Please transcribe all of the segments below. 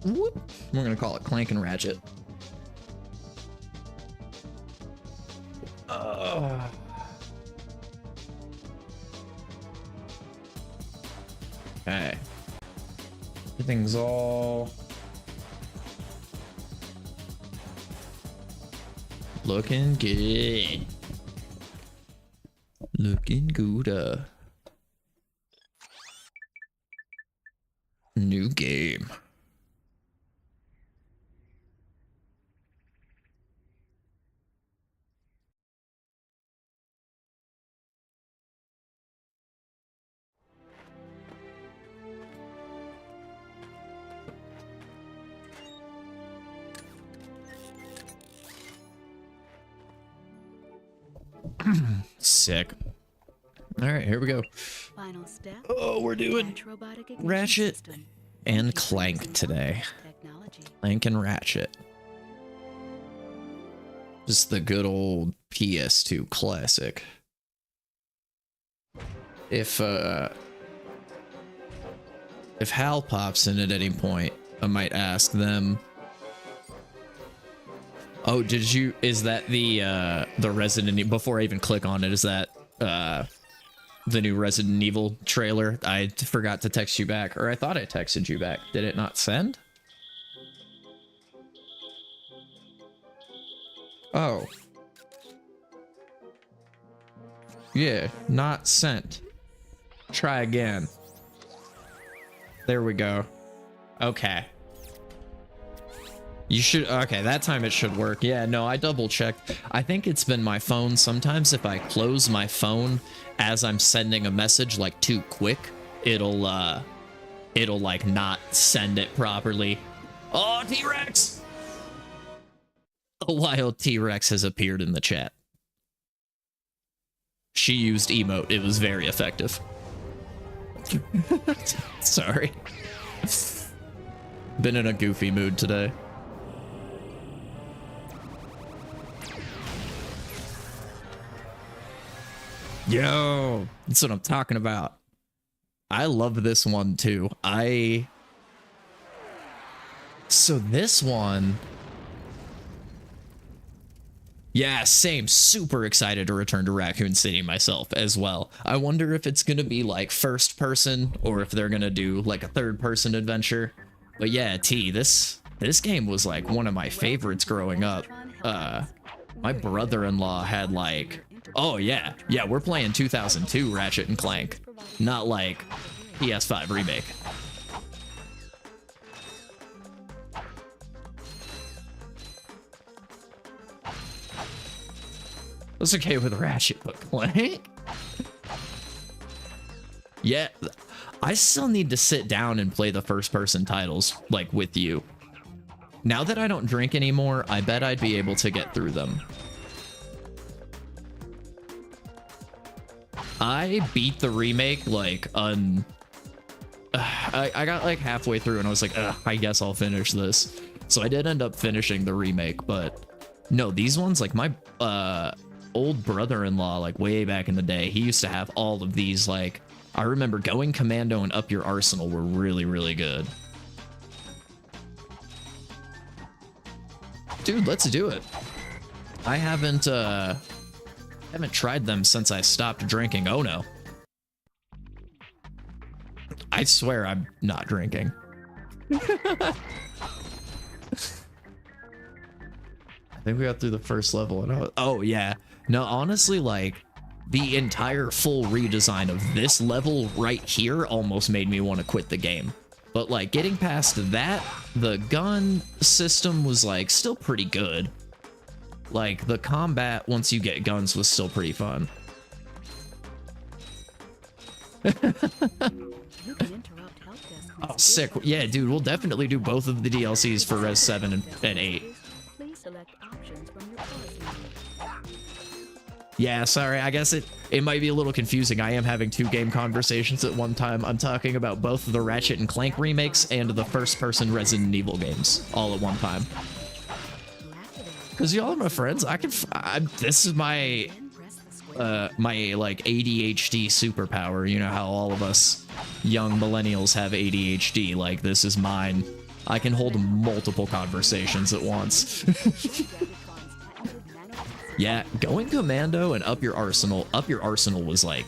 Whoop. We're gonna call it Clank and Ratchet. Okay. Everything's all looking good. Looking good. New game. Sick. All right, here we go. Final step. Oh, we're doing Ratchet and Clank today. Clank and Ratchet. Just the good old PS2 classic. If Hal pops in at any point, I might ask them. Oh, is that the Resident Evil, before I even click on it, is that the new Resident Evil trailer? I forgot to text you back, or I thought I texted you back. Did it not send? Oh. Yeah, not sent. Try again. There we go. Okay. You should, okay, that time it should work. Yeah, no, I double checked. I think it's been my phone. Sometimes if I close my phone as I'm sending a message like too quick, it'll like not send it properly. Oh, T-Rex! A wild T-Rex has appeared in the chat. She used emote. It was very effective. Sorry. Been in a goofy mood today. Yo, that's what I'm talking about. I love this one too. So this one, yeah, same. Super excited to return to Raccoon City myself as well. I wonder if it's gonna be like first person or if they're gonna do like a third person adventure. But yeah, this game was like one of my favorites growing up. My brother-in-law had like, oh yeah, we're playing 2002 Ratchet and Clank, not like PS5 remake. That's okay with Ratchet, but Clank? Yeah, I still need to sit down and play the first-person titles, like, with you. Now that I don't drink anymore, I bet I'd be able to get through them. I beat the remake, like, I got, like, halfway through, and I was like, I guess I'll finish this. So I did end up finishing the remake, but no, these ones, like, my, old brother-in-law, like, way back in the day, he used to have all of these, like, I remember Going Commando and Up Your Arsenal were really, really good. Dude, let's do it. I haven't tried them since I stopped drinking. Oh no. I swear I'm not drinking. I think we got through the first level and oh yeah. No, honestly, like, the entire full redesign of this level right here almost made me want to quit the game. But, like, getting past that, the gun system was, like, still pretty good. Like, the combat, once you get guns, was still pretty fun. Oh, sick. Yeah, dude, we'll definitely do both of the DLCs for Res 7 and 8. Yeah, sorry, I guess it might be a little confusing. I am having two game conversations at one time. I'm talking about both the Ratchet and Clank remakes and the first-person Resident Evil games all at one time. Because y'all are my friends. This is my, my, like, ADHD superpower. You know how all of us young millennials have ADHD. Like, this is mine. I can hold multiple conversations at once. Yeah, going commando and up your arsenal was like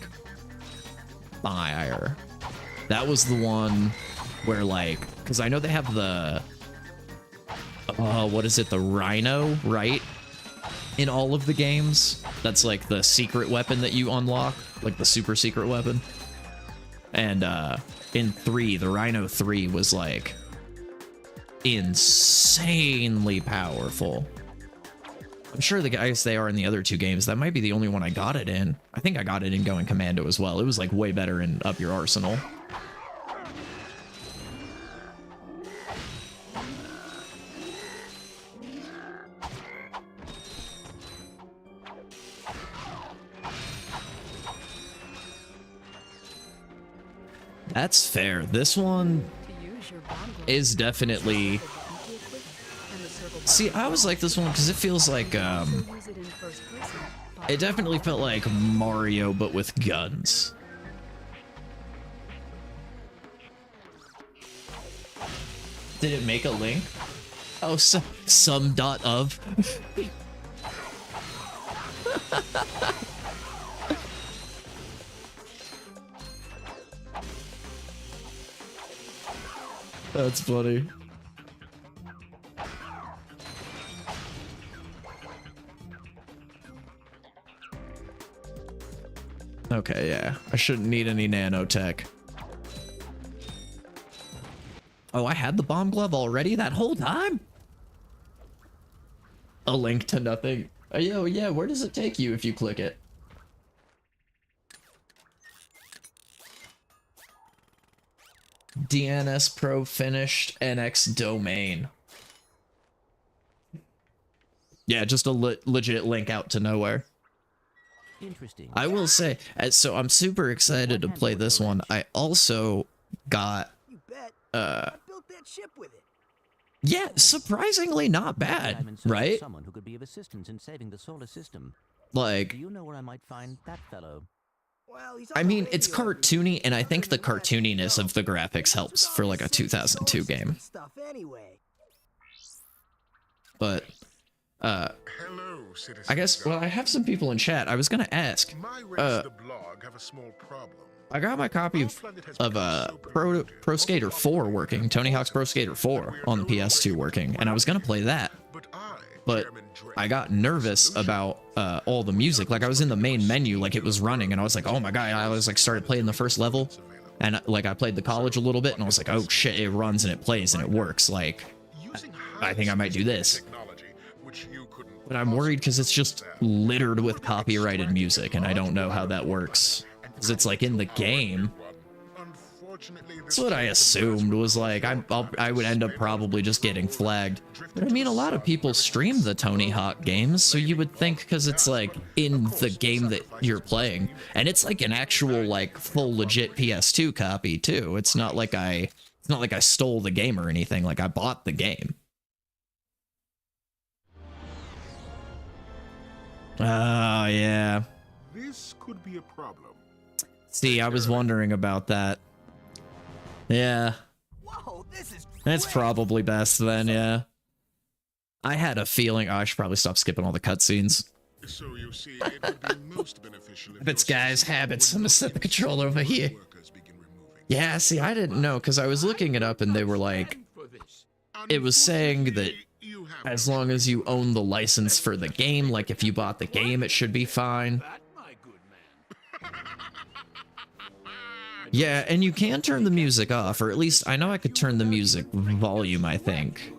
fire. That was the one where like, because I know they have the, what is it, the Rhino, right? In all of the games. That's like the secret weapon that you unlock, like the super secret weapon. And in 3, the Rhino 3 was like insanely powerful. I'm sure the guys they are in the other 2 games, that might be the only one I got it in. I think I got it in Going Commando as well. It was like way better in Up Your Arsenal. That's fair. This one is definitely... See, I always like this one because it feels like, it definitely felt like Mario, but with guns. Did it make a link? Oh, some dot of. That's funny. Okay, yeah. I shouldn't need any nanotech. Oh, I had the bomb glove already that whole time? A link to nothing. Oh, yeah, where does it take you if you click it? DNS Pro finished NX domain. Yeah, just a legit link out to nowhere. Interesting. I will say, so I'm super excited to play this one. I also got, You bet. I built that ship with it. yeah, surprisingly not bad, right? Someone who could be of assistance in saving the solar system. Like, Do you know where I might find that fellow? Well, he's I on the mean, it's radio. cartoony, and I think the cartooniness of the graphics helps for like a 2002 game. Stuff anyway. But, Hello, citizen. I guess, well, I have some people in chat. I was gonna ask, My race, the blog, have a small problem. I got my copy of Pro Skater 4 working, Tony Hawk's Pro Skater 4 on the PS2 working, and I was gonna play that, but Chairman Drake, I got nervous about all the music. Like, I was in the main menu, like it was running, and I was like, oh my god, I was like started playing the first level, and like I played the college a little bit, and I was like, oh shit, it runs and it plays and it works. Like, using I think I might do this. technology, which you couldn't but I'm worried because it's just littered with copyrighted music, and I don't know how that works. Because it's like in the game. Unfortunately, That's what I assumed, was like I would end up probably just getting flagged. But I mean, a lot of people stream the Tony Hawk games, so you would think, because it's like in the game that you're playing, and it's like an actual like full legit PS2 copy too. It's not like I stole the game or anything. Like, I bought the game. Oh yeah. this could be a problem. See, I was wondering about that. Yeah. Whoa, this is That's great. probably best then, yeah. I had a feeling, oh, I should probably stop skipping all the cutscenes. So you see, it would be most beneficial if Habits, your guys, system habits. would I'm gonna set the controller over here. workers begin removing. Yeah, see, I didn't know, because I was looking it up and they were like, it was saying that You have as long as you own the license for the game, like if you bought the game, it should be fine. Yeah, and you can turn the music off, or at least I know I could turn the music volume, I think.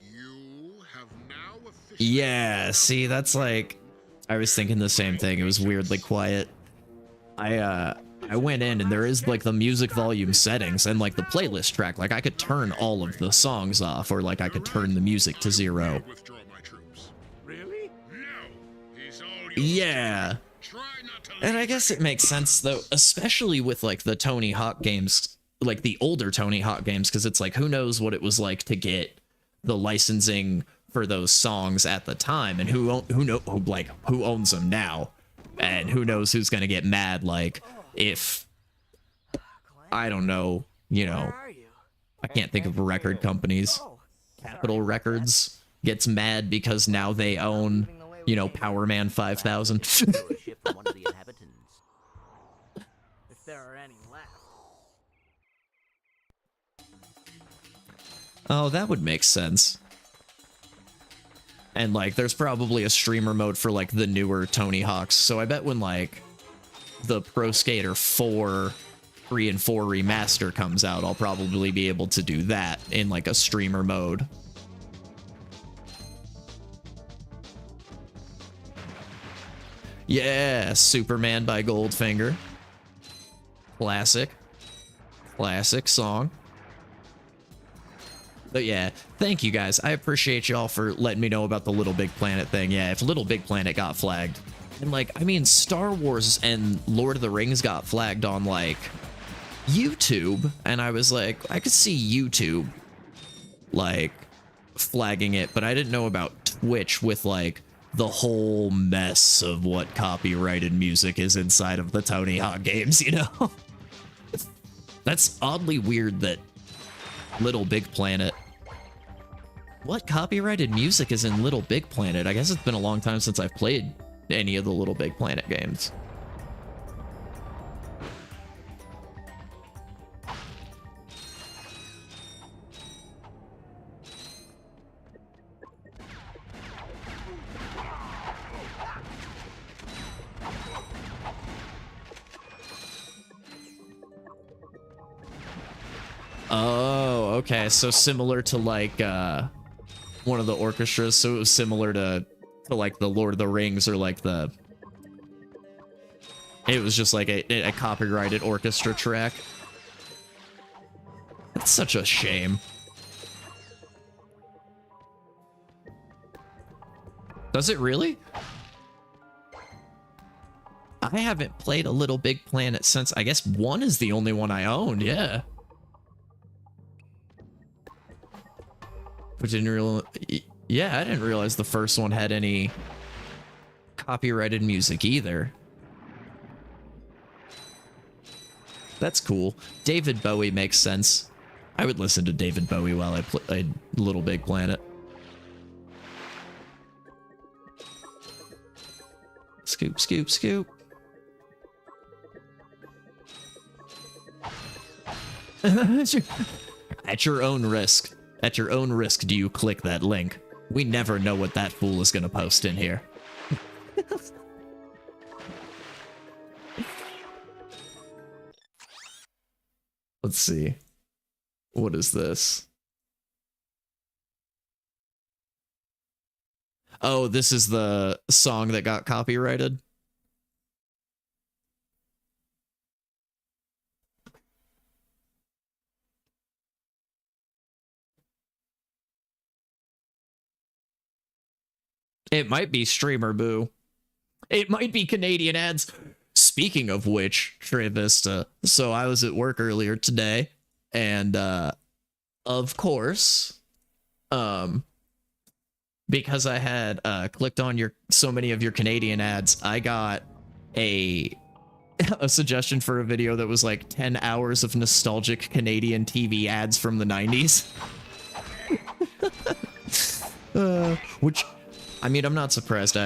you have now officially Yeah, see, that's like, I was thinking the same thing. It was weirdly quiet. I went in and there is like the music volume settings and like the playlist track. Like, I could turn all of the songs off, or like I could turn the music to 0. withdraw my troops. Really? No. He's all yours. Yeah. Try not to And I guess it makes sense though, especially with like the Tony Hawk games, like the older Tony Hawk games, because it's like, who knows what it was like to get the licensing for those songs at the time, and who owns them now, and who knows who's gonna get mad, like if, I don't know, you know, Where are you? I can't think of record companies. Oh, Capitol Records gets mad because now they own, you know, Power Man 5000. Secure a ship from one of the inhabitants. if there are any left. Oh, that would make sense. And, like, there's probably a streamer mode for, like, the newer Tony Hawks. So I bet when, like, the Pro Skater 4, 3 and 4 remaster comes out, I'll probably be able to do that in, like, a streamer mode. Yeah, Superman by Goldfinger. Classic. Classic song. But yeah, thank you guys. I appreciate y'all for letting me know about the Little Big Planet thing. Yeah, if Little Big Planet got flagged. And like, I mean, Star Wars and Lord of the Rings got flagged on like YouTube. And I was like, I could see YouTube like flagging it, but I didn't know about Twitch with like the whole mess of what copyrighted music is inside of the Tony Hawk games, you know? That's oddly weird that Little Big Planet. What copyrighted music is in Little Big Planet? I guess it's been a long time since I've played any of the Little Big Planet games. Oh, okay. So similar to like one of the orchestras. So it was similar to like the Lord of the Rings or like the. It was just like a copyrighted orchestra track. That's such a shame. Does it really? I haven't played a Little Big Planet since, I guess 1 is the only one I owned, yeah. But didn't realize, yeah, I didn't realize the first one had any copyrighted music either. That's cool. David Bowie makes sense. I would listen to David Bowie while I played Little Big Planet. Scoop, scoop, scoop. At your own risk. At your own risk do you click that link. We never know what that fool is gonna post in here. Let's see. What is this? Oh, this is the song that got copyrighted? It might be Streamer Boo. It might be Canadian ads. Speaking of which, Trey Vista, so I was at work earlier today, and of course, because I had clicked on so many of your Canadian ads, I got a suggestion for a video that was like 10 hours of nostalgic Canadian TV ads from the 90s. Which, I mean, I'm not surprised.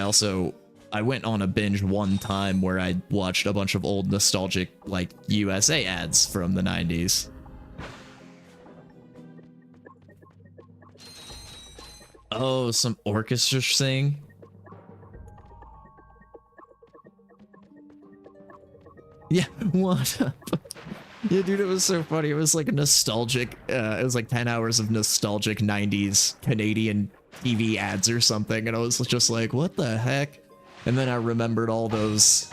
I went on a binge one time where I watched a bunch of old nostalgic, like, USA ads from the 90s. Oh, some orchestra sing? Yeah, what up? Yeah, dude, it was so funny. It was like a nostalgic, it was like 10 hours of nostalgic 90s Canadian TV ads or something, and I was just like, what the heck? And then I remembered all those,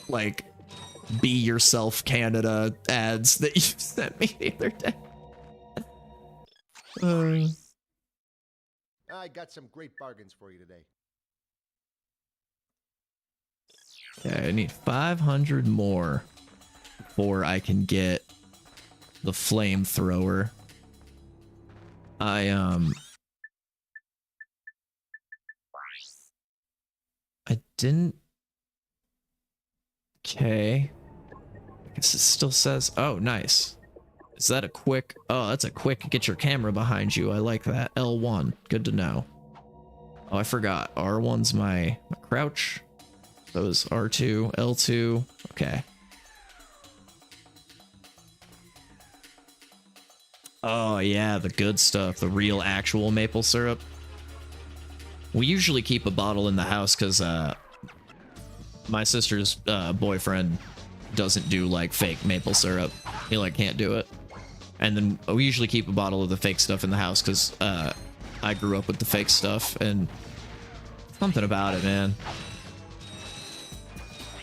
like, Be Yourself Canada ads that you sent me the other day. I got some great bargains for you today. Okay, I need 500 more before I can get the flamethrower. I didn't. Okay. I guess it still says. Oh, nice. Is that a quick? Oh, that's a quick get your camera behind you. I like that. L1. Good to know. Oh, I forgot. R1's my crouch. Those R2, L2. Okay. Oh, yeah, the good stuff. The real actual maple syrup. We usually keep a bottle in the house because my sister's boyfriend doesn't do like fake maple syrup. He like can't do it. And then we usually keep a bottle of the fake stuff in the house because I grew up with the fake stuff and something about it, man.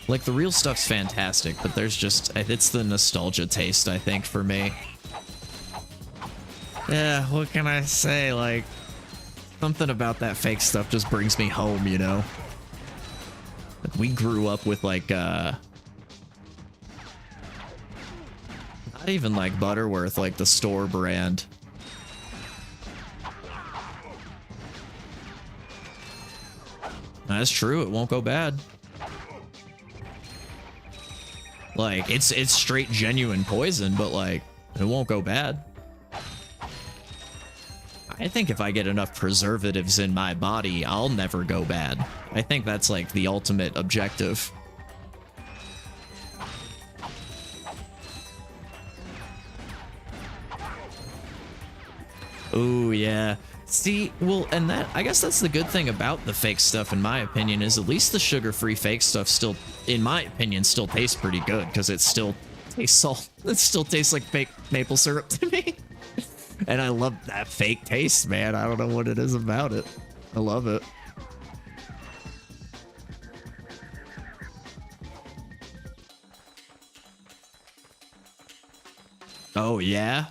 Like the real stuff's fantastic, but there's just, it's the nostalgia taste, I think, for me. Yeah, what can I say? Like, something about that fake stuff just brings me home, you know? We grew up with like, not even like Butterworth, like the store brand. That's true, it won't go bad. Like, it's straight genuine poison, but like, it won't go bad. I think if I get enough preservatives in my body, I'll never go bad. I think that's like the ultimate objective. Ooh, yeah. See, well, and that, I guess that's the good thing about the fake stuff, in my opinion, is at least the sugar-free fake stuff still, in my opinion, still tastes pretty good, because it still tastes salt. It still tastes like fake maple syrup to me. And I love that fake taste, man. I don't know what it is about it. I love it. Oh, yeah?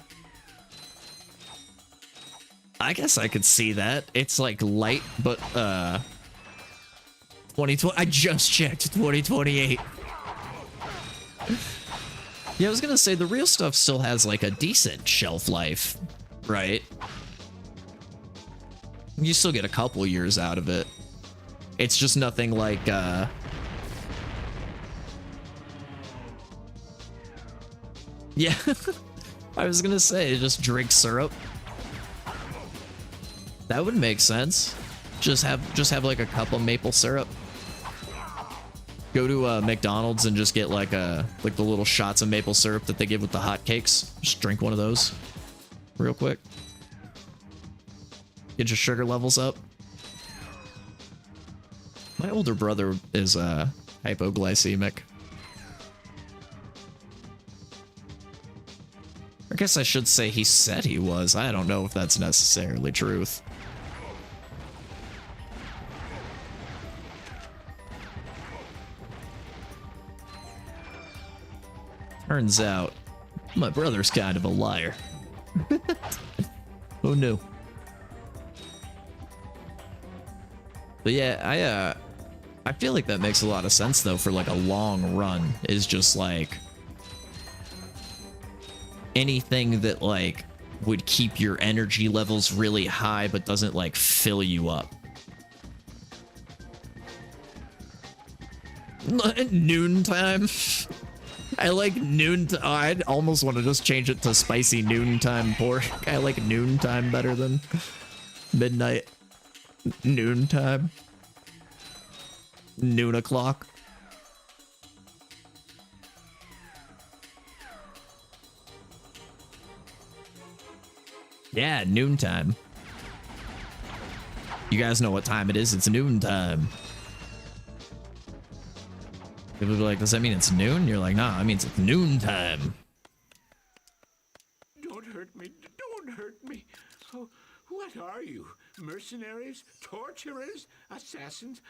I guess I could see that. It's like light, but 2020. I just checked 2028. Yeah, I was gonna say the real stuff still has like a decent shelf life, right? You still get a couple years out of it. It's just nothing like yeah. I was gonna say just drink syrup. That would make sense. Just have like a cup of maple syrup. Go to McDonald's and just get like the little shots of maple syrup that they give with the hotcakes. Just drink one of those real quick. Get your sugar levels up. My older brother is hypoglycemic. I guess I should say he said he was. I don't know if that's necessarily truth. Turns out, my brother's kind of a liar. Who knew? But yeah, I feel like that makes a lot of sense though for like a long run, is just like anything that like would keep your energy levels really high but doesn't like fill you up. Noontime. I like noontime. Oh, I'd almost want to just change it to spicy noontime pork. I like noontime better than midnight. Noontime. Noon o'clock. Yeah, noontime. You guys know what time it is. It's noontime. People will be like, does that mean it's noon? You're like, nah, it means it's noontime. Don't hurt me. Don't hurt me. Oh, what are you? Mercenaries? Torturers? Assassins?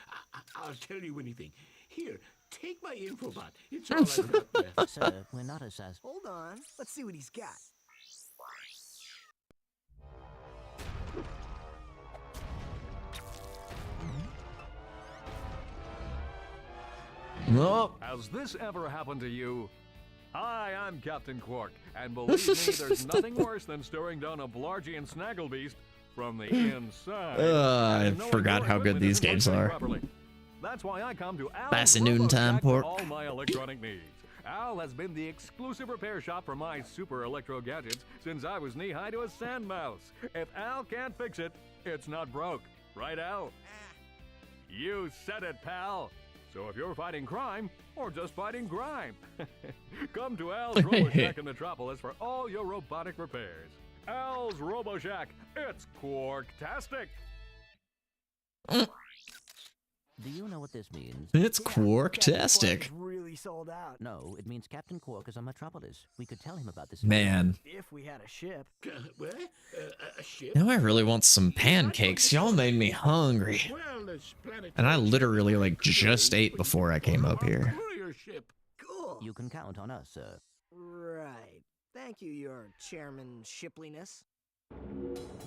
I'll tell you anything. Here, take my infobot. It's all I've got left. Sir, we're not assassins. Hold on. Let's see what he's got. Oh. Has this ever happened to you? Hi, I'm Captain Quark, and believe me, there's nothing worse than staring down a Blargian Snagglebeast from the inside. I forgot how good these games are. That's why I come to That's a noontime pork. all my electronic needs. Al has been the exclusive repair shop for my super electro gadgets since I was knee-high to a sand mouse. If Al can't fix it, it's not broke. Right, Al? You said it, pal. So if you're fighting crime, or just fighting grime, come to Al's RoboShack in Metropolis for all your robotic repairs. Al's RoboShack, it's Quarktastic. Do you know what this means? It's Captain Quarktastic. Quark is really sold out. No, it means Captain Quark is on Metropolis. We could tell him about this. Man, If we had a ship. What? A ship? now I really want some pancakes. Y'all made me hungry. Well, this planet. And I literally like just ate before I came up here. Courier ship. Cool. You can count on us, sir. Right. Thank you, your chairman shipliness.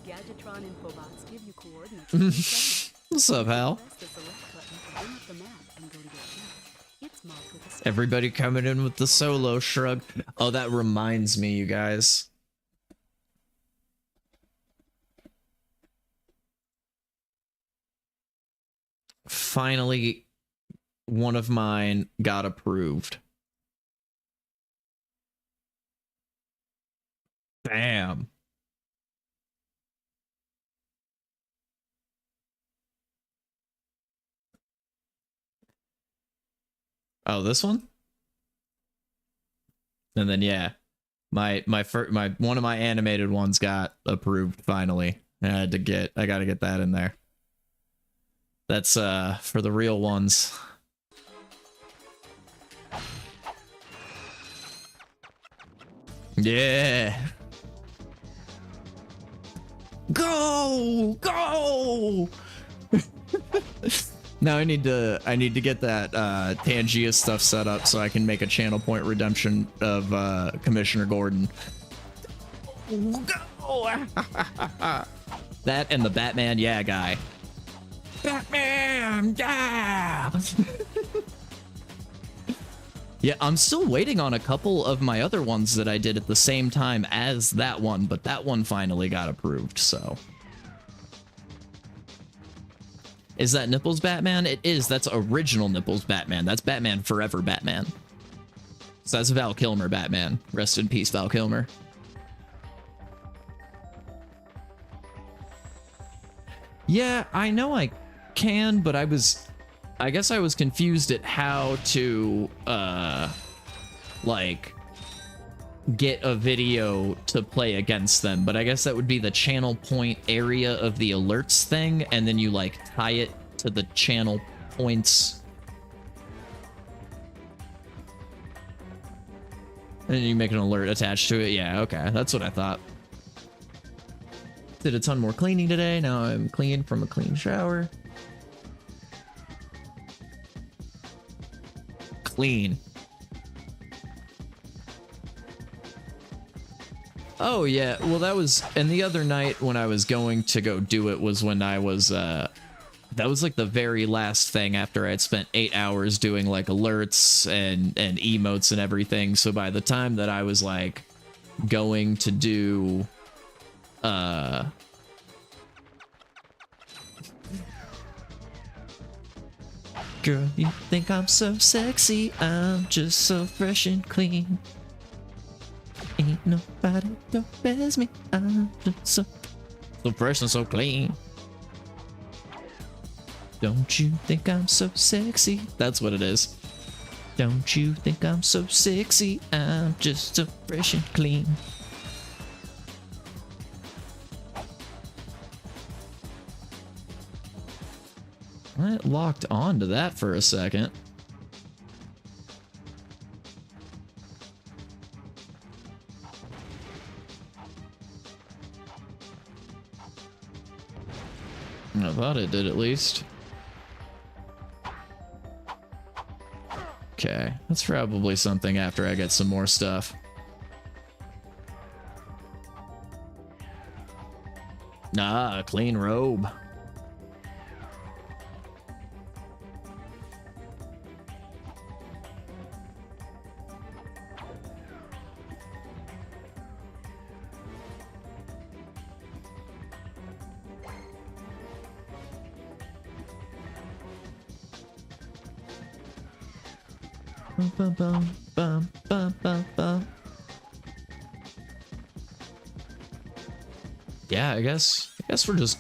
Gadgetron infobots give you coordinates. in seconds. What's up, Hal? Press the select button to bring up the map and go to your ship. It's marked with a star. Everybody coming in with the solo shrug. Oh, that reminds me, you guys. Finally, one of mine got approved. Bam. Oh, this one? And then yeah, my one of my animated ones got approved finally. I gotta get that in there. That's for the real ones. Yeah. Go! Go! Now I need to get that Tangia stuff set up so I can make a channel point redemption of Commissioner Gordon. Go! That and the Batman yeah guy. Batman yeah. Yeah, I'm still waiting on a couple of my other ones that I did at the same time as that one, but that one finally got approved, so. Is that Nipples Batman? It is. That's original Nipples Batman. That's Batman Forever Batman. So that's Val Kilmer Batman. Rest in peace, Val Kilmer. Yeah, I know I can, but I guess I was confused at how to, like, get a video to play against them, but I guess that would be the channel point area of the alerts thing, and then you, like, tie it to the channel points. And then you make an alert attached to it. Yeah, okay, that's what I thought. Did a ton more cleaning today. Now I'm clean from a clean shower. Clean. Oh yeah, well that was, and the other night when I was going to go do it was when I was, that was like the very last thing after I had spent 8 hours doing like alerts and emotes and everything. So by the time that I was like going to do, girl, you think I'm so sexy, I'm just so fresh and clean. Ain't nobody compares me, I'm just so fresh and so clean. Don't you think I'm so sexy? That's what it is. Don't you think I'm so sexy, I'm just so fresh and clean. I locked on to that for a second. I thought it did at least. Okay, that's probably something after I get some more stuff. Ah, a clean robe. Bum, bum, bum, bum, bum, bum. Yeah, I guess we're just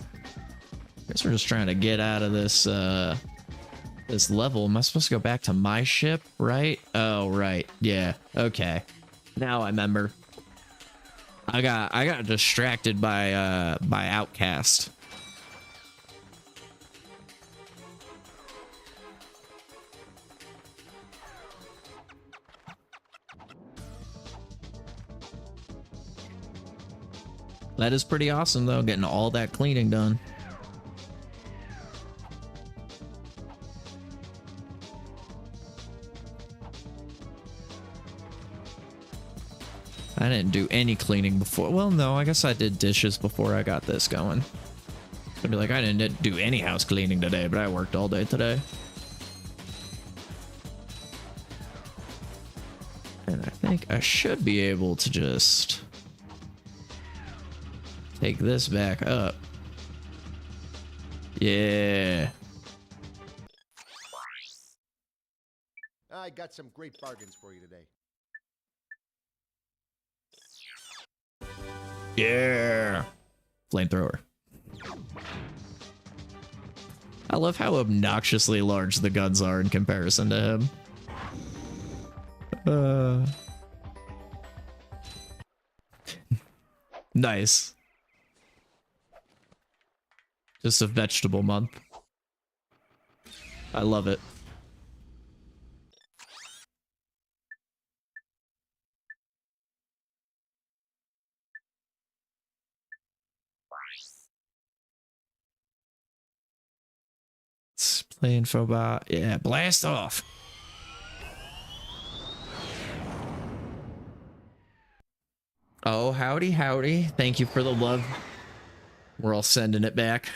trying to get out of this this level. Am I supposed to go back to my ship, right? Oh, right. Yeah. Okay. Now I remember. I got distracted by Outcast. That is pretty awesome though, getting all that cleaning done. I didn't do any cleaning before. Well, no, I guess I did dishes before I got this going. I'd be like, I didn't do any house cleaning today, but I worked all day today. And I think I should be able to just take this back up. Yeah. I got some great bargains for you today. Yeah. Flamethrower. I love how obnoxiously large the guns are in comparison to him. Nice. Just a vegetable month. I love it. It's playing Phobot. Yeah, blast off. Oh, howdy, howdy. Thank you for the love. We're all sending it back.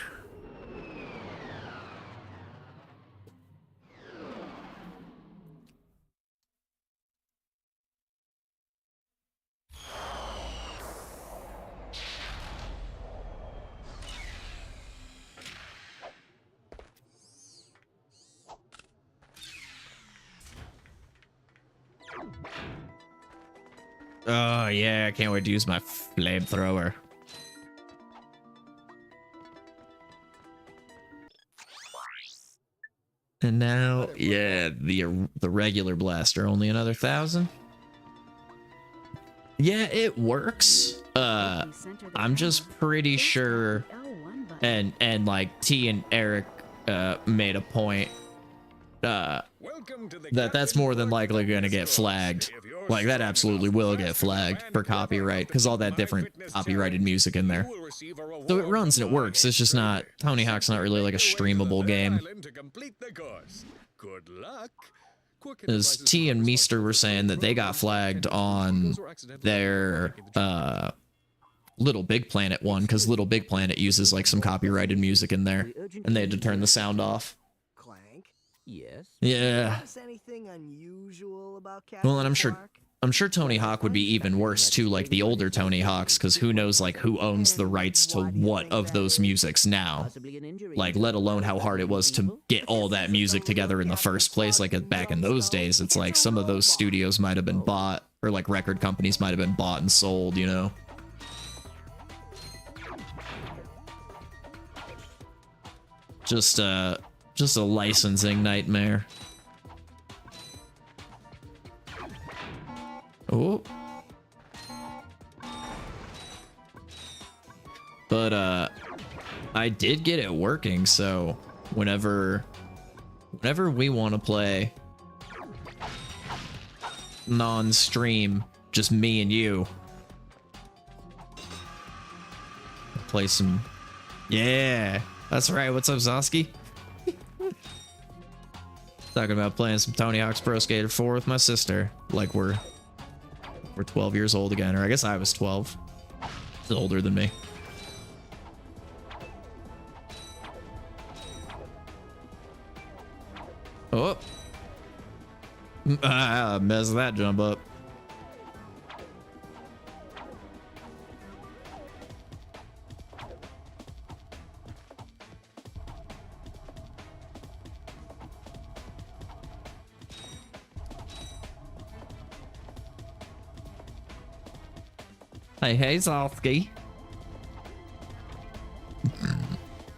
Oh, yeah, I can't wait to use my flamethrower. And now, yeah, the regular blaster, only another 1,000. Yeah, it works. I'm just pretty sure, and like T and Eric made a point that's more than likely going to get flagged. Like, that absolutely will get flagged for copyright, because all that different copyrighted music in there. So it runs and it works. It's just not, Tony Hawk's not really like a streamable game. As T and Meester were saying that they got flagged on their Little Big Planet one, because Little Big Planet uses like some copyrighted music in there, and they had to turn the sound off. Yes. Yeah. Anything unusual about Captain Well, and I'm sure Tony Hawk would be even worse too, like the older Tony Hawks, because who knows like who owns the rights to what of those musics now. Like, let alone how hard it was to get all that music together in the first place. Like back in those days, it's like some of those studios might have been bought, or like record companies might have been bought and sold, you know. Just a licensing nightmare. Oh. But I did get it working, so whenever we want to play non-stream, just me and you, play some. Yeah, that's right. What's up, Zosky? Talking about playing some Tony Hawk's Pro Skater 4 with my sister. Like we're 12 years old again, or I guess I was 12. She's older than me. Oh. Messed that jump up. Hey, Zalski.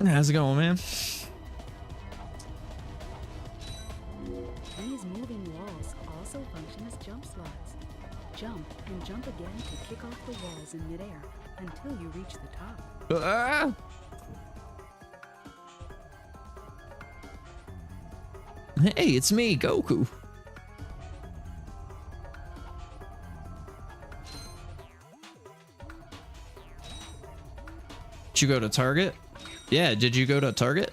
How's it going, man? These moving walls also function as jump slots. Jump and jump again to kick off the walls in midair until you reach the top. Ah! Hey, it's me, Goku. Did you go to Target? Yeah, did you go to Target?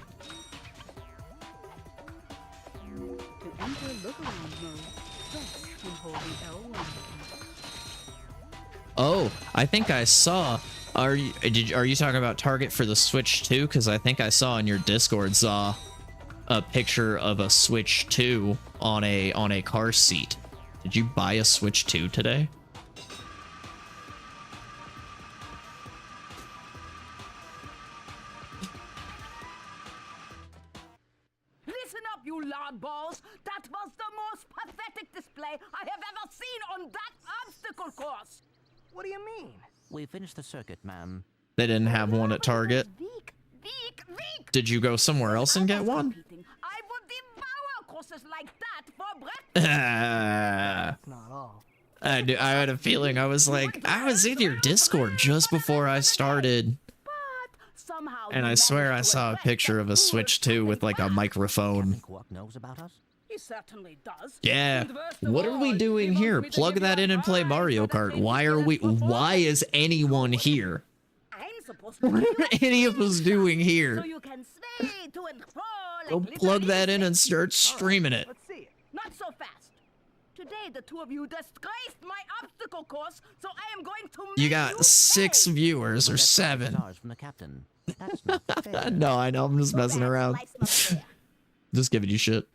To enter look-around mode, press and hold the L1 button. Oh, I think I saw. Are you talking about Target for the Switch 2? Because I think I saw in your Discord saw a picture of a Switch 2 on a car seat. Did you buy a Switch 2 today? Listen up, you loud balls! That was the most pathetic display I have ever seen on that obstacle course! What do you mean? We finished the circuit, ma'am. They didn't have one at Target. Weak. Did you go somewhere else and get one? I would devour courses like that for breakfast. Not all. I had a feeling. I was like, I was in your Discord just before I started. Somehow And I swear I saw a picture of a Switch 2 with like a microphone. Quark knows about us? He certainly does. Yeah. And worst of What are we all, doing he here? wants me to Plug give that you in a and play prize Mario for the Kart. things Why he are did we? before. Why is anyone here? I'm supposed to What are any of us doing so here? you can sway to and fro like Go little plug that in and insects. start streaming it. Let's see it. Not so fast. Today, the two of you disgraced my obstacle course, so I am going to make You got 6 pay. viewers or That's 7. stars from the captain. That's not fair. No, I know. I'm just messing Too bad around. life's not fair. Just giving you shit.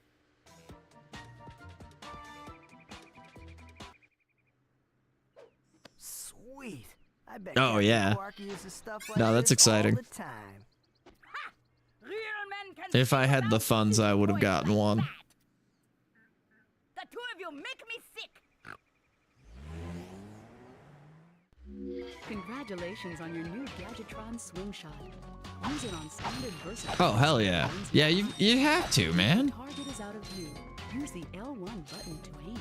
Sweet. I bet Oh, Captain yeah. Quark uses stuff like No, that's this exciting. all the time. Real men can If I see had the without funds, seeing I would have boys gotten like one. that. The two of you make me sick. Congratulations on your new Gadgetron Swing Shot. Use it on standard versatile. Oh, hell yeah. Yeah, you have to, man. Target is out of view. Use the L1 button to aim.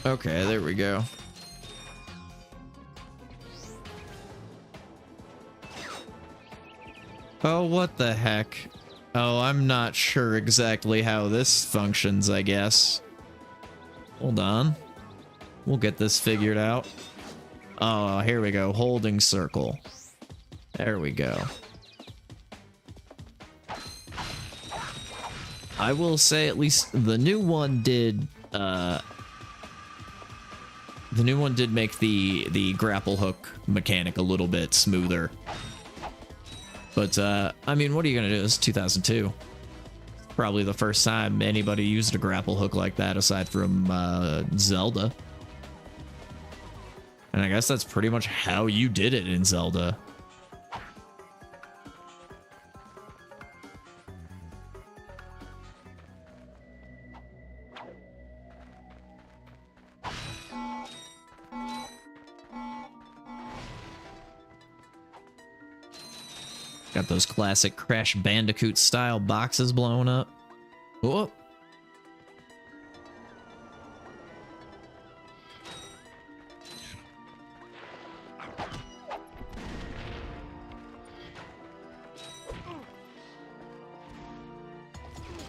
Okay, there we go. Oh, what the heck? Oh, I'm not sure exactly how this functions, I guess. Hold on. We'll get this figured out. Oh, here we go. Holding circle. There we go. I will say at least the new one did, the new one did make the grapple hook mechanic a little bit smoother. But, I mean, what are you gonna do? It's 2002. Probably the first time anybody used a grapple hook like that aside from, Zelda. And I guess that's pretty much how you did it in Zelda. Got those classic Crash Bandicoot style boxes blowing up. Oh.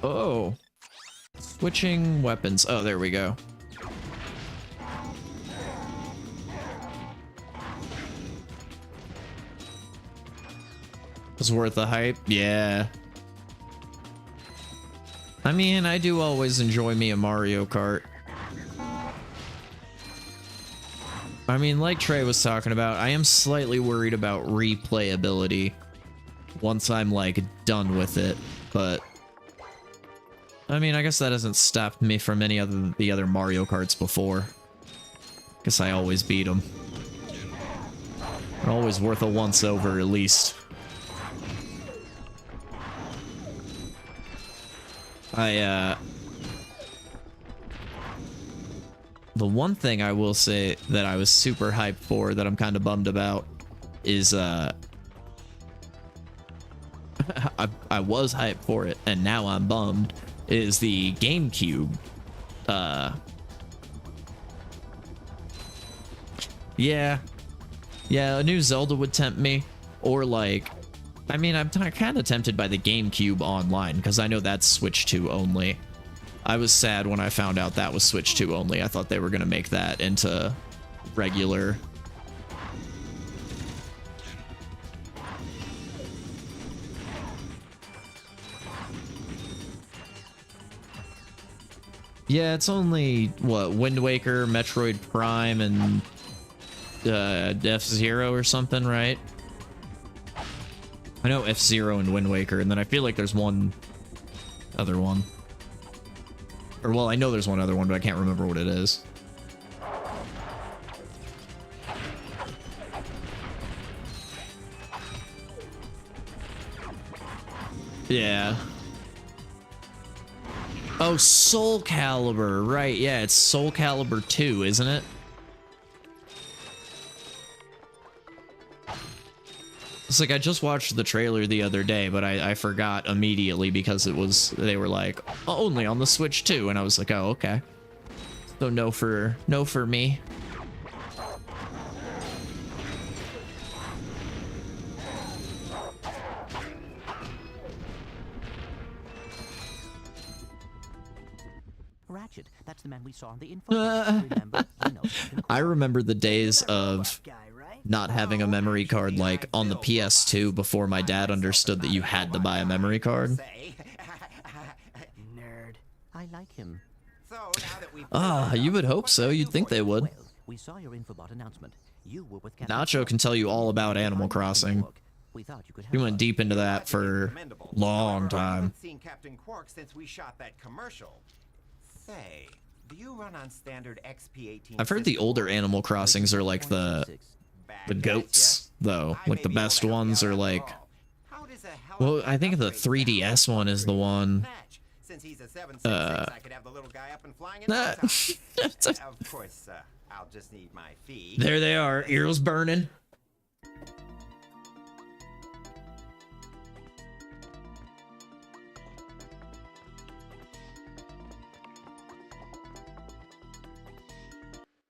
Oh. Switching weapons. Oh, there we go. Was worth the hype? Yeah. I mean, I do always enjoy me a Mario Kart. I mean, like Trey was talking about, I am slightly worried about replayability once I'm, like, done with it, but... I mean, I guess that hasn't stopped me from any of the other Mario Karts before. Guess I always beat them. Always worth a once over at least. The one thing I will say that I was super hyped for that I'm kind of bummed about is I was hyped for it and now I'm bummed is the GameCube. Yeah, a new Zelda would tempt me, or like, I mean, I'm kind of tempted by the GameCube Online because I know that's Switch 2 only. I was sad when I found out that was Switch 2 only. I thought they were going to make that into regular. Yeah, it's only, what, Wind Waker, Metroid Prime, and F-Zero or something, right? I know F-Zero and Wind Waker, and then I feel like there's one other one. Or, well, I know there's one other one, but I can't remember what it is. Yeah. Oh, Soul Calibur, right, yeah, it's Soul Calibur 2, isn't it? It's like I just watched the trailer the other day, but I forgot immediately because they were like, oh, only on the Switch 2, and I was like, oh, okay. So no for me. Ratchet, that's the man we saw on the info. Remember? I remember the days of not having a memory card like on the PS2 before my dad understood that you had to buy a memory card. Nerd. I like him. You would hope so. You'd think they would. Well, we saw your Infobot announcement. You were with Captain Nacho can tell you all about Animal Crossing. We thought you could He went deep into that for a long time. Seen Captain Quark since we shot that commercial. Say, do you run on standard XP18? I've heard the older Animal Crossings are like the goats, though. Like the best ones are like, well, I think the 3DS one is the one. Since he's a 766, I could have the little guy up and flying in no Of course, I'll just need my fee. There they are, ears burning.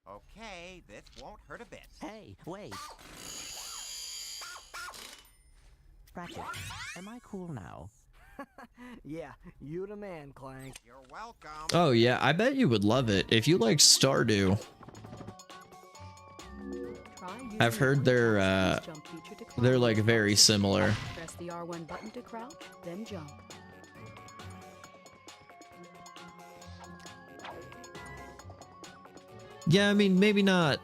Okay, this won't hurt a bit. Hey, wait. Ratchet, am I cool now? Yeah, you the man, Clank. You're welcome. Oh yeah, I bet you would love it if you like Stardew. I've heard they're like very similar. Press the R1 button to crouch, then jump. Yeah, I mean maybe not.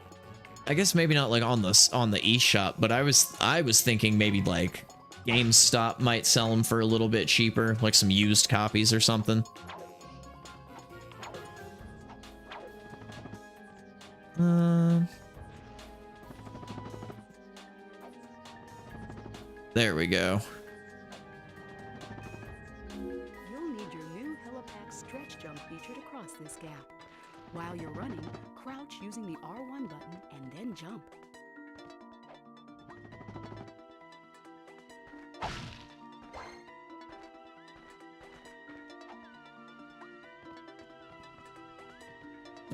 I guess maybe not like on the eShop, but I was thinking maybe like GameStop might sell them for a little bit cheaper, like some used copies or something. There we go. You'll need your new Helipack stretch jump feature to cross this gap. While you're running, crouch using the R1 button and then jump.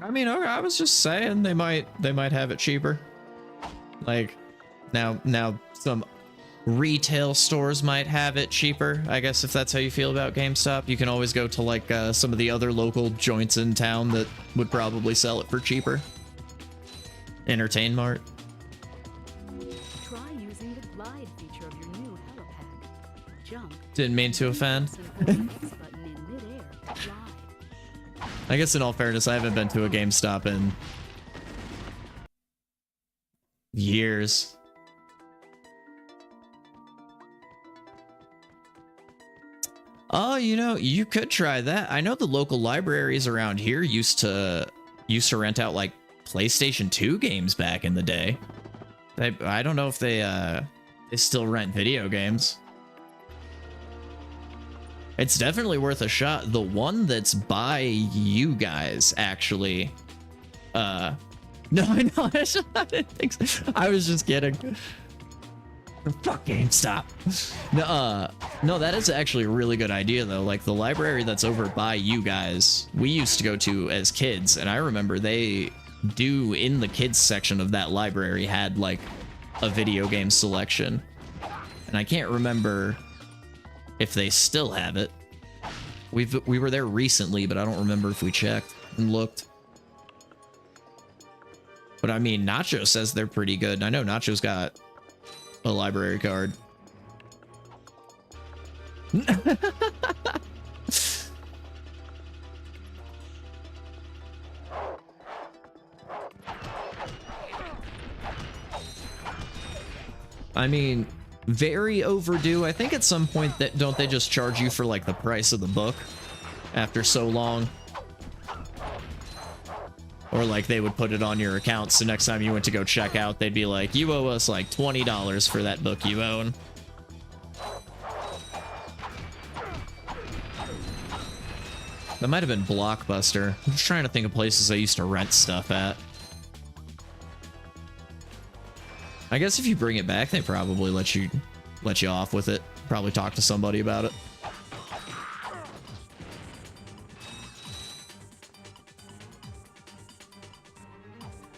I mean, okay, I was just saying they might have it cheaper. Like now some retail stores might have it cheaper. I guess if that's how you feel about GameStop, you can always go to like some of the other local joints in town that would probably sell it for cheaper. Entertain Mart. Try using the glide feature of your new Helipack. Jump. Didn't mean to offend. I guess in all fairness, I haven't been to a GameStop in years. Oh, you know, you could try that. I know the local libraries around here used to rent out like PlayStation 2 games back in the day. I don't know if they still rent video games. It's definitely worth a shot. The one that's by you guys, actually. No, I know. I didn't think so. I was just kidding. Fuck GameStop. No, that is actually a really good idea, though. Like, the library that's over by you guys, we used to go to as kids, and I remember they do, in the kids section of that library, had, like, a video game selection. And I can't remember if they still have it. We were there recently, but I don't remember if we checked and looked. But I mean, Nacho says they're pretty good. I know Nacho's got a library card. I mean, very overdue. I think at some point that don't they just charge you for like the price of the book after so long? Or like they would put it on your account, so next time you went to go check out, they'd be like, you owe us like $20 for that book you own. That might have been Blockbuster. I'm just trying to think of places I used to rent stuff at. I guess if you bring it back, they probably let you off with it. Probably talk to somebody about it.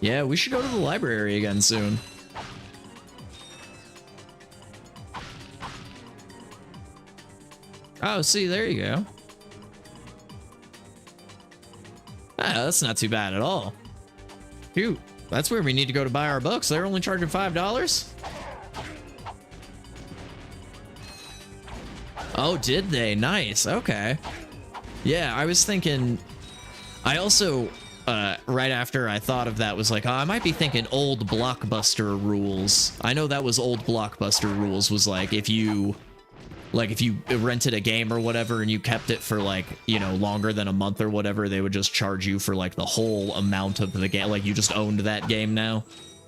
Yeah, we should go to the library again soon. Oh, see, there you go. Ah, that's not too bad at all. Shoot, that's where we need to go to buy our books. They're only charging $5. Oh, did they? Nice. Okay. Yeah, I was thinking... I also... right after I thought of that was like, oh, I might be thinking old Blockbuster rules. I know that was old Blockbuster rules, was like if you rented a game or whatever and you kept it for like, you know, longer than a month or whatever, they would just charge you for like the whole amount of the game. Like you just owned that game now,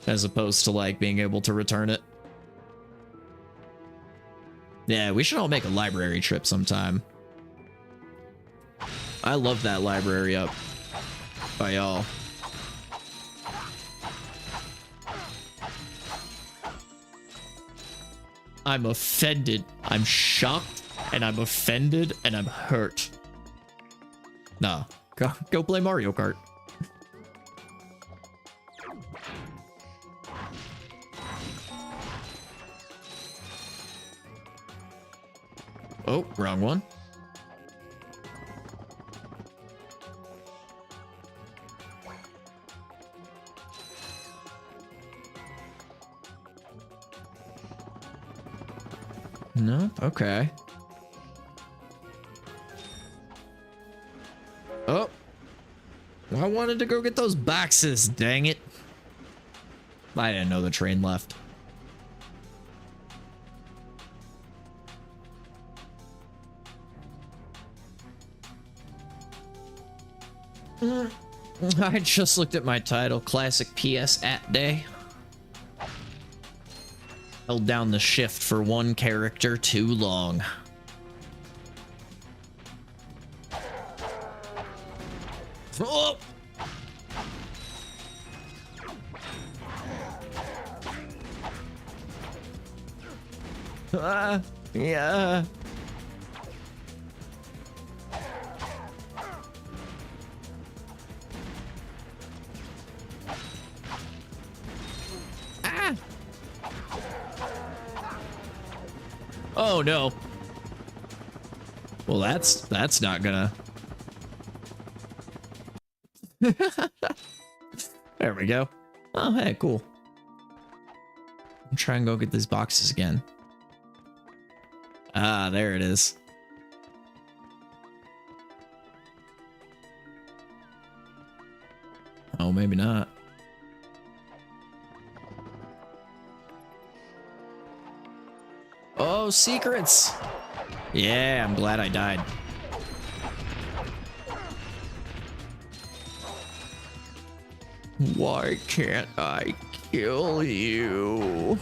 as opposed to like being able to return it. Yeah, we should all make a library trip sometime. I love that library up by y'all. I'm offended. I'm shocked, and I'm offended, and I'm hurt. Nah, go play Mario Kart. Oh, wrong one. No? Okay. Oh. I wanted to go get those boxes, dang it. I didn't know the train left. I just looked at my title, Classic PS at Day. Held down the shift for one character too long. Oh! Yeah. Oh no. Well, that's not gonna. There we go. Oh, hey, cool. I'm trying to go get these boxes again. Ah, there it is. Oh, maybe not. Oh, secrets! Yeah, I'm glad I died. Why can't I kill you.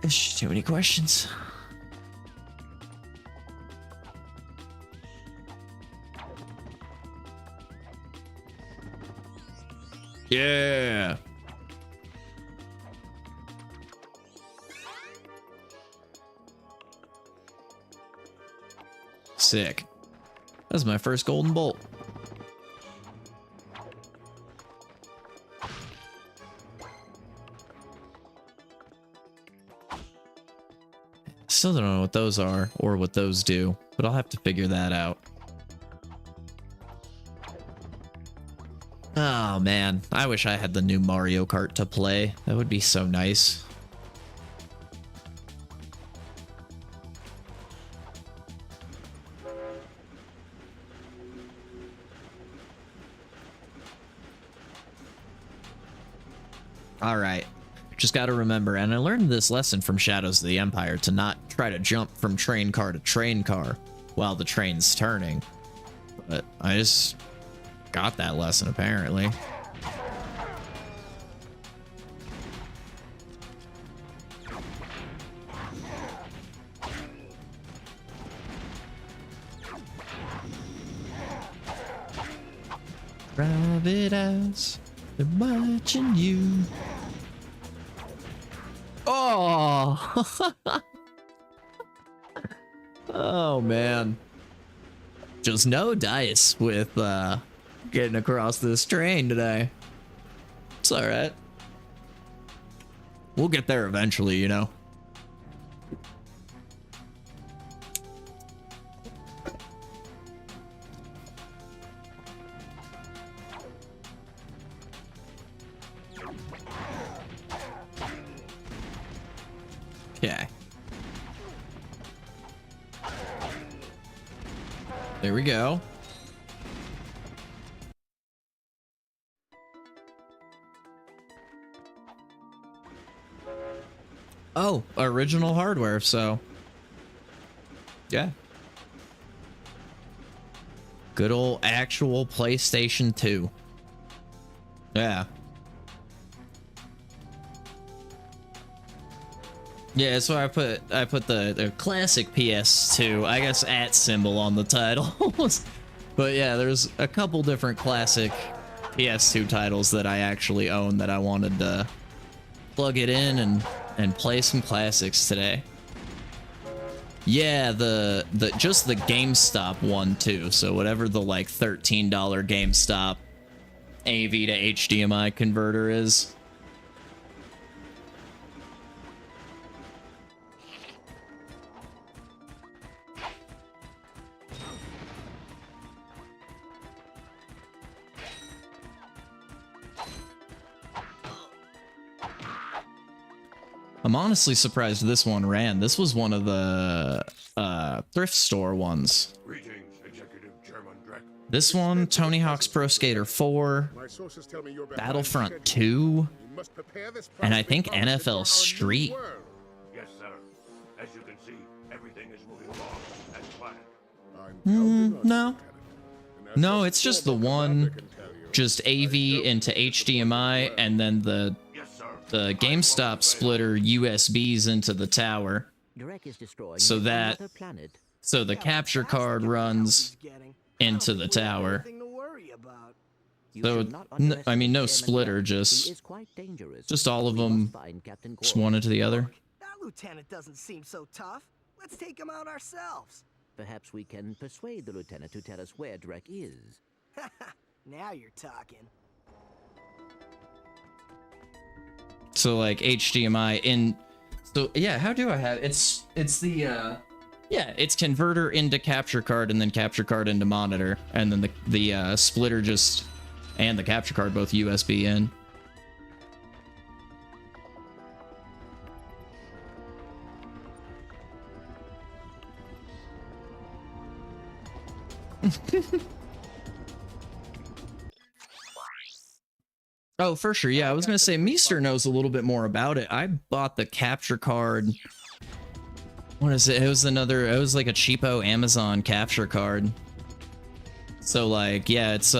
There's just too many questions. Yeah. Sick. That's my first golden bolt. Still don't know what those are or what those do, but I'll have to figure that out. Oh man, I wish I had the new Mario Kart to play. That would be so nice. All right. Just got to remember, and I learned this lesson from Shadows of the Empire, to not try to jump from train car to train car while the train's turning. But I just got that lesson, apparently. Private eyes, they're watching you. Oh! Oh, man. Just no dice with getting across this train today. It's alright. We'll get there eventually, you know. Okay. There we go. Oh, original hardware, so yeah. Good old actual PlayStation 2. Yeah. Yeah, that's why I put the classic PS2, I guess, @ symbol on the titles. But yeah, there's a couple different classic PS2 titles that I actually own that I wanted to plug it in and play some classics today. Yeah, just the GameStop one too. So whatever the like $13 GameStop AV to HDMI converter is. I'm honestly surprised this one ran. This was one of the thrift store ones. Greetings, Executive Chairman Drek. This one, Tony Hawk's Pro Skater 4, Battlefront 2, and I think NFL Street. Yes, sir. As you can see, everything is moving along as planned. No, it's just the one, just AV into HDMI, and then the GameStop splitter USBs into the tower. So the capture card runs into the tower. So I mean, no splitter, just all of them, just one into the other. That lieutenant doesn't seem so tough. Let's take him out ourselves. Perhaps we can persuade the lieutenant to tell us where Drek is. Now you're talking. So like HDMI in, so yeah, how do I have, it's the, yeah, it's converter into capture card and then capture card into monitor. And then the splitter just, and the capture card, both USB in. Oh, for sure. Yeah, I was going to say Meester knows a little bit more about it. I bought the capture card. What is it? It was like a cheapo Amazon capture card. So like, yeah, it's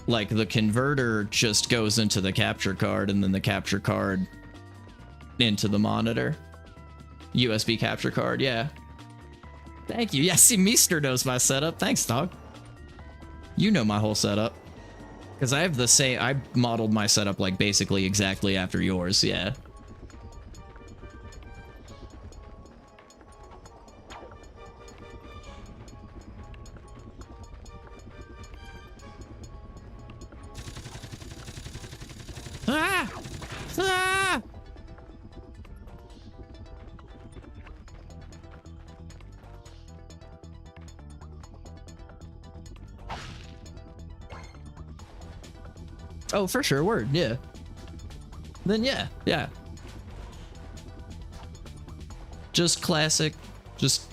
like the converter just goes into the capture card and then the capture card into the monitor. USB capture card, yeah. Thank you. Yeah, see, Meester knows my setup. Thanks, dog. You know my whole setup. Because I have the same, I modeled my setup like basically exactly after yours, yeah. Ah! Ah! Oh, for sure, word, yeah. Then yeah. Just classic, just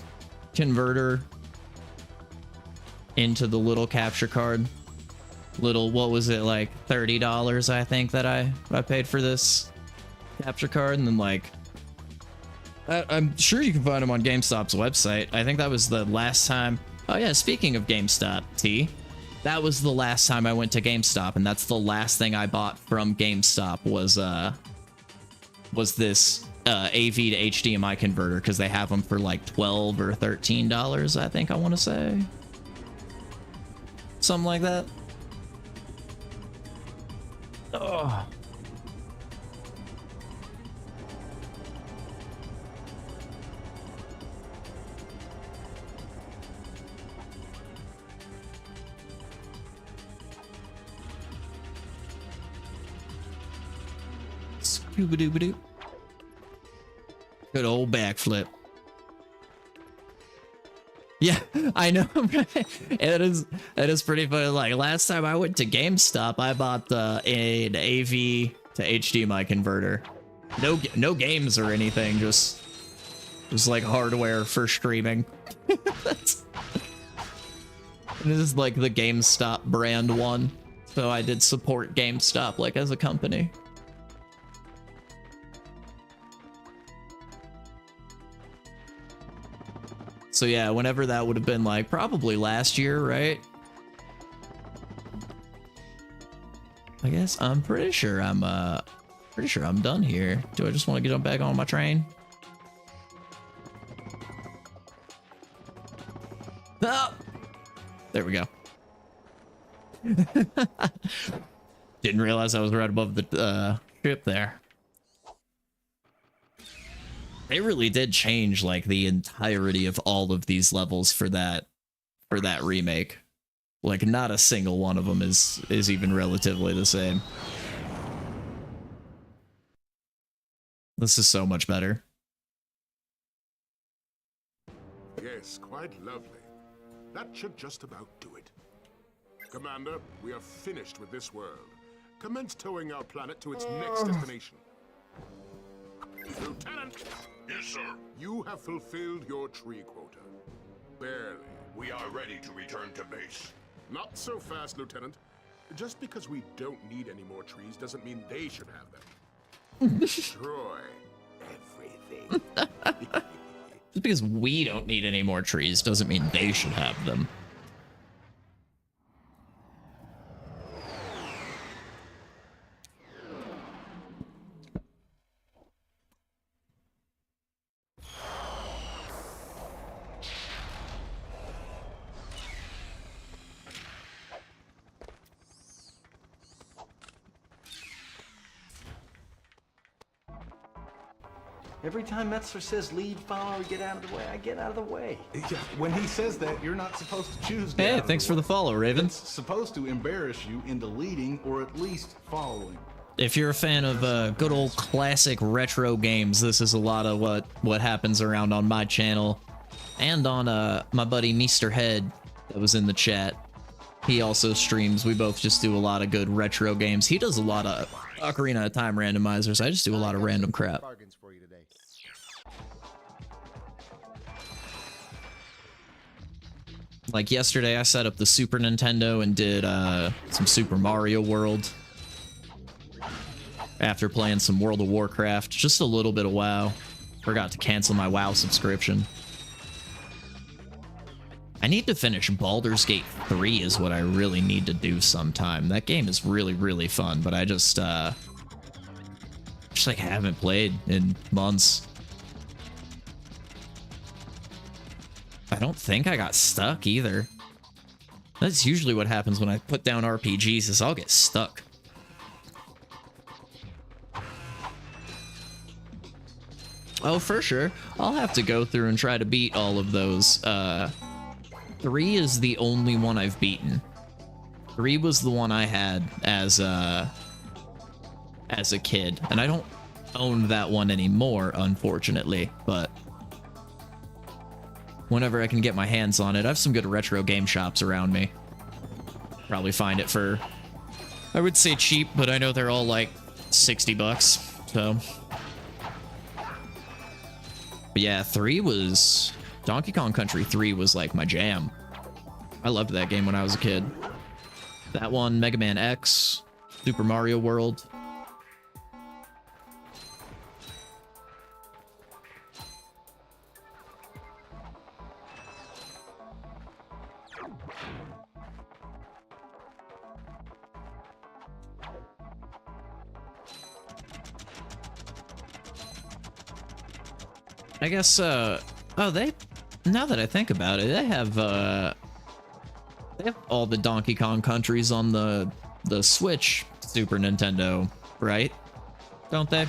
converter into the little capture card. Little, what was it, like $30 I think that I paid for this capture card, and then like I'm sure you can find them on GameStop's website. I think that was the last time. Oh yeah, speaking of GameStop, T, that was the last time I went to GameStop, and that's the last thing I bought from GameStop was this AV to HDMI converter, because they have them for like $12 or $13, I think I want to say. Something like that. Oh. Scooby-dooby-doo. Good old backflip. Yeah, I know, right? It is pretty funny. Like, last time I went to GameStop, I bought an AV to HDMI converter. No games or anything, just like hardware for streaming. This is like the GameStop brand one, so I did support GameStop like as a company. So yeah, whenever that would have been, like probably last year, right? I guess I'm pretty sure I'm done here. Do I just want to get back on my train? Oh! There we go. Didn't realize I was right above the ship there. They really did change like the entirety of all of these levels for that remake. Like, not a single one of them is even relatively the same. This is so much better. Yes, quite lovely. That should just about do it. Commander, we are finished with this world. Commence towing our planet to its next destination. Lieutenant! Yes, sir. You have fulfilled your tree quota. Barely. We are ready to return to base. Not so fast, Lieutenant. Just because we don't need any more trees doesn't mean they should have them. Destroy everything. Just because we don't need any more trees doesn't mean they should have them. Every time Metzler says lead, follow, or get out of the way, I get out of the way. Yeah, when he says that, you're not supposed to choose. Hey, thanks for the follow, Raven. It's supposed to embarrass you into leading or at least following. If you're a fan of good old classic retro games, this is a lot of what happens around on my channel, and on my buddy Meester Head that was in the chat. He also streams. We both just do a lot of good retro games. He does a lot of Ocarina of Time randomizers. I just do a lot of random crap. Like yesterday, I set up the Super Nintendo and did some Super Mario World. After playing some World of Warcraft, just a little bit of WoW. Forgot to cancel my WoW subscription. I need to finish Baldur's Gate 3 is what I really need to do sometime. That game is really, really fun, but I just like haven't played in months. I don't think I got stuck either. That's usually what happens when I put down RPGs is I'll get stuck. Oh, for sure. I'll have to go through and try to beat all of those. 3 is the only one I've beaten. 3 was the one I had as a kid, and I don't own that one anymore, unfortunately, but whenever I can get my hands on it, I have some good retro game shops around me. Probably find it for, I would say cheap, but I know they're all like 60 bucks, so. But yeah, Donkey Kong Country 3 was like my jam. I loved that game when I was a kid. That one, Mega Man X, Super Mario World. I guess, now that I think about it, they have all the Donkey Kong countries on the Switch Super Nintendo, right? Don't they?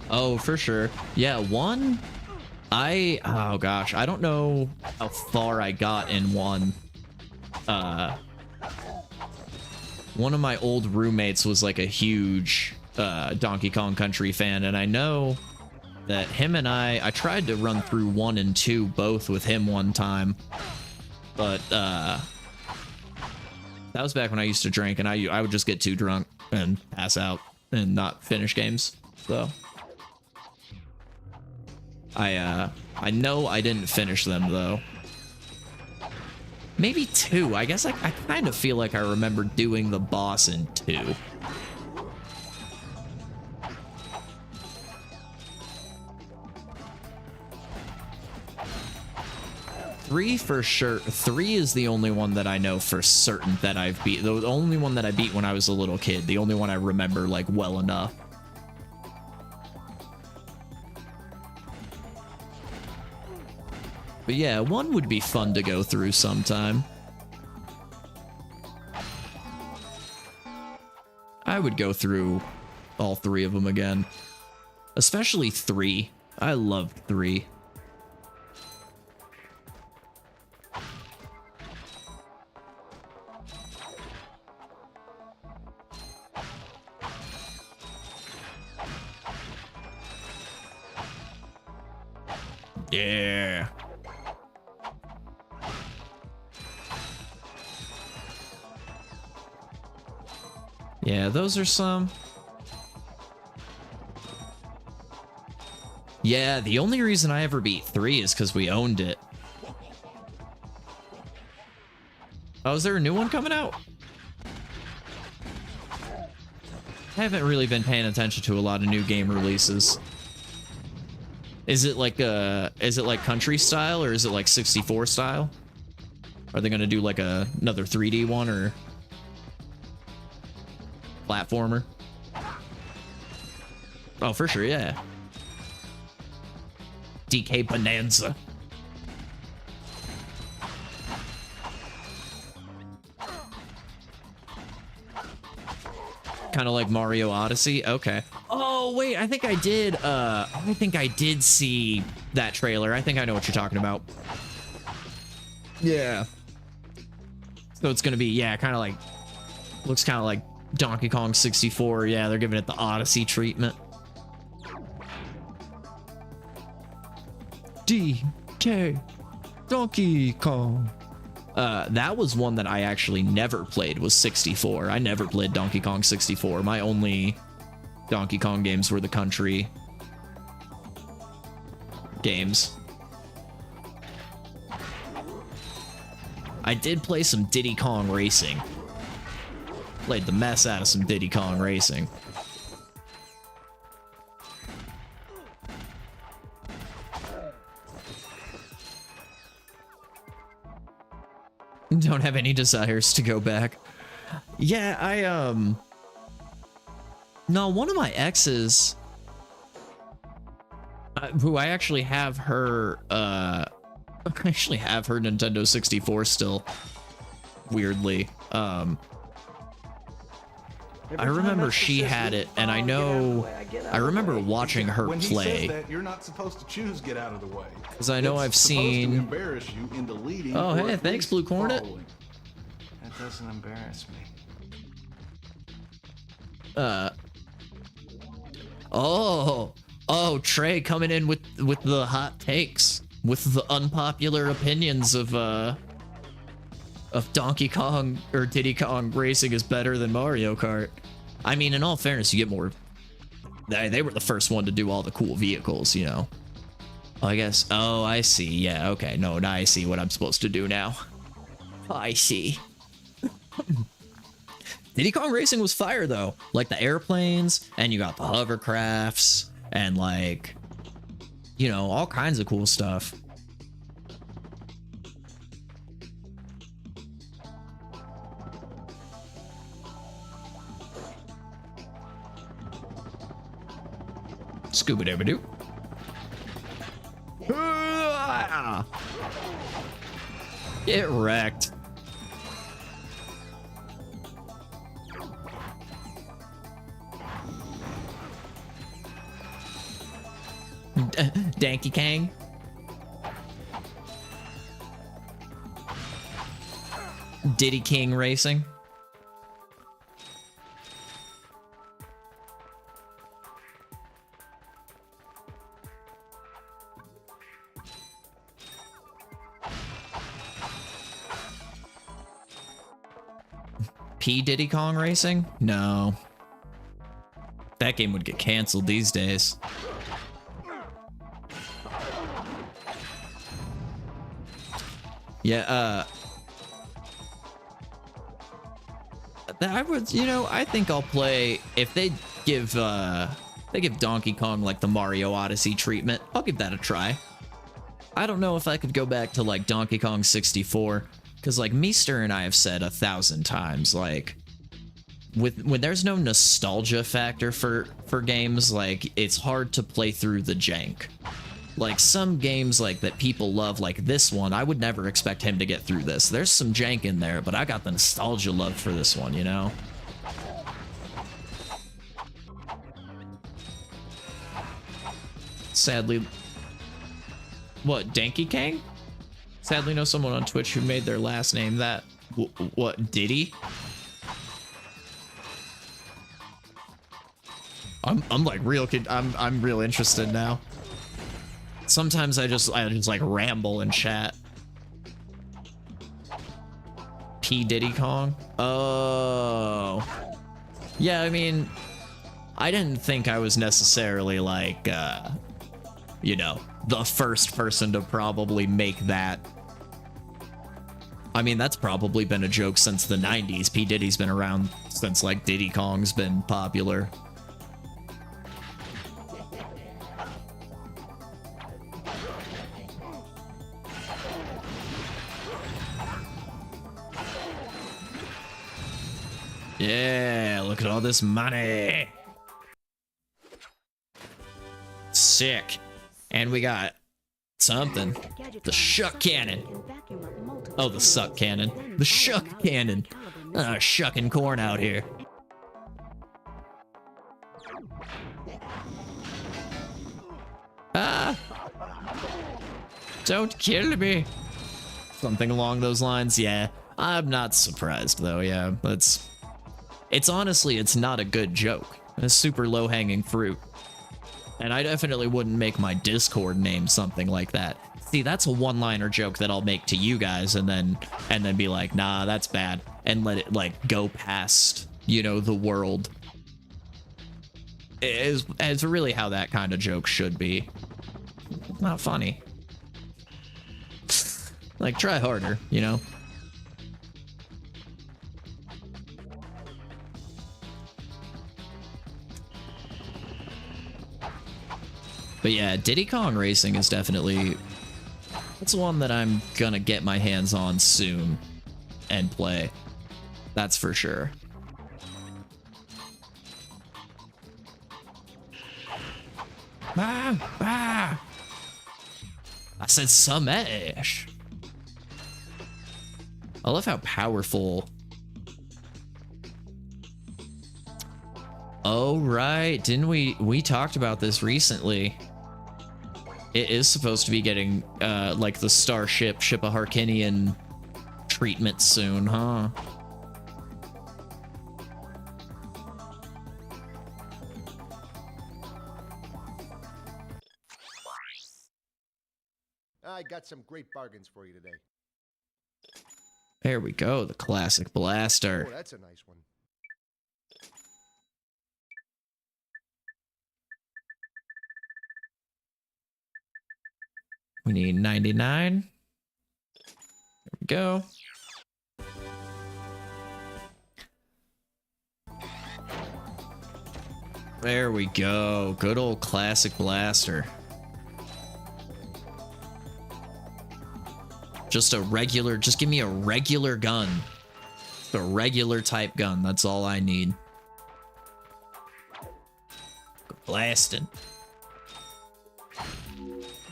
Oh, for sure. Yeah, one... oh gosh, I don't know how far I got in one. One of my old roommates was like a huge Donkey Kong Country fan, and I know that him and I tried to run through 1 and 2 both with him one time, but that was back when I used to drink, and I would just get too drunk and pass out and not finish games, so I know I didn't finish them though. Maybe 2. I guess I kind of feel like I remember doing the boss in 2. Three for sure. 3 is the only one that I know for certain that I've beat. The only one that I beat when I was a little kid. The only one I remember like well enough. But yeah, 1 would be fun to go through sometime. I would go through all 3 of them again. Especially 3. I loved 3. Yeah. Yeah, those are some. Yeah, the only reason I ever beat 3 is because we owned it. Oh, is there a new one coming out? I haven't really been paying attention to a lot of new game releases. Is it like country style, or is it like 64 style? Are they gonna do like another 3D one, or platformer? Oh, for sure, yeah. DK Bonanza. Kind of like Mario Odyssey. Okay. Oh wait, I think I did see that trailer. I think I know what you're talking about. Yeah. So it's gonna be, yeah, kind of like, looks kind of like Donkey Kong 64. Yeah, they're giving it the Odyssey treatment. DK Donkey Kong. That was one that I actually never played, was 64. I never played Donkey Kong 64. My only Donkey Kong games were the country games. I did play some Diddy Kong Racing. Played the mess out of some Diddy Kong Racing. Don't have any desires to go back. Yeah, no, one of my exes, who I actually have her, I actually have her Nintendo 64 still, weirdly. I remember she had it, and I know, I remember watching her when play. He says that, you're not supposed to choose get out of the way. Because I know I've seen. To embarrass you into leading. Oh, hey, thanks, Blue Cornet. That doesn't embarrass me. Oh, Trey coming in with the hot takes, with the unpopular opinions of Donkey Kong or Diddy Kong Racing is better than Mario Kart. I mean, in all fairness, you get more. They were the first one to do all the cool vehicles, you know. Oh, I guess. Oh, I see. Yeah. Okay. No, now I see what I'm supposed to do now. I see. Diddy Kong Racing was fire though, like the airplanes, and you got the hovercrafts, and like, you know, all kinds of cool stuff. Scooby-Dooby-Doo. Get wrecked. Danky Kang. Diddy King Racing. P Diddy Kong Racing? No. That game would get canceled these days. Yeah, I would, you know, I think I'll play, if they give Donkey Kong like the Mario Odyssey treatment, I'll give that a try. I don't know if I could go back to like Donkey Kong 64, because like Meester and I have said 1,000 times, like, when there's no nostalgia factor for games, like, it's hard to play through the jank. Like, some games like that people love, like this one, I would never expect him to get through this. There's some jank in there, but I got the nostalgia love for this one, you know? Sadly... What, Danky Kang? Sadly know someone on Twitch who made their last name that. What, Diddy? I'm like real kid. I'm real interested now. Sometimes I just like ramble and chat. P Diddy Kong. Oh, yeah. I mean, I didn't think I was necessarily like, you know, the first person to probably make that. I mean, that's probably been a joke since the 90s. P Diddy's been around since like Diddy Kong's been popular. Yeah, look at all this money. Sick. And we got something. The shuck cannon. Oh, the suck cannon. The shuck cannon. Shucking corn out here. Ah! Don't kill me. Something along those lines, yeah. I'm not surprised though, yeah. It's honestly, it's not a good joke. It's super low-hanging fruit. And I definitely wouldn't make my Discord name something like that. See, that's a one-liner joke that I'll make to you guys and then be like, nah, that's bad. And let it like go past, you know, the world. It's really how that kind of joke should be. Not funny. Like, try harder, you know? But yeah, Diddy Kong Racing is definitely... It's one that I'm gonna get my hands on soon and play. That's for sure. Ah! Ah! I said smash! I love how powerful... Oh, right. Didn't we talked about this recently. It is supposed to be getting, like, the Starship Ship of Harkinian treatment soon, huh? I got some great bargains for you today. There we go, the classic blaster. Oh, that's a nice one. We need 99. There we go. There we go. Good old classic blaster. Just a regular, just give me a regular gun. A regular type gun. That's all I need. Blasting.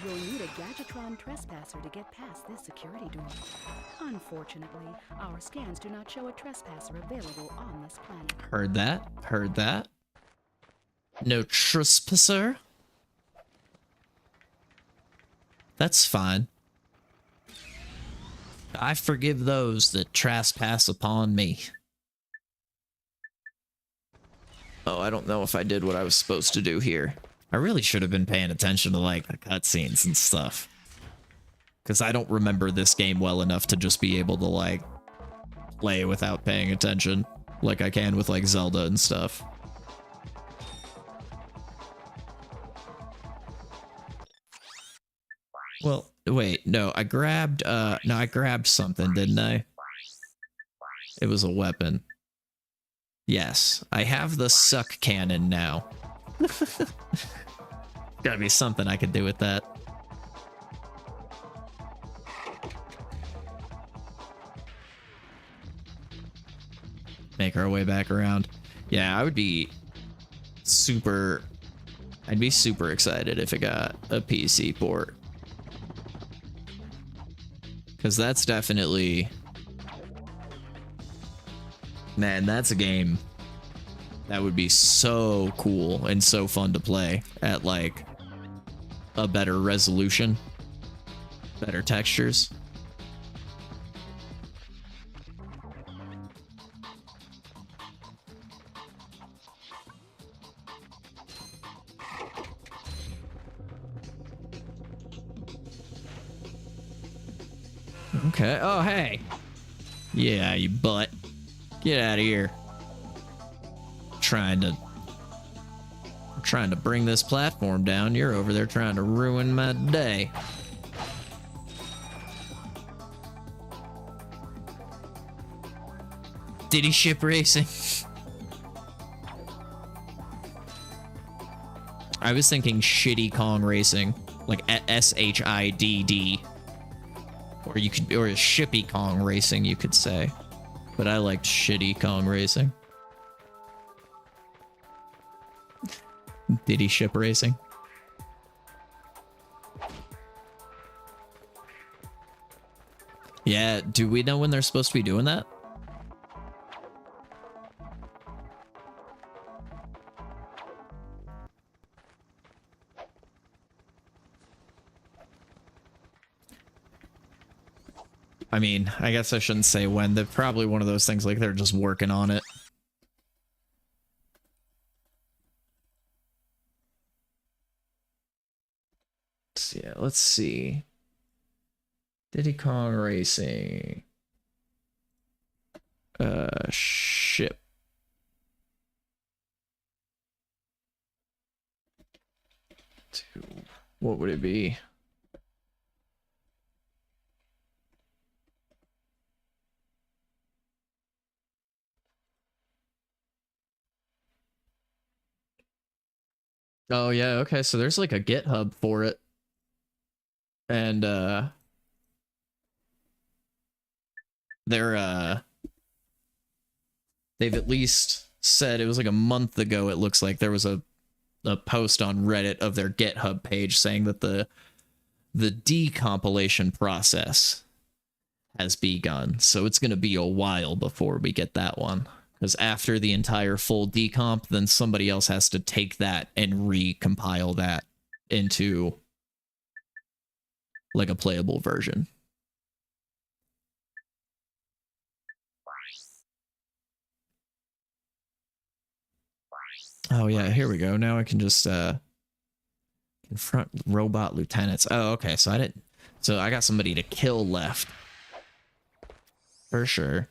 You'll need a Gadgetron trespasser to get past this security door. Unfortunately, our scans do not show a trespasser available on this planet. Heard that. Heard that. No trespasser. That's fine. I forgive those that trespass upon me. Oh, I don't know if I did what I was supposed to do here. I really should have been paying attention to, like, the cutscenes and stuff. Because I don't remember this game well enough to just be able to, like, play without paying attention. Like I can with, like, Zelda and stuff. Well, wait, no, I grabbed something, didn't I? It was a weapon. Yes, I have the suck cannon now. Gotta be something I could do with that. Make our way back around. Yeah, I would be super... I'd be super excited if it got a PC port. Because that's definitely... Man, that's a game that would be so cool and so fun to play at, like, a better resolution, better textures. Okay. Oh, hey. Yeah, you butt. Get out of here. Trying to bring this platform down. You're over there trying to ruin my day. Diddy ship racing. I was thinking shitty Kong racing, like SHIDD. Or you could, or a shippy Kong racing, you could say. But I liked shitty Kong racing. Diddy ship racing. Yeah, do we know when they're supposed to be doing that? I mean, I guess I shouldn't say when. They're probably one of those things like they're just working on it. So yeah, let's see. Diddy Kong Racing. Ship. What would it be? Oh yeah, okay, so there's like a GitHub for it. And they've at least said, it was like a month ago, it looks like there was a post on Reddit of their GitHub page saying that the decompilation process has begun. So it's going to be a while before we get that one. Because after the entire full decomp, then somebody else has to take that and recompile that into like a playable version. Oh yeah, here we go. Now I can just confront robot lieutenants. Oh, okay, so I got somebody to kill left. For sure.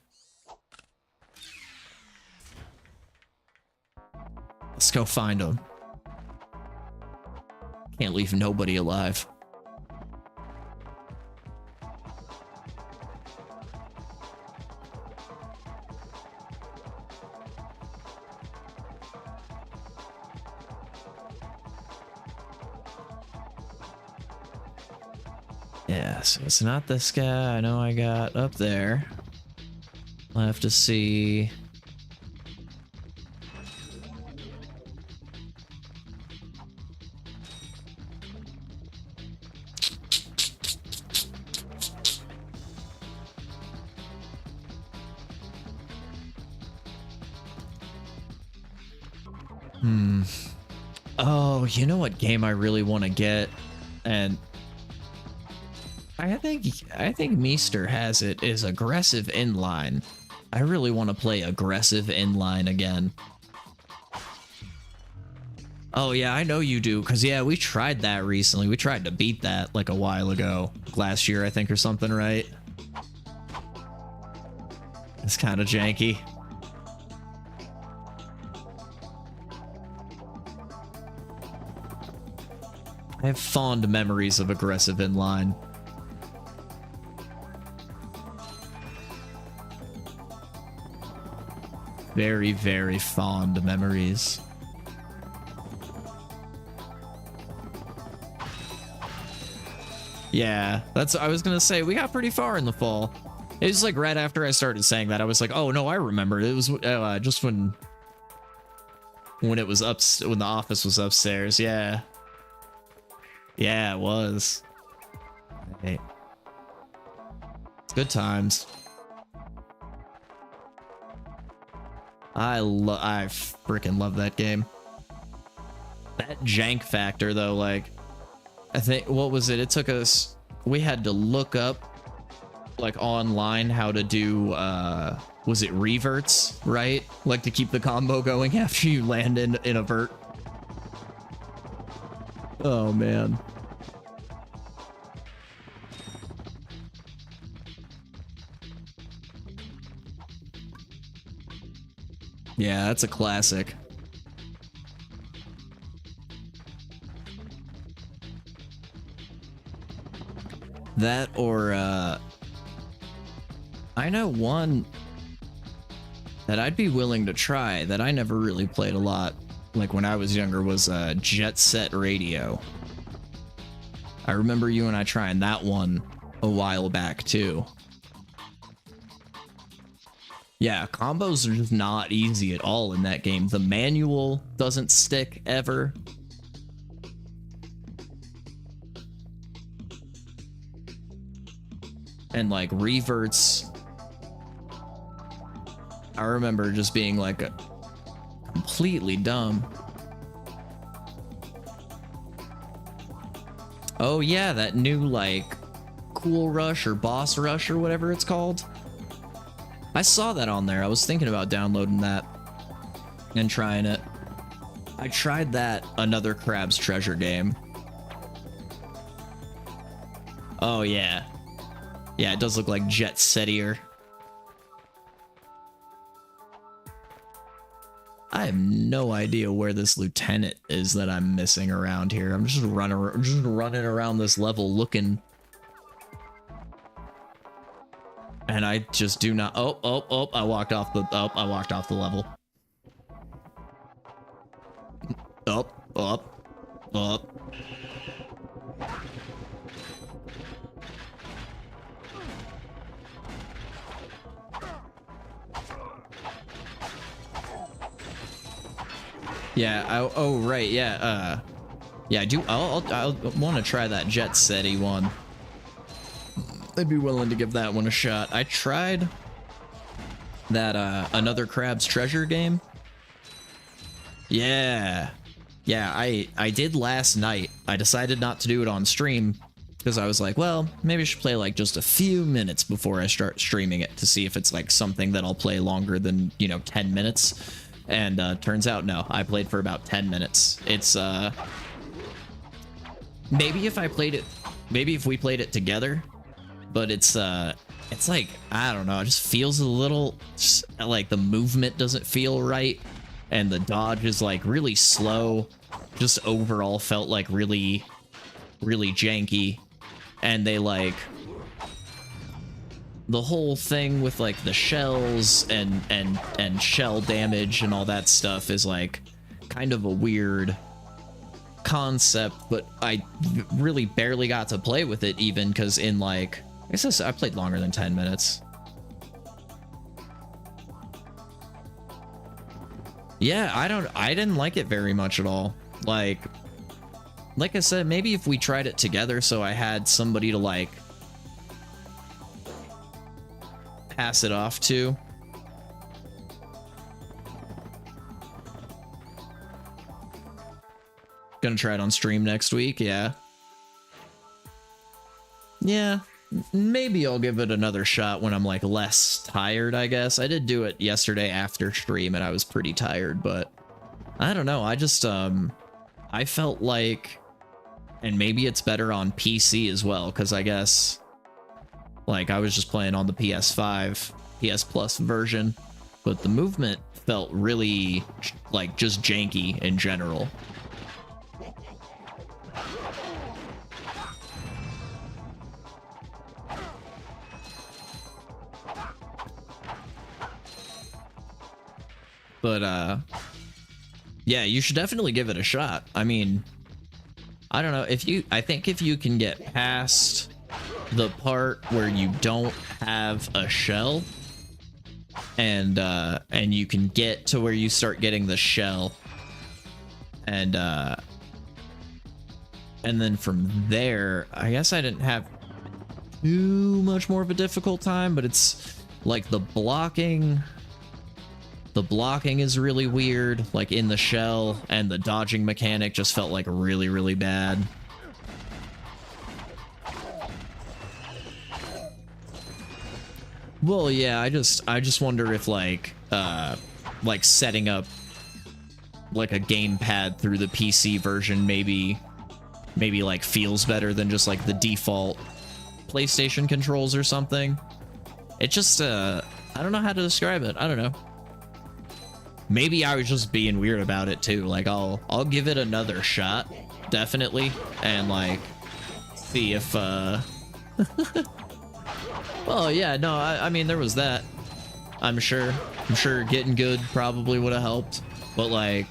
Let's go find them. Can't leave nobody alive. Yeah, so it's not this guy I know I got up there. I'll have to see. Oh, you know what game I really want to get? And I think Meester has it, is aggressive inline. I really want to play aggressive inline again. Oh yeah, I know you do, because yeah, we tried that recently. We tried to beat that like a while ago. Last year, I think, or something, right? It's kind of janky. I have fond memories of aggressive inline. Very, very fond memories. Yeah, I was gonna say, we got pretty far in the fall. It was like right after I started saying that, I was like, oh no, I remember. It was just when it was when the office was upstairs. Yeah. Yeah, it was. Hey. Good times. I freaking love that game. That jank factor though, like, I think, what was it? It took us, we had to look up like online how to do, was it reverts, right? Like to keep the combo going after you land in a vert. Oh man. Yeah, that's a classic. That or I know one that I'd be willing to try that I never really played a lot, like when I was younger, was Jet Set Radio. I remember you and I trying that one a while back too. Yeah, combos are just not easy at all in that game. The manual doesn't stick ever. And like reverts, I remember just being like completely dumb. Oh yeah, that new like Cool Rush or Boss Rush or whatever it's called. I saw that on there. I was thinking about downloading that and trying it. I tried that Another Crab's Treasure game. Oh yeah. Yeah, it does look like Jet Settier. I have no idea where this lieutenant is that I'm missing around here. I'm just running around this level looking. And I just do not. Oh! I walked off the. I walked off the level. Up. Yeah, oh right, yeah, yeah, I'll want to try that Jet Set-y one. I'd be willing to give that one a shot. I tried that, Another Crab's Treasure game. Yeah. Yeah, I did last night. I decided not to do it on stream because I was like, well, maybe I should play like just a few minutes before I start streaming it to see if it's like something that I'll play longer than, you know, 10 minutes. And turns out, no, I played for about 10 minutes. It's, maybe if we played it together, but it's like, I don't know, it just feels a little, like the movement doesn't feel right, and the dodge is like really slow, just overall felt like really, really janky, and they like, the whole thing with like the shells and shell damage and all that stuff is like kind of a weird concept, but I really barely got to play with it even because in like, I guess I played longer than 10 minutes. Yeah, I didn't like it very much at all. Like I said, maybe if we tried it together so I had somebody to like pass it off to. Gonna try it on stream next week, yeah. Yeah, maybe I'll give it another shot when I'm like less tired, I guess. I did do it yesterday after stream and I was pretty tired, but I don't know, I just I felt like, and maybe it's better on PC as well, because I guess like I was just playing on the PS5 PS Plus version, but the movement felt really like just janky in general. But yeah, you should definitely give it a shot. I mean, I don't know, I think if you can get past the part where you don't have a shell and you can get to where you start getting the shell and then from there, I guess I didn't have too much more of a difficult time, but it's like the blocking is really weird, like in the shell, and the dodging mechanic just felt like really, really bad. Well, yeah, I just wonder if like setting up like a gamepad through the PC version maybe like feels better than just like the default PlayStation controls or something. It just I don't know how to describe it. I don't know. Maybe I was just being weird about it too. Like I'll give it another shot, definitely, and like see if well, yeah, no, I mean, there was that. I'm sure getting good probably would have helped, but like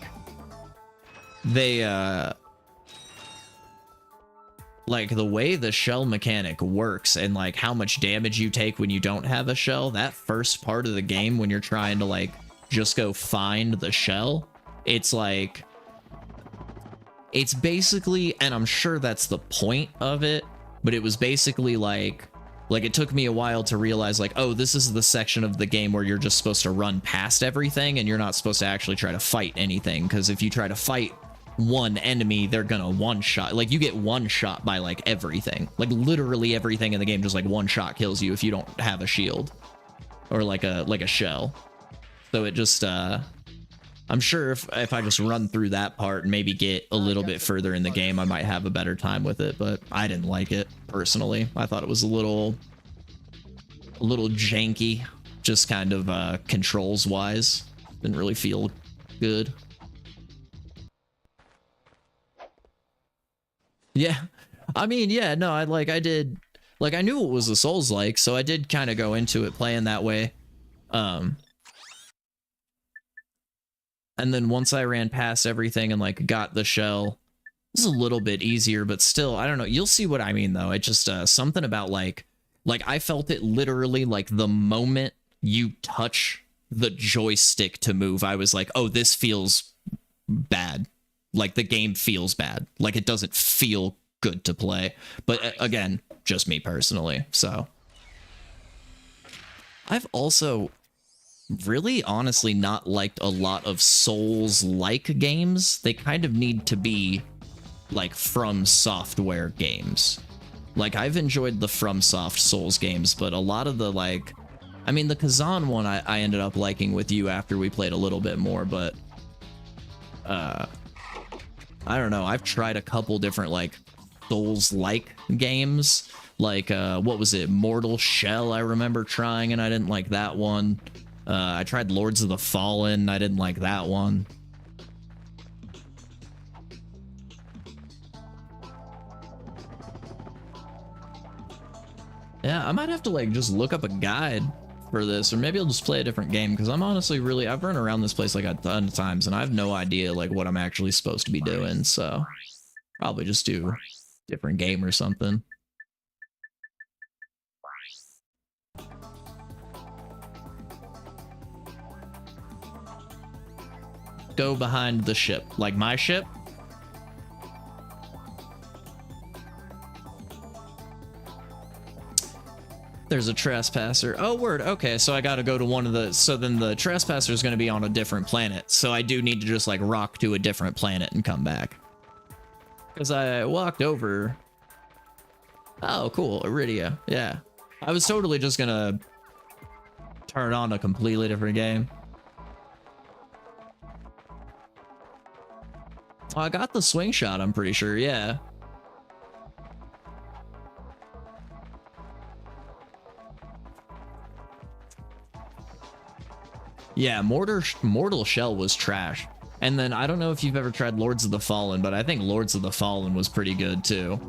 they like the way the shell mechanic works and like how much damage you take when you don't have a shell, that first part of the game when you're trying to like just go find the shell, it's like, it's basically, and I'm sure that's the point of it, but it was basically like it took me a while to realize like, oh, this is the section of the game where you're just supposed to run past everything and you're not supposed to actually try to fight anything, because if you try to fight one enemy, they're gonna one-shot, like you get one-shot by like everything, like literally everything in the game, just like one-shot kills you if you don't have a shield or like a shell. So it just I'm sure if I just run through that part and maybe get a little bit further in the game, I might have a better time with it, but I didn't like it personally. I thought it was a little janky, just kind of controls wise. Didn't really feel good. Yeah, I mean, yeah, no, I did, like, I knew what was the Souls like, so I did kind of go into it playing that way. And then once I ran past everything and like got the shell, This is a little bit easier, but still, I don't know. You'll see what I mean, though. It just something about like I felt it literally like the moment you touch the joystick to move, I was like, oh, this feels bad. Like the game feels bad. Like it doesn't feel good to play. But again, just me personally. So I've also really honestly not liked a lot of Souls-like games. They kind of need to be like From Software games. Like I've enjoyed the FromSoft Souls games, but a lot of the like, I mean the Kazan one I ended up liking with you after we played a little bit more, but I don't know. I've tried a couple different like Souls-like games. Like what was it? Mortal Shell I remember trying and I didn't like that one. I tried Lords of the Fallen. I didn't like that one. Yeah, I might have to like just look up a guide for this, or maybe I'll just play a different game, because I'm honestly really, I've run around this place like a ton of times and I have no idea like what I'm actually supposed to be doing, so probably just do a different game or something. Go behind the ship, like my ship. There's a trespasser. Oh, word. Okay, so I gotta go to one of the... So then the trespasser is gonna be on a different planet. So I do need to just, like, rock to a different planet and come back. Because I walked over... Oh, cool. Iridia. Yeah. I was totally just gonna turn on a completely different game. Oh, I got the swing shot, I'm pretty sure. Yeah. Yeah, Mortal Shell was trash. And then I don't know if you've ever tried Lords of the Fallen, but I think Lords of the Fallen was pretty good too.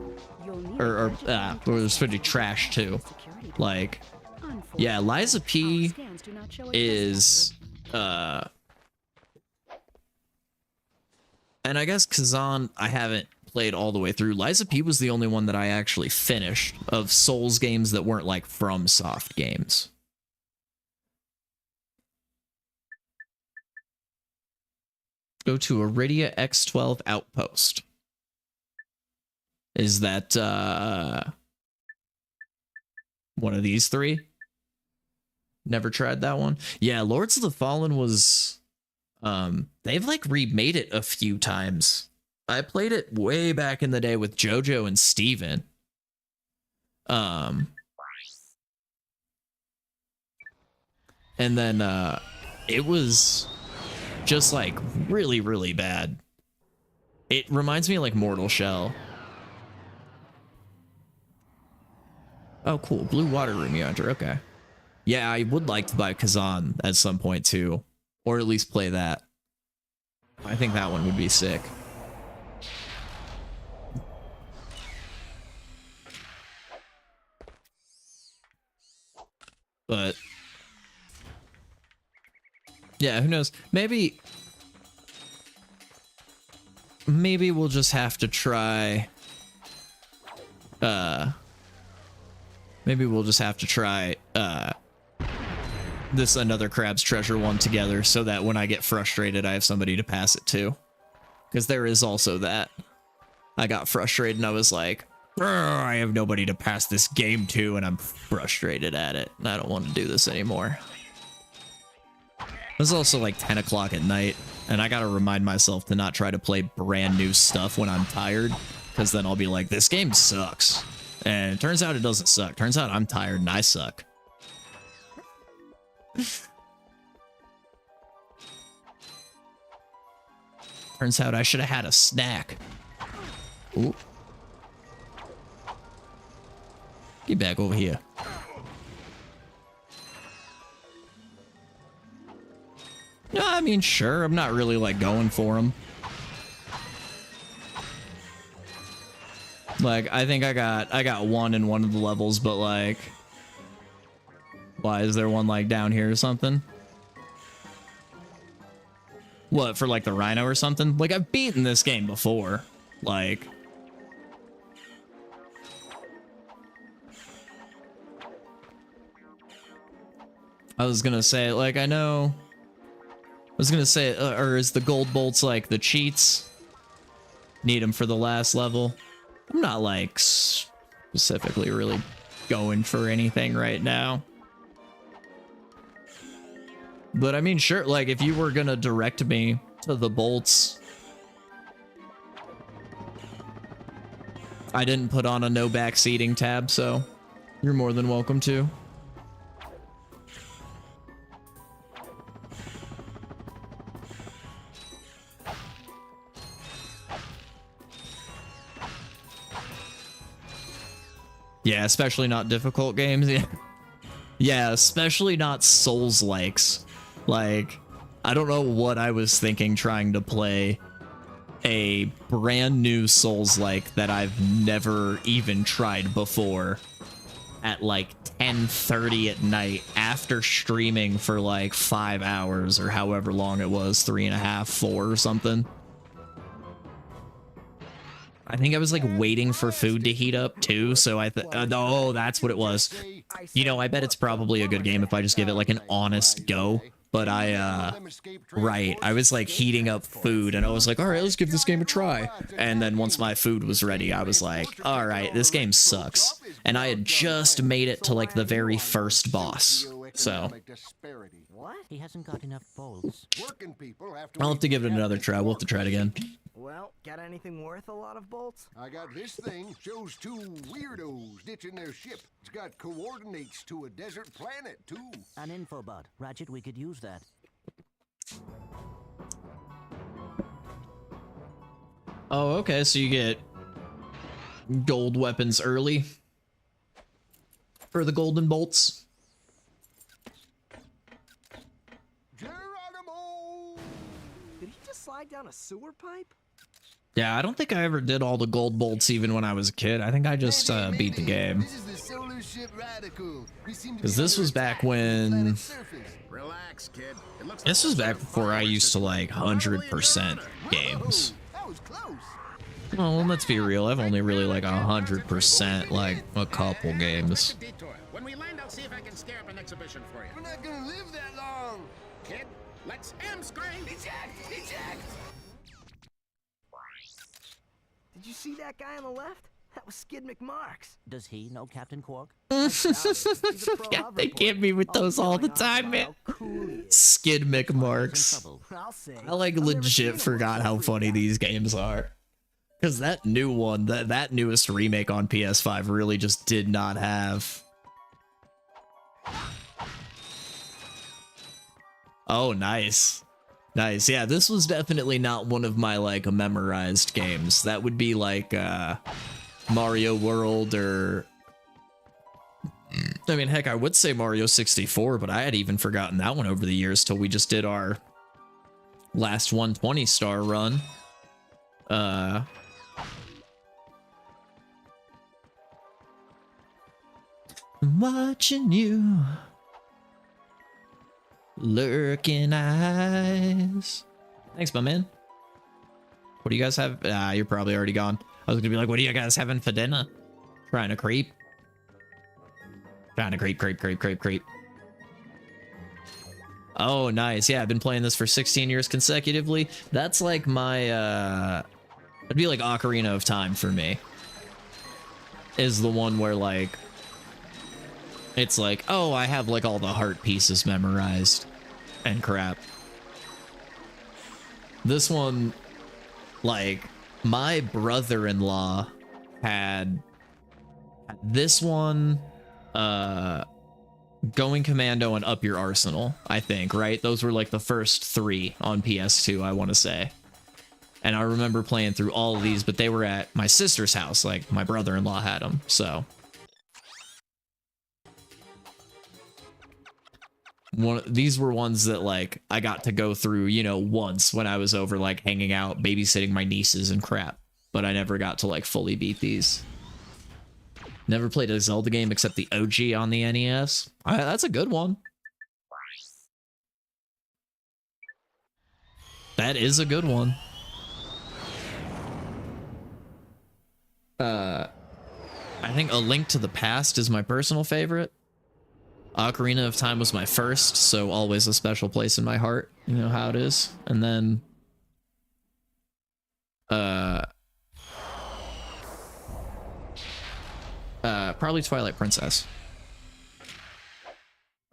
Or it was pretty trash too. Like, yeah, Liza P is and I guess Kazan I haven't played all the way through. Liza P was the only one that I actually finished of Souls games that weren't like FromSoft games. Go to Iridia X12 Outpost. Is that one of these three? Never tried that one. Yeah, Lords of the Fallen was they've like remade it a few times. I played it way back in the day with Jojo and Steven. And then it was just like really, really bad. It reminds me of like Mortal Shell. Oh, cool. Blue water room you enter. Okay. Yeah, I would like to buy Kazan at some point too. Or at least play that. I think that one would be sick. But yeah, who knows? Maybe we'll just have to try maybe we'll just have to try this Another Crab's Treasure one together, so that when I get frustrated I have somebody to pass it to. Because there is also that. I got frustrated and I was like, I have nobody to pass this game to, and I'm frustrated at it. And I don't want to do this anymore. It's also like 10 o'clock at night, and I gotta remind myself to not try to play brand new stuff when I'm tired, because then I'll be like, this game sucks. And it turns out it doesn't suck. Turns out I'm tired and I suck. Turns out I should have had a snack. Ooh. Get back over here. No, I mean, sure. I'm not really like going for him. Like, I think I got one in one of the levels, but like, why is there one like down here or something? What, for like the rhino or something? Like, I've beaten this game before. Like, I was gonna say, like, I know, I was gonna say, or is the gold bolts like the cheats? Need them for the last level. I'm not like specifically really going for anything right now. But I mean, sure, like if you were gonna direct me to the bolts, I didn't put on a no backseating tab, so you're more than welcome to. Yeah, especially not difficult games. Yeah. Yeah, especially not Souls-likes. Like, I don't know what I was thinking trying to play a brand new Souls-like that I've never even tried before at like 10:30 at night after streaming for like 5 hours or however long it was, 3.5, 4 or something. I think I was like waiting for food to heat up too, so oh, that's what it was. You know, I bet it's probably a good game if I just give it like an honest go. But right, I was like heating up food and I was like, all right, let's give this game a try. And then once my food was ready, I was like, all right, this game sucks. And I had just made it to like the very first boss. So What? He hasn't got enough bolts. I'll have to give it another try. We'll have to try it again. Well, got anything worth a lot of bolts? I got this thing. Shows two weirdos ditching their ship. It's got coordinates to a desert planet, too. An infobot. Ratchet, we could use that. Oh, okay, so you get gold weapons early for the golden bolts. Did he just slide down a sewer pipe? Yeah, I don't think I ever did all the gold bolts even when I was a kid. I think I just beat the game. Because this was back when... Relax, kid. This was back before I used to like 100% games. Well, let's be real. I've only really like 100% like a couple games. When we land, I'll see if I can scare up an exhibition for you. We're not gonna live that long. Kid, let's screen. Eject! Eject! Did you see that guy on the left? That was Skid McMarks. Does he know Captain Quark? Yeah, they get me with those all the time, man. Skid McMarks. I like legit forgot how funny these games are. Because that new one, that newest remake on PS5 really just did not have... Oh, nice. Nice. Yeah, this was definitely not one of my, like, memorized games. That would be like, Mario World or... I mean, heck, I would say Mario 64, but I had even forgotten that one over the years till we just did our last 120-star run. Watching you, lurking eyes. Thanks, my man. What do you guys have? You're probably already gone. I was gonna be like, what do you guys having for dinner? Trying to creep. Trying to creep. Oh, nice. Yeah, I've been playing this for 16 years consecutively. That's like my, it'd be like Ocarina of Time for me. Is the one where, like, it's like, oh, I have, like, all the heart pieces memorized and crap. This one, like, my brother-in-law had this one, Going Commando and Up Your Arsenal, I think, right? Those were, like, the first 3 on PS2, I want to say. And I remember playing through all of these, but they were at my sister's house. Like, my brother-in-law had them, so... These were ones that, like, I got to go through, you know, once when I was over, like, hanging out, babysitting my nieces and crap. But I never got to, like, fully beat these. Never played a Zelda game except the OG on the NES. That's a good one. That is a good one. A Link to the Past is my personal favorite. Ocarina of Time was my first, so always a special place in my heart. You know how it is. And then probably Twilight Princess,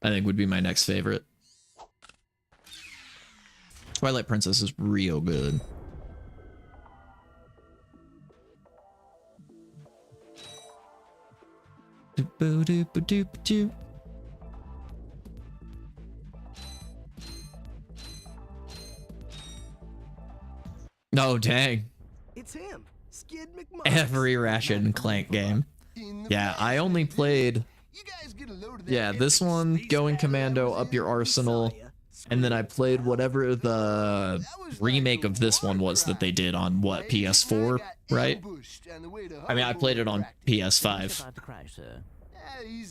I think, would be my next favorite. Twilight Princess is real good. Oh, dang. It's him, Skid McMahon. Every Ratchet and Clank game. Yeah, I only played... Yeah, this one, Going Commando, Up Your Arsenal, and then I played whatever the remake of this one was that they did on, what, PS4, right? I mean, I played it on PS5.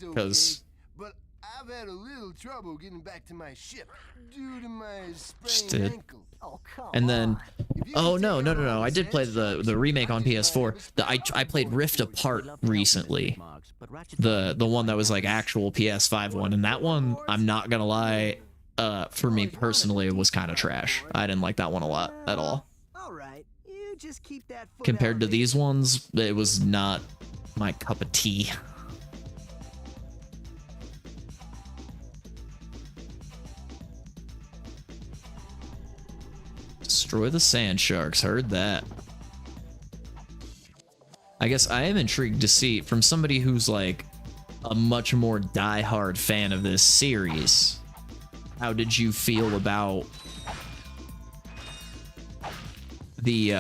Because... But I've had a little trouble getting back to my ship due to my Just sprained did. ankle. And then, oh no, I did play the remake on PS4. I played Rift Apart recently, the one that was like actual PS5 one, and that one, I'm not gonna lie, for me personally, it was kind of trash. I didn't like that one a lot at all. All right, you just keep that foot Compared to these ones, it was not my cup of tea. Destroy the sand sharks. Heard that. I guess I am intrigued to see from somebody who's like a much more diehard fan of this series. How did you feel about the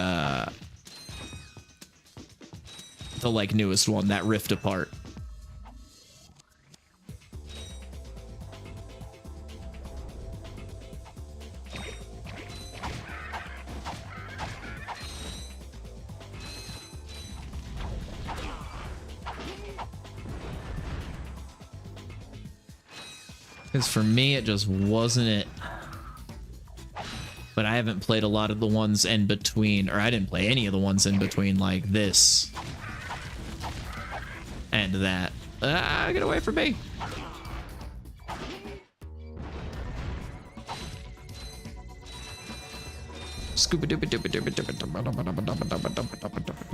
like newest one, that Rift Apart? Because for me, it just wasn't it. But I haven't played a lot of the ones in between, or I didn't play any of the ones in between, like this and that. Get away from me. Scuba dooba dooba dooba dooba dooba dooba dooba dooba dooba dooba dooba dooba.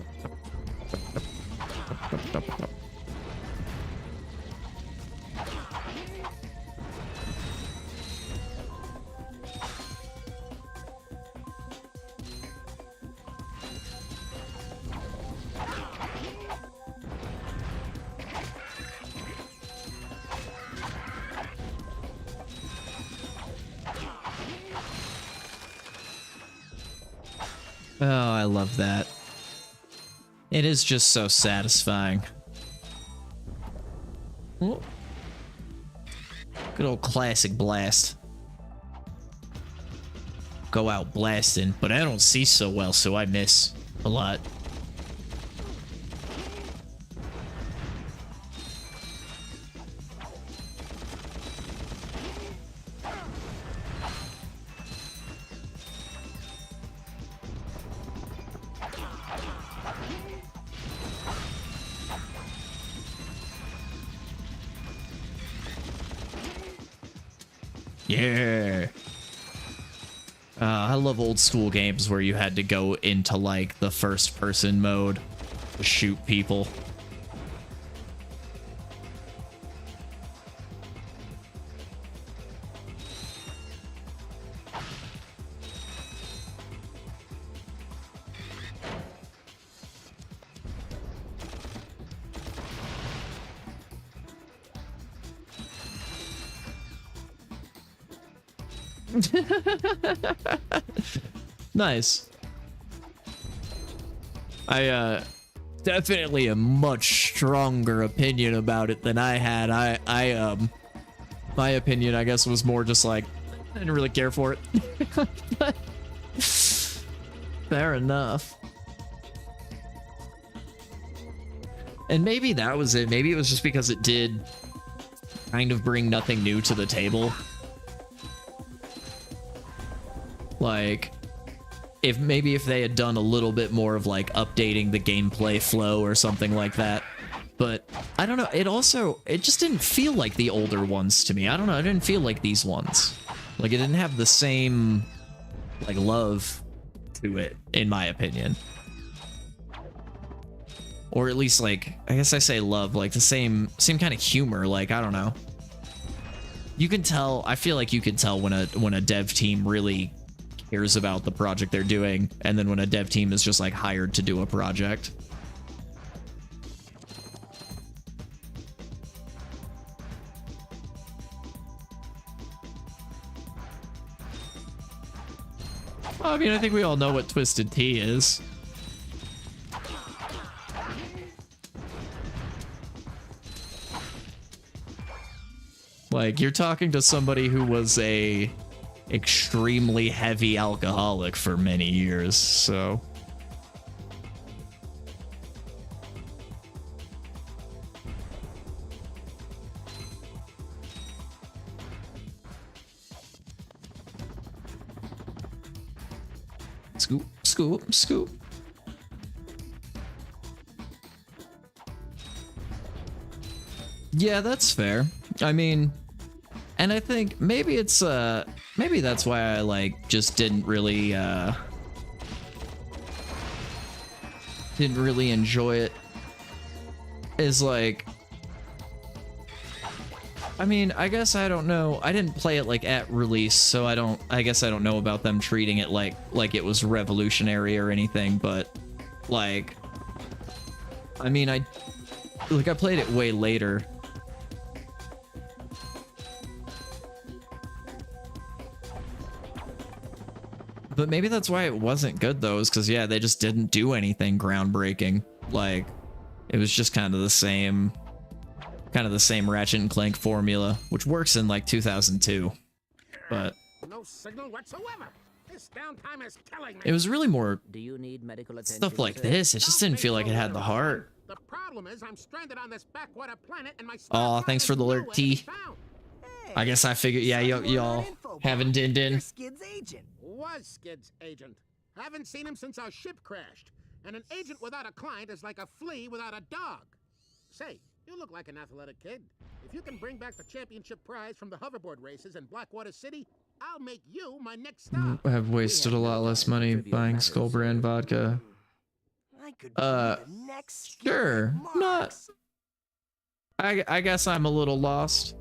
Oh, I love that. It is just so satisfying. Ooh. Good old classic blast. Go out blasting, but I don't see so well, so I miss a lot. Yeah. I love old school games where you had to go into like the first person mode to shoot people. Nice. I definitely a much stronger opinion about it than I had. My opinion, I guess, was more just like I didn't really care for it. But fair enough. And maybe that was it. Maybe it was just because it did kind of bring nothing new to the table. Like, if they had done a little bit more of like updating the gameplay flow or something like that, but I don't know. It just didn't feel like the older ones to me. I don't know. It didn't feel like these ones. Like, it didn't have the same, like, love to it, in my opinion. Or at least, like, I guess I say love, like the same kind of humor. Like, I don't know. You can tell, I feel like you can tell when a dev team really cares about the project they're doing, and then when a dev team is just like hired to do a project. I mean, I think we all know what Twisted Tea is. Like, you're talking to somebody who was a extremely heavy alcoholic for many years, so... Scoop, scoop, scoop. Yeah, that's fair. I mean, and I think maybe it's maybe that's why I like just didn't really enjoy it. Is like, I mean, I guess I don't know. I didn't play it like at release, so I guess I don't know about them treating it like it was revolutionary or anything, but like, I mean, I played it way later. But maybe that's why it wasn't good though, is because yeah, they just didn't do anything groundbreaking. Like, it was just kind of the same Ratchet and Clank formula, which works in like 2002. But no signal whatsoever. This downtime is killing me. It was really more Do you need medical attention, stuff like sir? this. It just didn't feel like it had the heart. The problem is I'm stranded on this backwater planet and my Oh, thanks for the alert, T. I guess I figured, yeah, y'all haven't Din. Skid's agent. Was Skid's agent. Haven't seen him since our ship crashed. And an agent without a client is like a flea without a dog. Say, you look like an athletic kid. If you can bring back the championship prize from the hoverboard races in Blackwater City, I'll make you my next star. I have wasted a lot less money buying Skull brand vodka. Sure. Not. I guess I'm a little lost.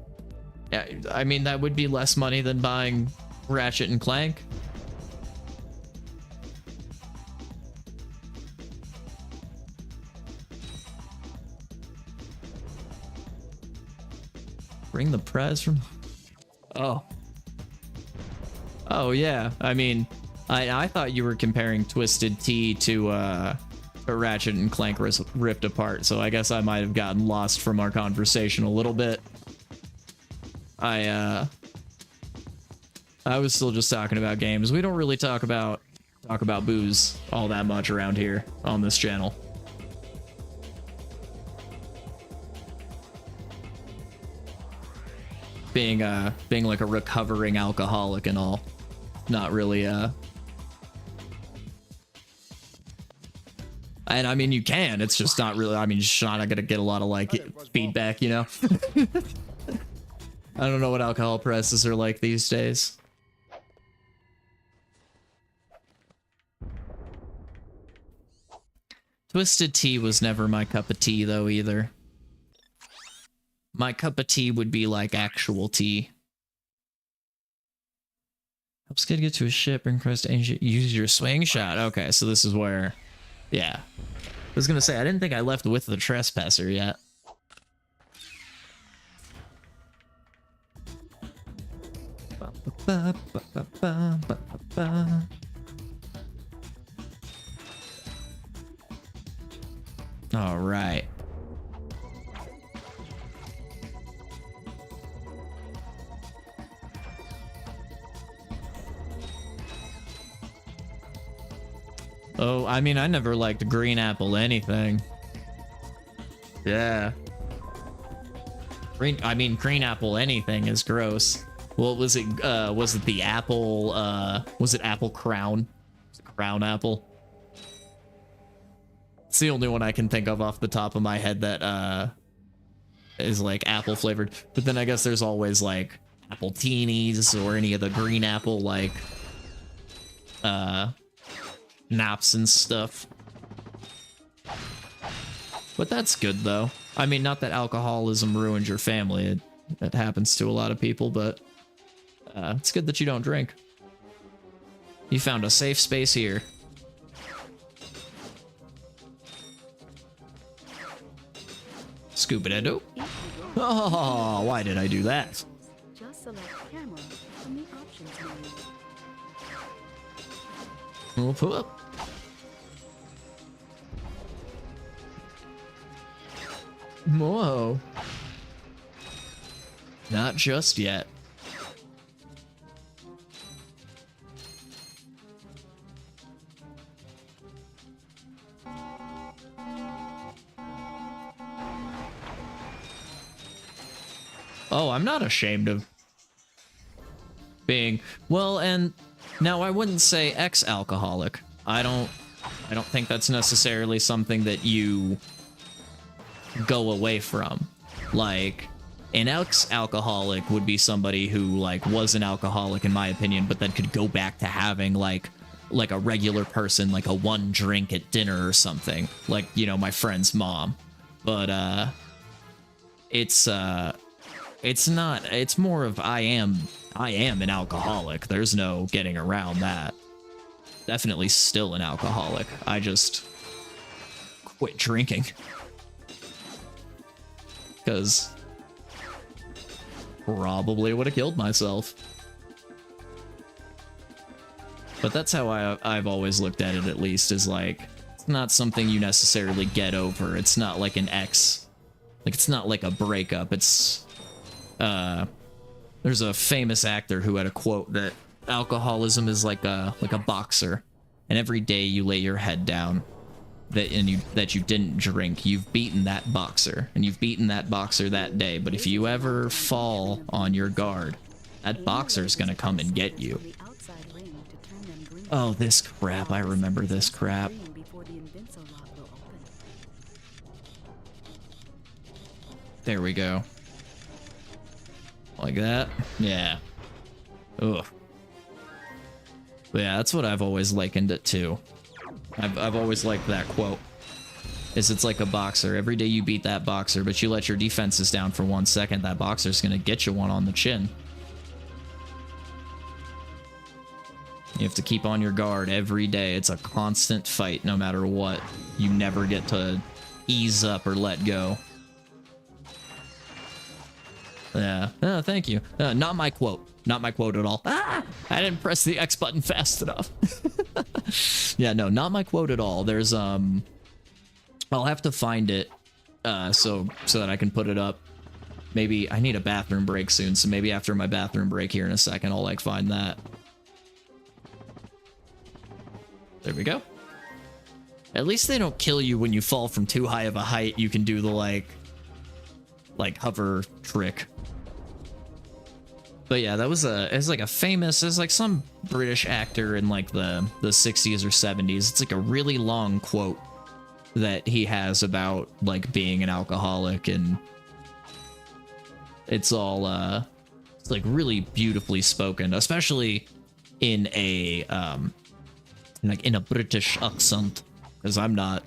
Yeah, I mean, that would be less money than buying Ratchet and Clank. Bring the prize from... Oh. Oh, yeah. I mean, I thought you were comparing Twisted Tea to Ratchet and Clank Ripped Apart, so I guess I might have gotten lost from our conversation a little bit. I was still just talking about games. We don't really talk about booze all that much around here on this channel. Being like a recovering alcoholic and all, not really and I mean, you can, it's just not really, I mean, you're just not gonna get a lot of like feedback, you know. I don't know what alcohol prices are like these days. Twisted Tea was never my cup of tea though either. My cup of tea would be like actual tea. Helps get to a ship and crest ancient. Use your swing shot. Okay, so this is where, yeah. I was gonna say, I didn't think I left with the trespasser yet. All right. Oh, I mean, I never liked green apple anything. Yeah. Green apple anything is gross. What was it? Was it the apple? Was it apple crown? Was it crown apple? It's the only one I can think of off the top of my head that is like apple flavored. But then I guess there's always like apple teenies or any of the green apple like naps and stuff. But that's good though. I mean, not that alcoholism ruined your family. It happens to a lot of people, but it's good that you don't drink. You found a safe space here. Scuba-da-doo. Oh, why did I do that? Just select camera from the options menu. We'll pull up. Whoa. Not just yet. Oh, I'm not ashamed of being, well, and now I wouldn't say ex-alcoholic. I don't think that's necessarily something that you go away from. Like, an ex-alcoholic would be somebody who, like, was an alcoholic, in my opinion, but then could go back to having, like a regular person, like a one drink at dinner or something. Like, you know, my friend's mom. But, it's not, it's more of I am an alcoholic. There's no getting around that. Definitely still an alcoholic. I just quit drinking. Because probably would have killed myself. But that's how I've always looked at it, at least, is like, it's not something you necessarily get over. It's not like an ex. Like, it's not like a breakup. It's, there's a famous actor who had a quote that alcoholism is like a boxer, and every day you lay your head down that you didn't drink, you've beaten that boxer, and you've beaten that boxer that day. But if you ever fall on your guard, that boxer's gonna come and get you. Oh, this crap! I remember this crap. There we go. Like that? Yeah. Ugh. But yeah, that's what I've always likened it to. I've always liked that quote. It's like a boxer. Every day you beat that boxer, but you let your defenses down for 1 second, that boxer's gonna get you one on the chin. You have to keep on your guard every day. It's a constant fight, no matter what. You never get to ease up or let go. Yeah. Oh, thank you. Not my quote. Not my quote at all. Ah! I didn't press the X button fast enough. Yeah, no, not my quote at all. There's, I'll have to find it, so that I can put it up. Maybe I need a bathroom break soon, so maybe after my bathroom break here in a second, I'll, like, find that. There we go. At least they don't kill you when you fall from too high of a height. You can do the, like hover trick. But yeah, that was it's like a famous, it's like some British actor in like the 60s or 70s. It's like a really long quote that he has about like being an alcoholic, and it's all it's like really beautifully spoken, especially in a like in a British accent, because I'm not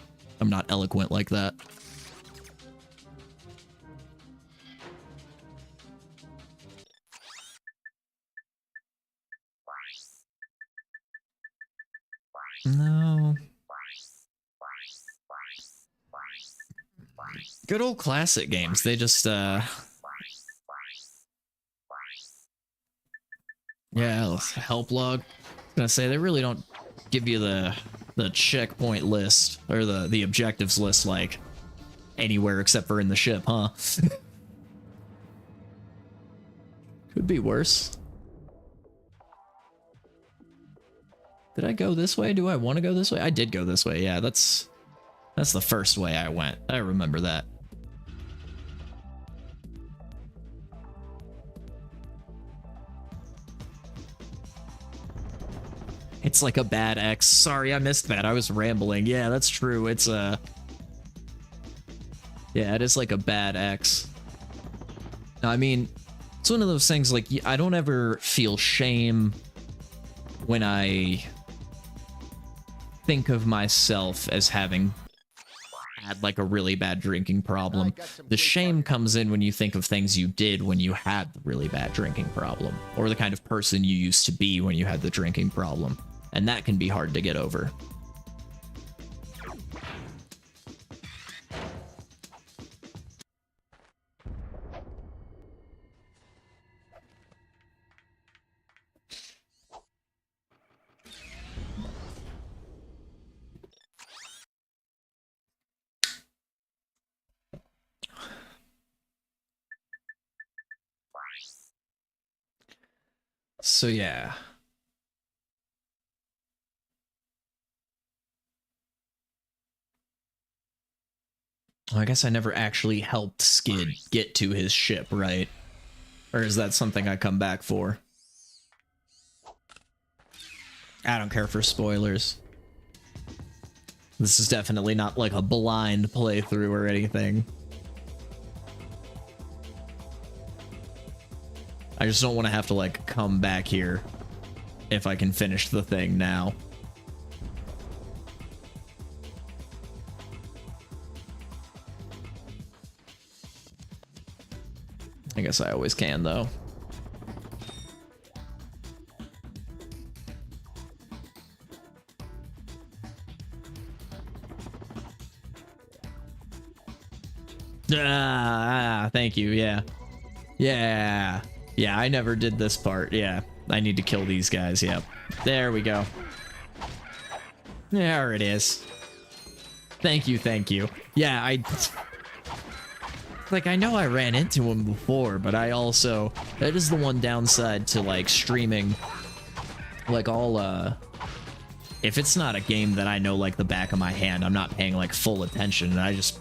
eloquent like that. No. Good old classic games. They just, yeah, help log. I was gonna say, they really don't give you the checkpoint list, or the objectives list, like, anywhere except for in the ship, huh? Could be worse. Did I go this way? Do I want to go this way? I did go this way. Yeah, that's the first way I went. I remember that. It's like a bad ex. Sorry, I missed that. I was rambling. Yeah, that's true. It's Yeah, it is like a bad X. I mean, it's one of those things, like, I don't ever feel shame when I think of myself as having had like a really bad drinking problem. The shame comes in when you think of things you did when you had the really bad drinking problem, or the kind of person you used to be when you had the drinking problem. And that can be hard to get over. So yeah. Well, I guess I never actually helped Skid get to his ship, right? Or is that something I come back for? I don't care for spoilers. This is definitely not like a blind playthrough or anything. I just don't want to have to, like, come back here if I can finish the thing now. I guess I always can, though. Thank you, yeah. Yeah. Yeah, I never did this part, yeah. I need to kill these guys, yep. There we go. There it is. Thank you, thank you. Yeah, like, I know I ran into him before, but I also... That is the one downside to, like, streaming. Like, if it's not a game that I know, like, the back of my hand, I'm not paying, like, full attention, and I just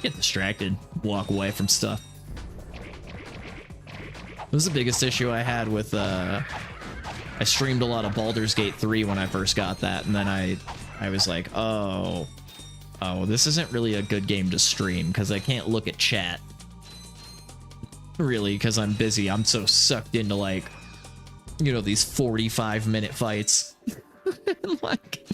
get distracted, walk away from stuff. It was the biggest issue I had with, I streamed a lot of Baldur's Gate 3 when I first got that, and then I was like, oh, this isn't really a good game to stream, because I can't look at chat. Really, because I'm busy. I'm so sucked into, like, you know, these 45-minute fights. Like,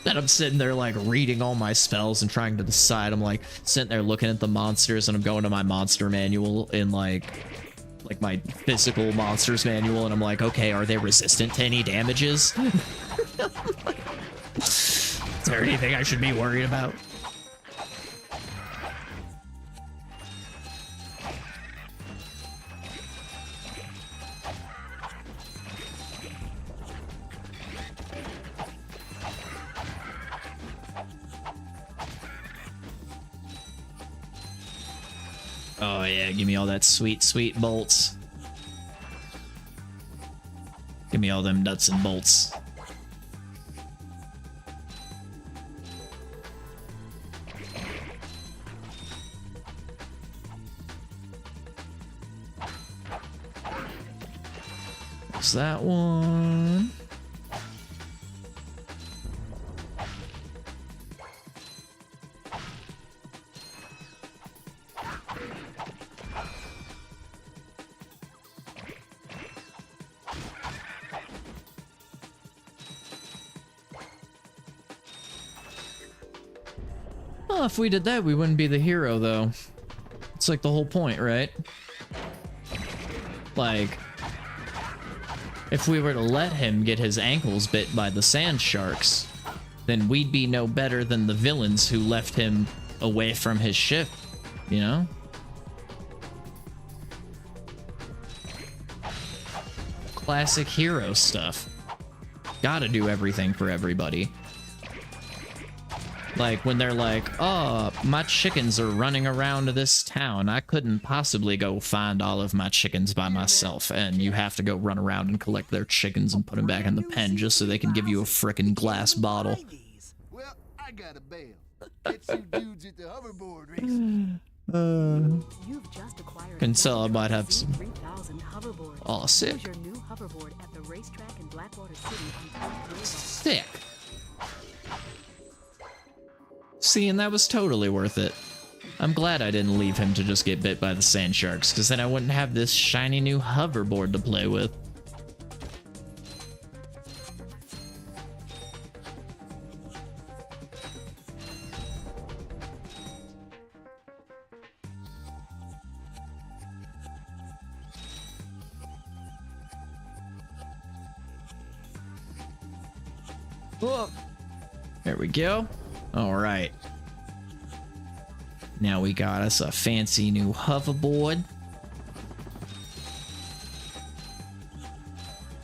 then I'm sitting there, like, reading all my spells and trying to decide. I'm, like, sitting there looking at the monsters, and I'm going to my monster manual in, like my physical monsters manual, and I'm like, okay, are they resistant to any damages? Is there anything I should be worried about? Oh yeah, give me all that sweet, sweet bolts. Give me all them nuts and bolts. What's that one? Well, if we did that, we wouldn't be the hero, though. It's like the whole point, right? Like, if we were to let him get his ankles bit by the sand sharks, then we'd be no better than the villains who left him away from his ship, you know? Classic hero stuff. Gotta do everything for everybody. Like, when they're like, oh, my chickens are running around this town. I couldn't possibly go find all of my chickens by myself. And you have to go run around and collect their chickens and put them back in the pen just so they can give you a frickin' glass bottle. Well, I got a bail. Get you dudes at the hoverboard racing. You've just acquired Can tell I might have some. 3,000 hoverboards. Oh, sick. Use your new hoverboard at the racetrack in Blackwater City on Park Boulevard. Sick. See, and that was totally worth it. I'm glad I didn't leave him to just get bit by the sand sharks, because then I wouldn't have this shiny new hoverboard to play with. Whoa. There we go. All right. Now we got us a fancy new hoverboard.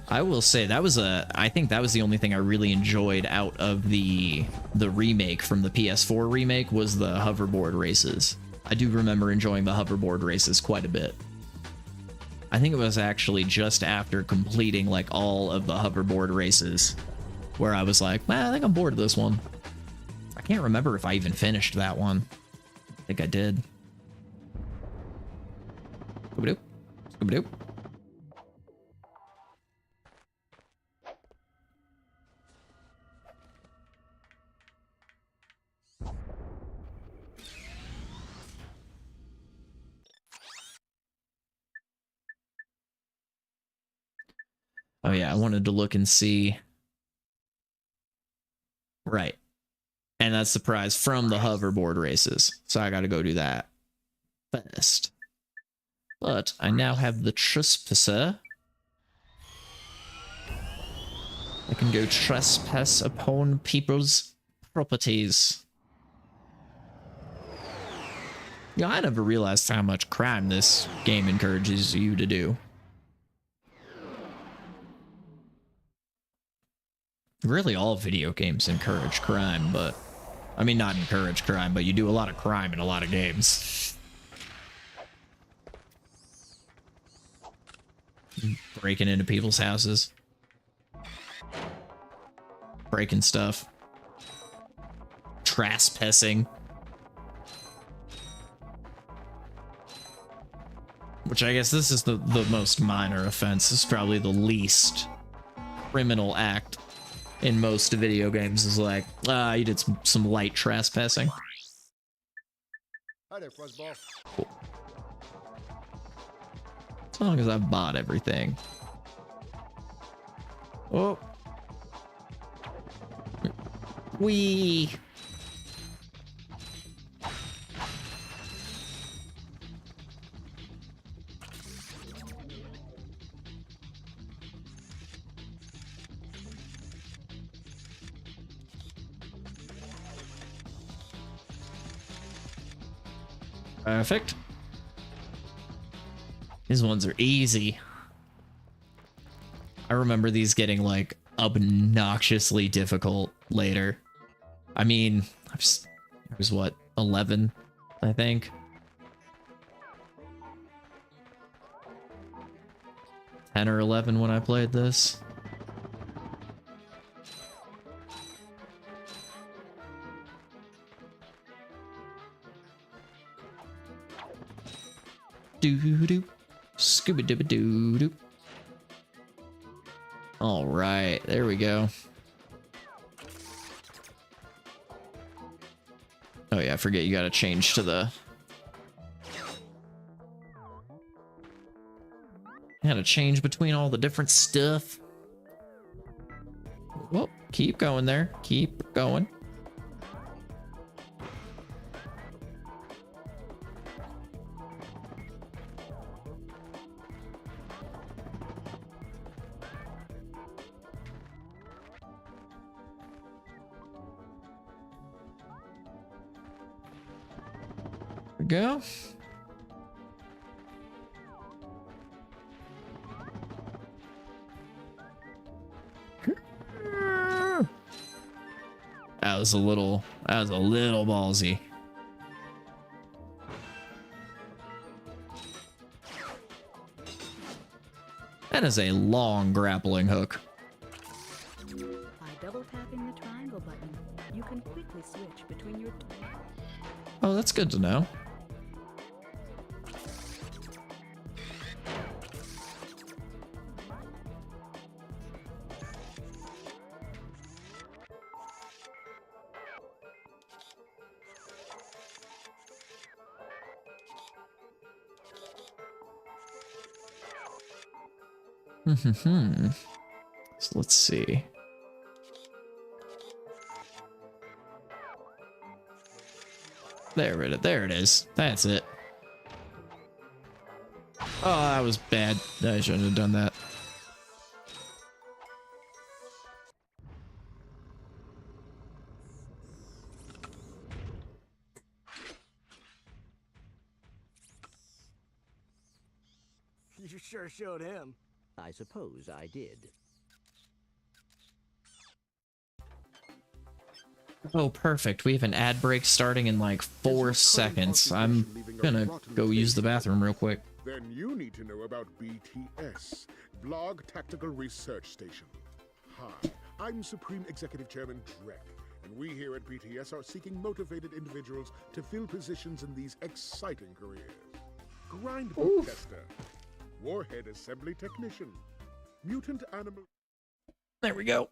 I will say I think that was the only thing I really enjoyed out of the remake from the PS4 remake was the hoverboard races. I do remember enjoying the hoverboard races quite a bit. I think it was actually just after completing like all of the hoverboard races where I was like, well, I think I'm bored of this one. I can't remember if I even finished that one. I think I did. Scooby-doo. Scooby-doo. Oh yeah, I wanted to look and see. Right. And that's the prize from the hoverboard races. So I gotta go do that first. But I now have the trespasser. I can go trespass upon people's properties. Yeah, I never realized how much crime this game encourages you to do. Really, all video games encourage crime, but... I mean, not encourage crime, but you do a lot of crime in a lot of games. Breaking into people's houses. Breaking stuff. Trespassing. Which I guess this is the most minor offense. This is probably the least criminal act in most video games is like, you did some light trespassing. Hi there, Fuzzball. Cool. As long as I bought everything. Oh. Wee. Perfect. These ones are easy. I remember these getting like obnoxiously difficult later. I mean, I was what, 11, I think. 10 or 11 when I played this. Doo-doo. Scooby-dooby-doo-doo. All right, there we go. Oh yeah, I forget you gotta change to the... Gotta change between all the different stuff. Well, keep going there. Keep going. Go. That was a little ballsy. That is a long grappling hook. By double tapping the triangle button, you can quickly switch between your... Oh, that's good to know. So let's see. There it is. That's it. Oh, that was bad. I shouldn't have done that. You sure showed him. I suppose I did. Oh, perfect. We have an ad break starting in like 4 seconds. I'm gonna go use the bathroom real quick. Then you need to know about BTS, Blog Tactical Research Station. Hi, I'm Supreme Executive Chairman Drek, and we here at BTS are seeking motivated individuals to fill positions in these exciting careers. Grind book tester, warhead assembly technician, mutant animal... There we go.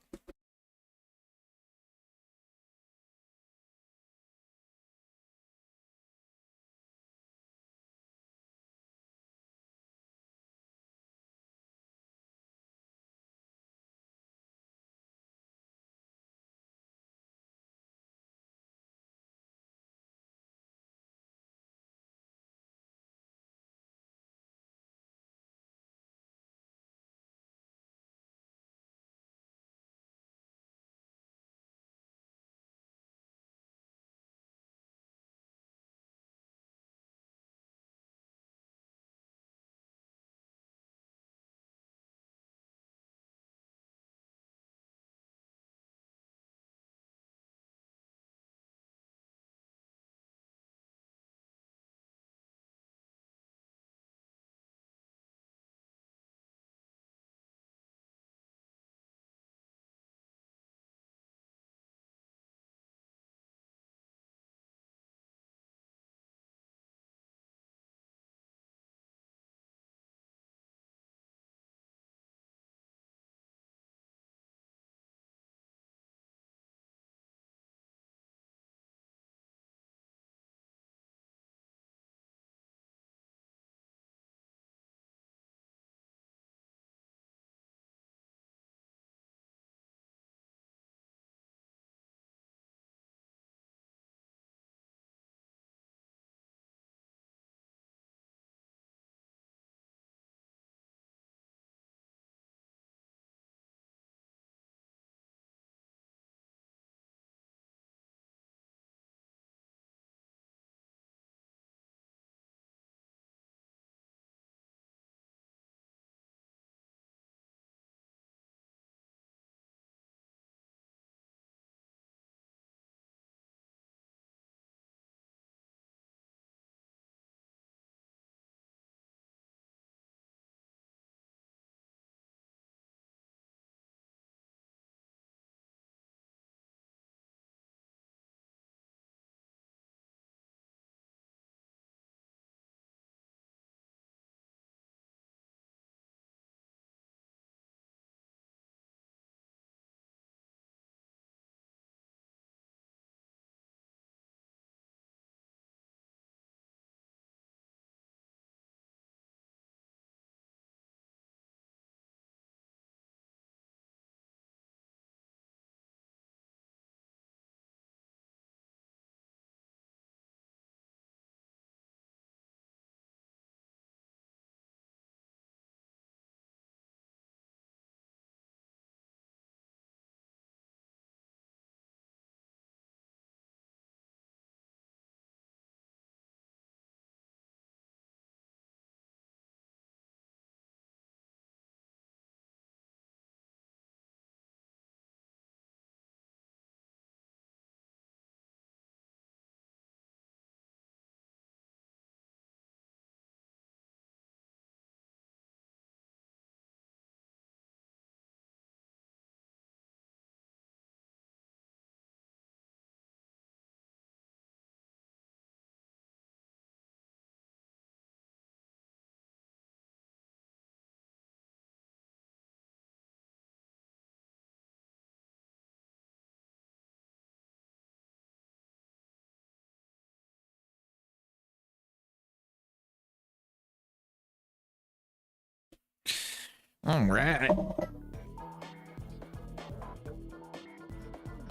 All right.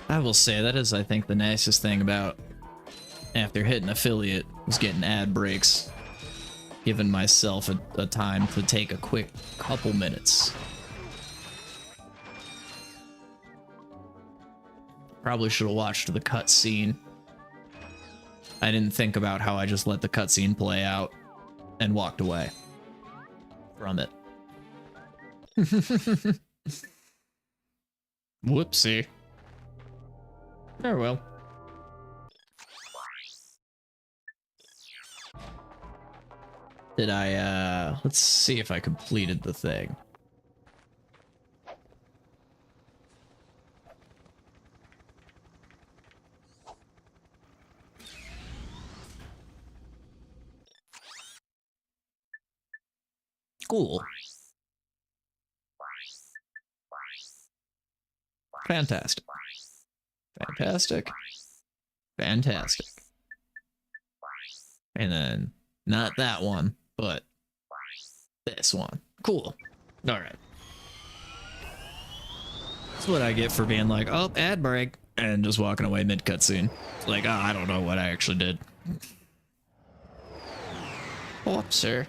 I will say that is, I think, the nicest thing about after hitting affiliate was getting ad breaks, giving myself a time to take a quick couple minutes. Probably should have watched the cutscene. I didn't think about how I just let the cutscene play out and walked away from it. Whoopsie. Oh well. Did I, let's see if I completed the thing. Cool. Fantastic. Fantastic. Fantastic. And then, not that one, but this one. Cool. Alright. That's what I get for being like, oh, ad break, and just walking away mid-cutscene. Like, oh, I don't know what I actually did. Whoops, sir.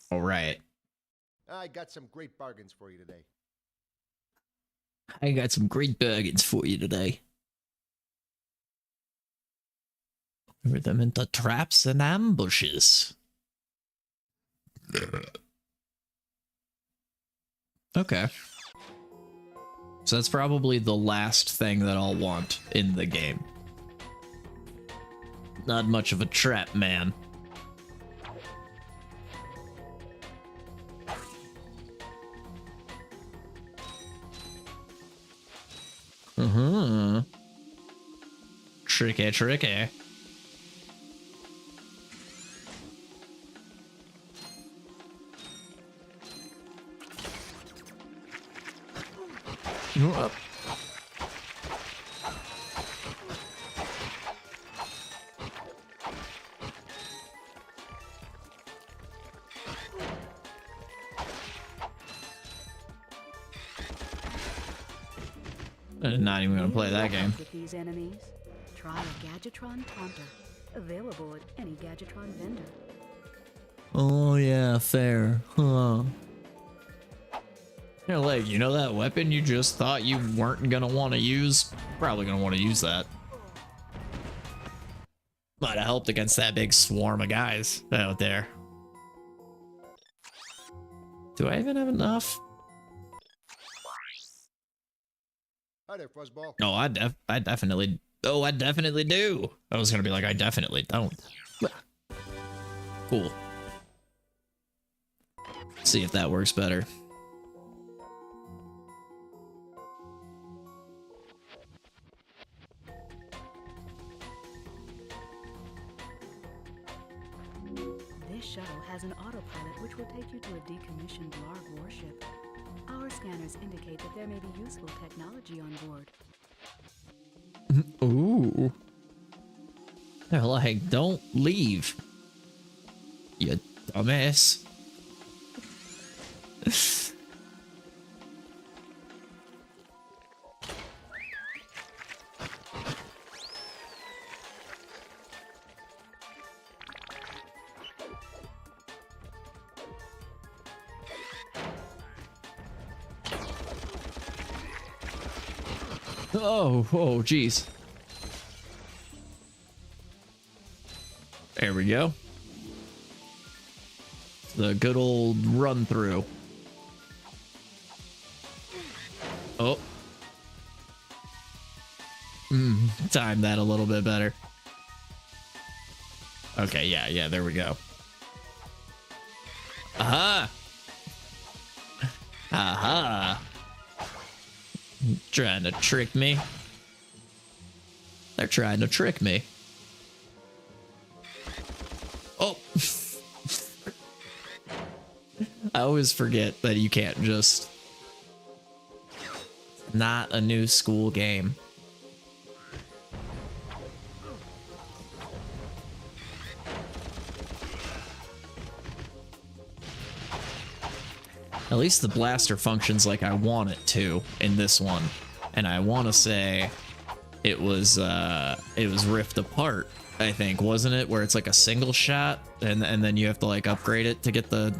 All right. I got some great bargains for you today. I got some great bargains for you today. Lure them into traps and ambushes. Okay. So that's probably the last thing that I'll want in the game. Not much of a trap man. Tricky, tricky. Up. I'm not even gonna play that game. With these enemies, try a Gadgetron Taunter, available at any Gadgetron vendor. Oh yeah, fair. Huh. Yeah, like, you know that weapon you just thought you weren't gonna want to use? Probably gonna want to use that. Might have helped against that big swarm of guys out there. Do I even have enough? Hi there, Fuzzball. No, I definitely. Oh, I definitely do. I was gonna be like, I definitely don't. Cool. See if that works better. This shuttle has an autopilot which will take you to a decommissioned Larg warship. Our scanners indicate that there may be useful technology on board. Ooh. They're like, don't leave. You dumbass. Oh, geez. There we go. The good old run through. Oh. Time that a little bit better. Okay, yeah, there we go. Aha! Aha! Trying to trick me. They're trying to trick me. Oh. I always forget that you can't just... Not a new school game. At least the blaster functions like I want it to in this one. And I want to say it was ripped apart, I think, wasn't it? Where it's like a single shot and then you have to like upgrade it to get the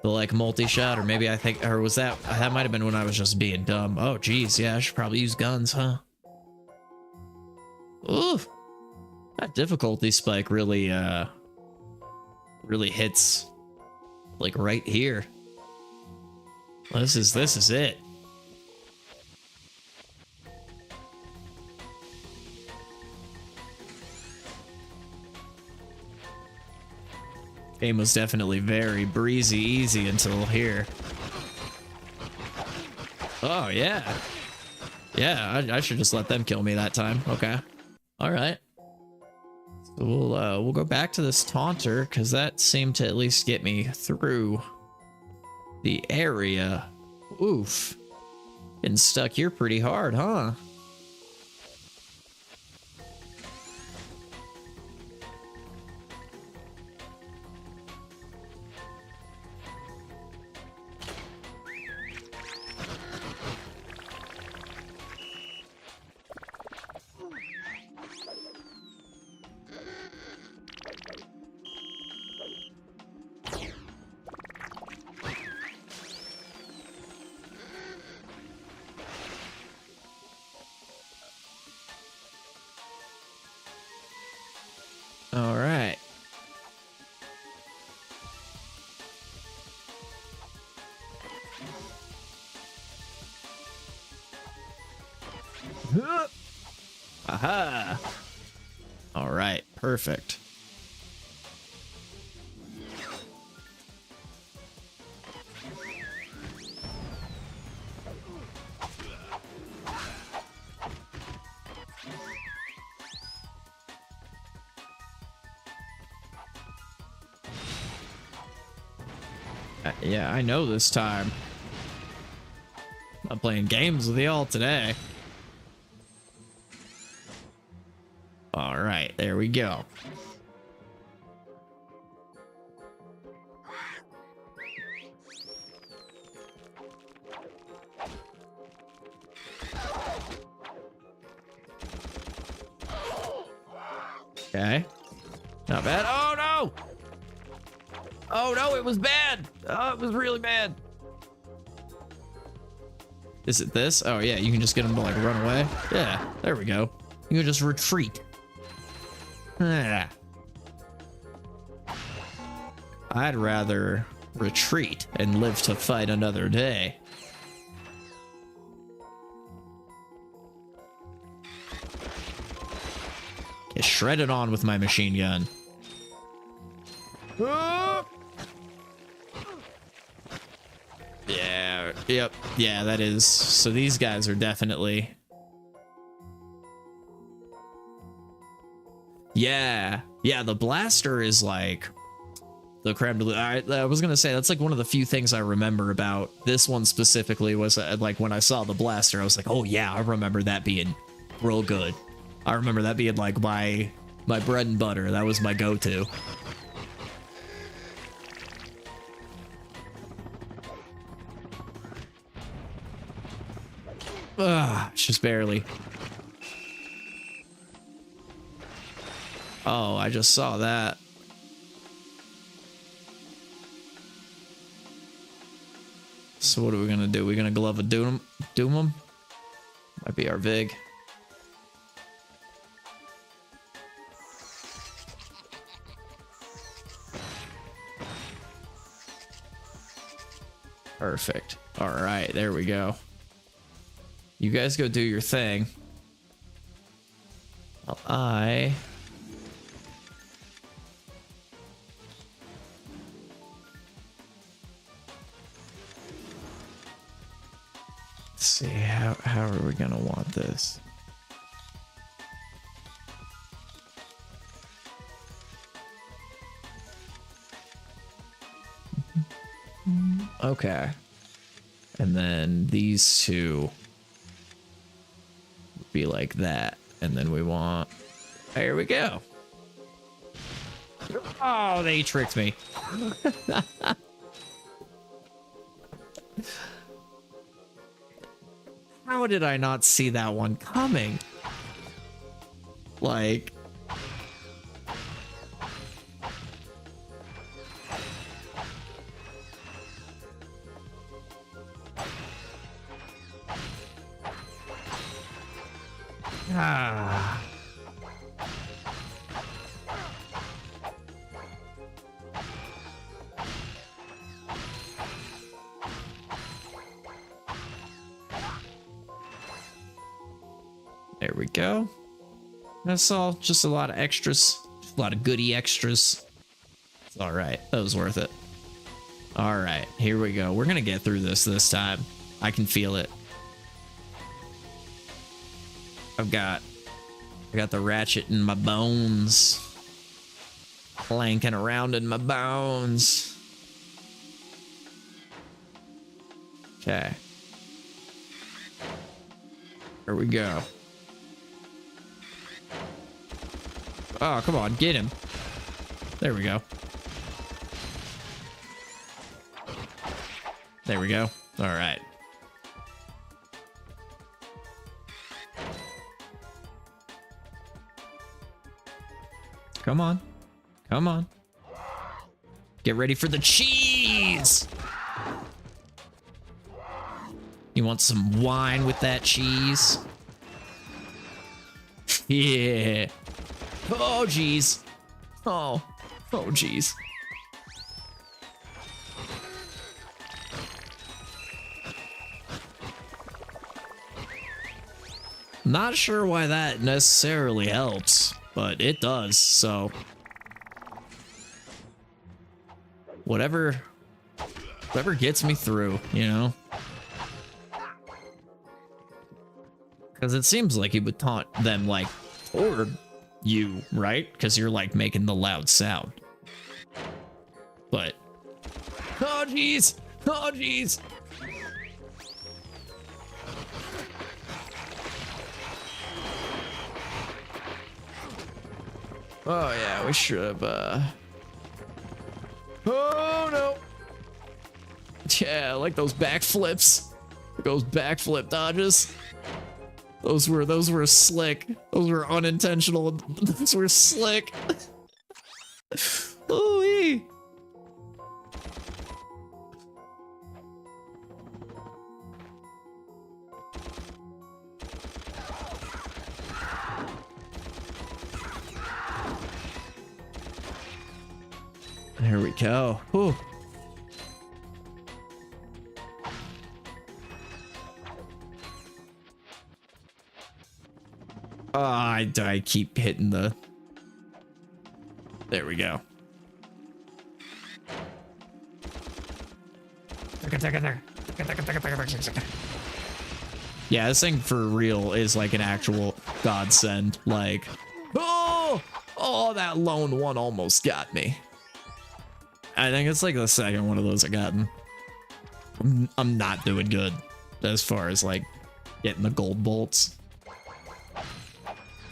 like multi-shot, or maybe or was that might have been when I was just being dumb. Oh geez, yeah, I should probably use guns, huh? Ooh, that difficulty spike really hits like right here. This is it. Game was definitely very breezy easy until here. Oh yeah. Yeah, I should just let them kill me that time. Okay. All right. So we'll go back to this taunter because that seemed to at least get me through the area. Oof. Getting stuck here pretty hard, huh? All right. Aha. All right, perfect. Yeah, I know this time. I'm playing games with y'all today. All right, there we go. Okay. Not bad. Oh no! Oh no, it was bad. Oh, it was really bad. Is it this? Oh yeah, you can just get him to like run away. Yeah, there we go. You can just retreat. Ah. I'd rather retreat and live to fight another day. Get shredded on with my machine gun. Yeah, yep, yeah, that is. So these guys are definitely... Yeah, the blaster is like the creme de la... I was gonna say, that's like one of the few things I remember about this one specifically was like when I saw the blaster, I was like, oh yeah, I remember that being real good. I remember that being like my bread and butter. That was my go-to. Just barely. Oh, I just saw that. So what are we gonna do? We're gonna glove a doom him? Might be our Vig. Perfect. All right, there we go. You guys go do your thing. Well, Let's see, how are we gonna want this? Okay. And then these two would be like that. And then we want... There we go. Oh, they tricked me. How did I not see that one coming? Like... Ah. There we go. That's all. Just a lot of extras. A lot of goody extras. It's all right. That was worth it. All right, here we go. We're gonna get through this time. I can feel it. I got the Ratchet in my bones. Clanking around in my bones. Okay. Here we go. Oh, come on, get him. There we go. There we go. All right. Come on. Come on. Get ready for the cheese. You want some wine with that cheese? Yeah. Oh, jeez. Oh. Oh, jeez. Not sure why that necessarily helps, but it does, so... Whatever gets me through, you know? Because it seems like he would taunt them, like, toward you, right? Because you're, like, making the loud sound. But... Oh, jeez! Oh, jeez! Oh, yeah, we should have, Oh, no! Yeah, I like those backflips. Those backflip dodges. Those were slick. Those were unintentional. Those were slick. Ooh-wee. There we go. Ooh. Oh, I keep hitting the... There we go. Yeah, this thing for real is like an actual godsend. Like, oh, that lone one almost got me. I think it's like the second one of those I gotten. I'm not doing good as far as like getting the gold bolts.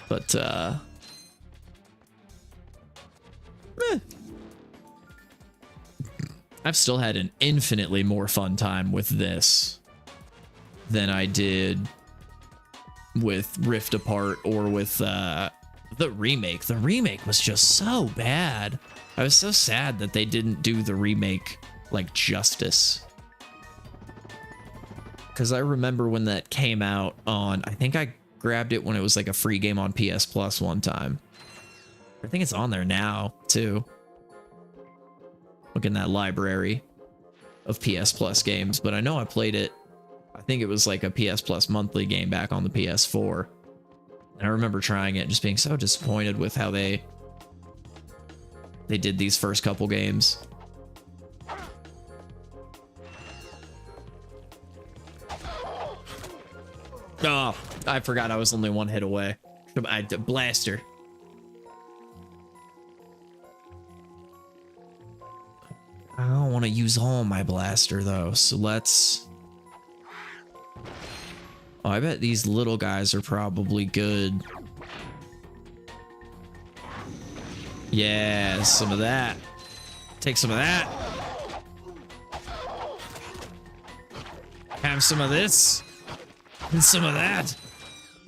But, I've still had an infinitely more fun time with this than I did with Rift Apart or with, the remake. The remake was just so bad. I was so sad that they didn't do the remake, like, justice. Because I remember when that came out on, I think I grabbed it when it was like a free game on PS Plus one time. I think it's on there now too. Look in that library of PS Plus games, but I know I played it. I think it was like a PS Plus monthly game back on the PS4. And I remember trying it and just being so disappointed with how they did these first couple games. Oh, I forgot I was only one hit away. Blaster. I don't want to use all my blaster though, so let's... Oh, I bet these little guys are probably good. Yeah, some of that. Take some of that. Have some of this. And some of that.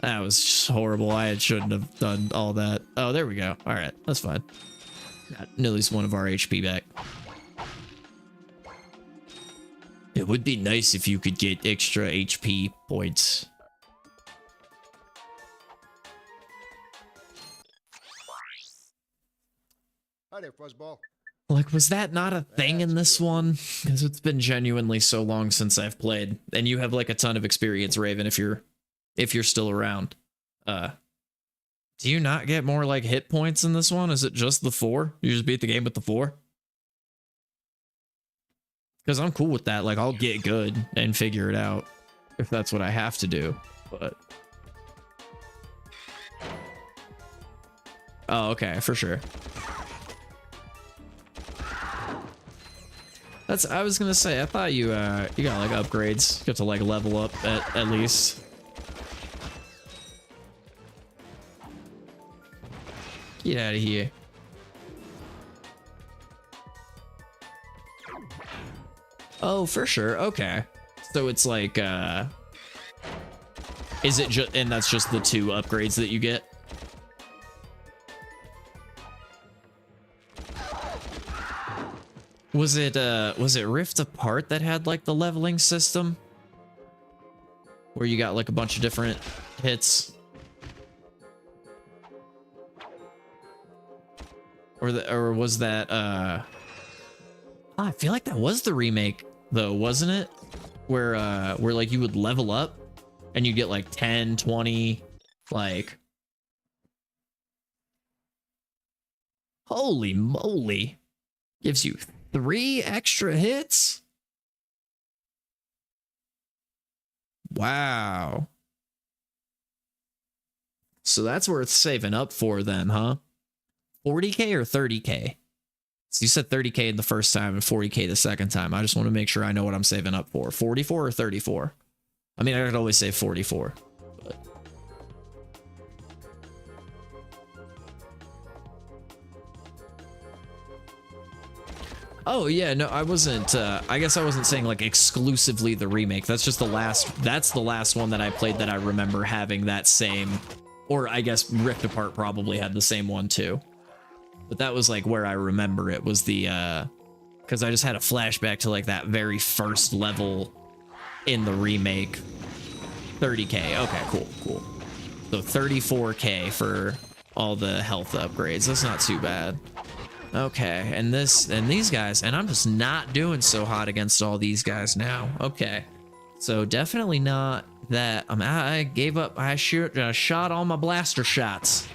That was just horrible. I shouldn't have done all that. Oh, there we go. All right, that's fine. Got at least one of our HP back. It would be nice if you could get extra HP points. Hi there, Fuzzball. Like, was that not a thing in this one? Because it's been genuinely so long since I've played. And you have like a ton of experience, Raven, if you're still around. Do you not get more like hit points in this one? Is it just the 4? You just beat the game with the 4? Because I'm cool with that. Like, I'll get good and figure it out if that's what I have to do. But oh, okay, for sure. That's, I was gonna say, I thought you got like upgrades. You have to like level up at least. Get out of here. Oh, for sure. Okay. So it's like, is it just, and that's just the 2 upgrades that you get? Was it Rift Apart that had like the leveling system? Where you got like a bunch of different hits? Or was that, I feel like that was the remake though, wasn't it? Where like you would level up and you get like 10, 20, like, holy moly. Gives you 3 extra hits? Wow. So that's worth saving up for then, huh? 40k or 30k? So you said 30k the first time and 40k the second time. I just want to make sure I know what I'm saving up for. 44 or 34? I mean, I could always say 44. But oh yeah, no, I wasn't, I guess I wasn't saying like exclusively the remake. That's just that's the last one that I played that I remember having that same, or I guess Rift Apart probably had the same one too. But that was like where I remember it was the, because I just had a flashback to like that very first level in the remake. 30k, okay, cool. So 34k for all the health upgrades. That's not too bad. Okay, and these guys, and I'm just not doing so hot against all these guys now. Okay, so definitely not that. I gave up. I shot all my blaster shots.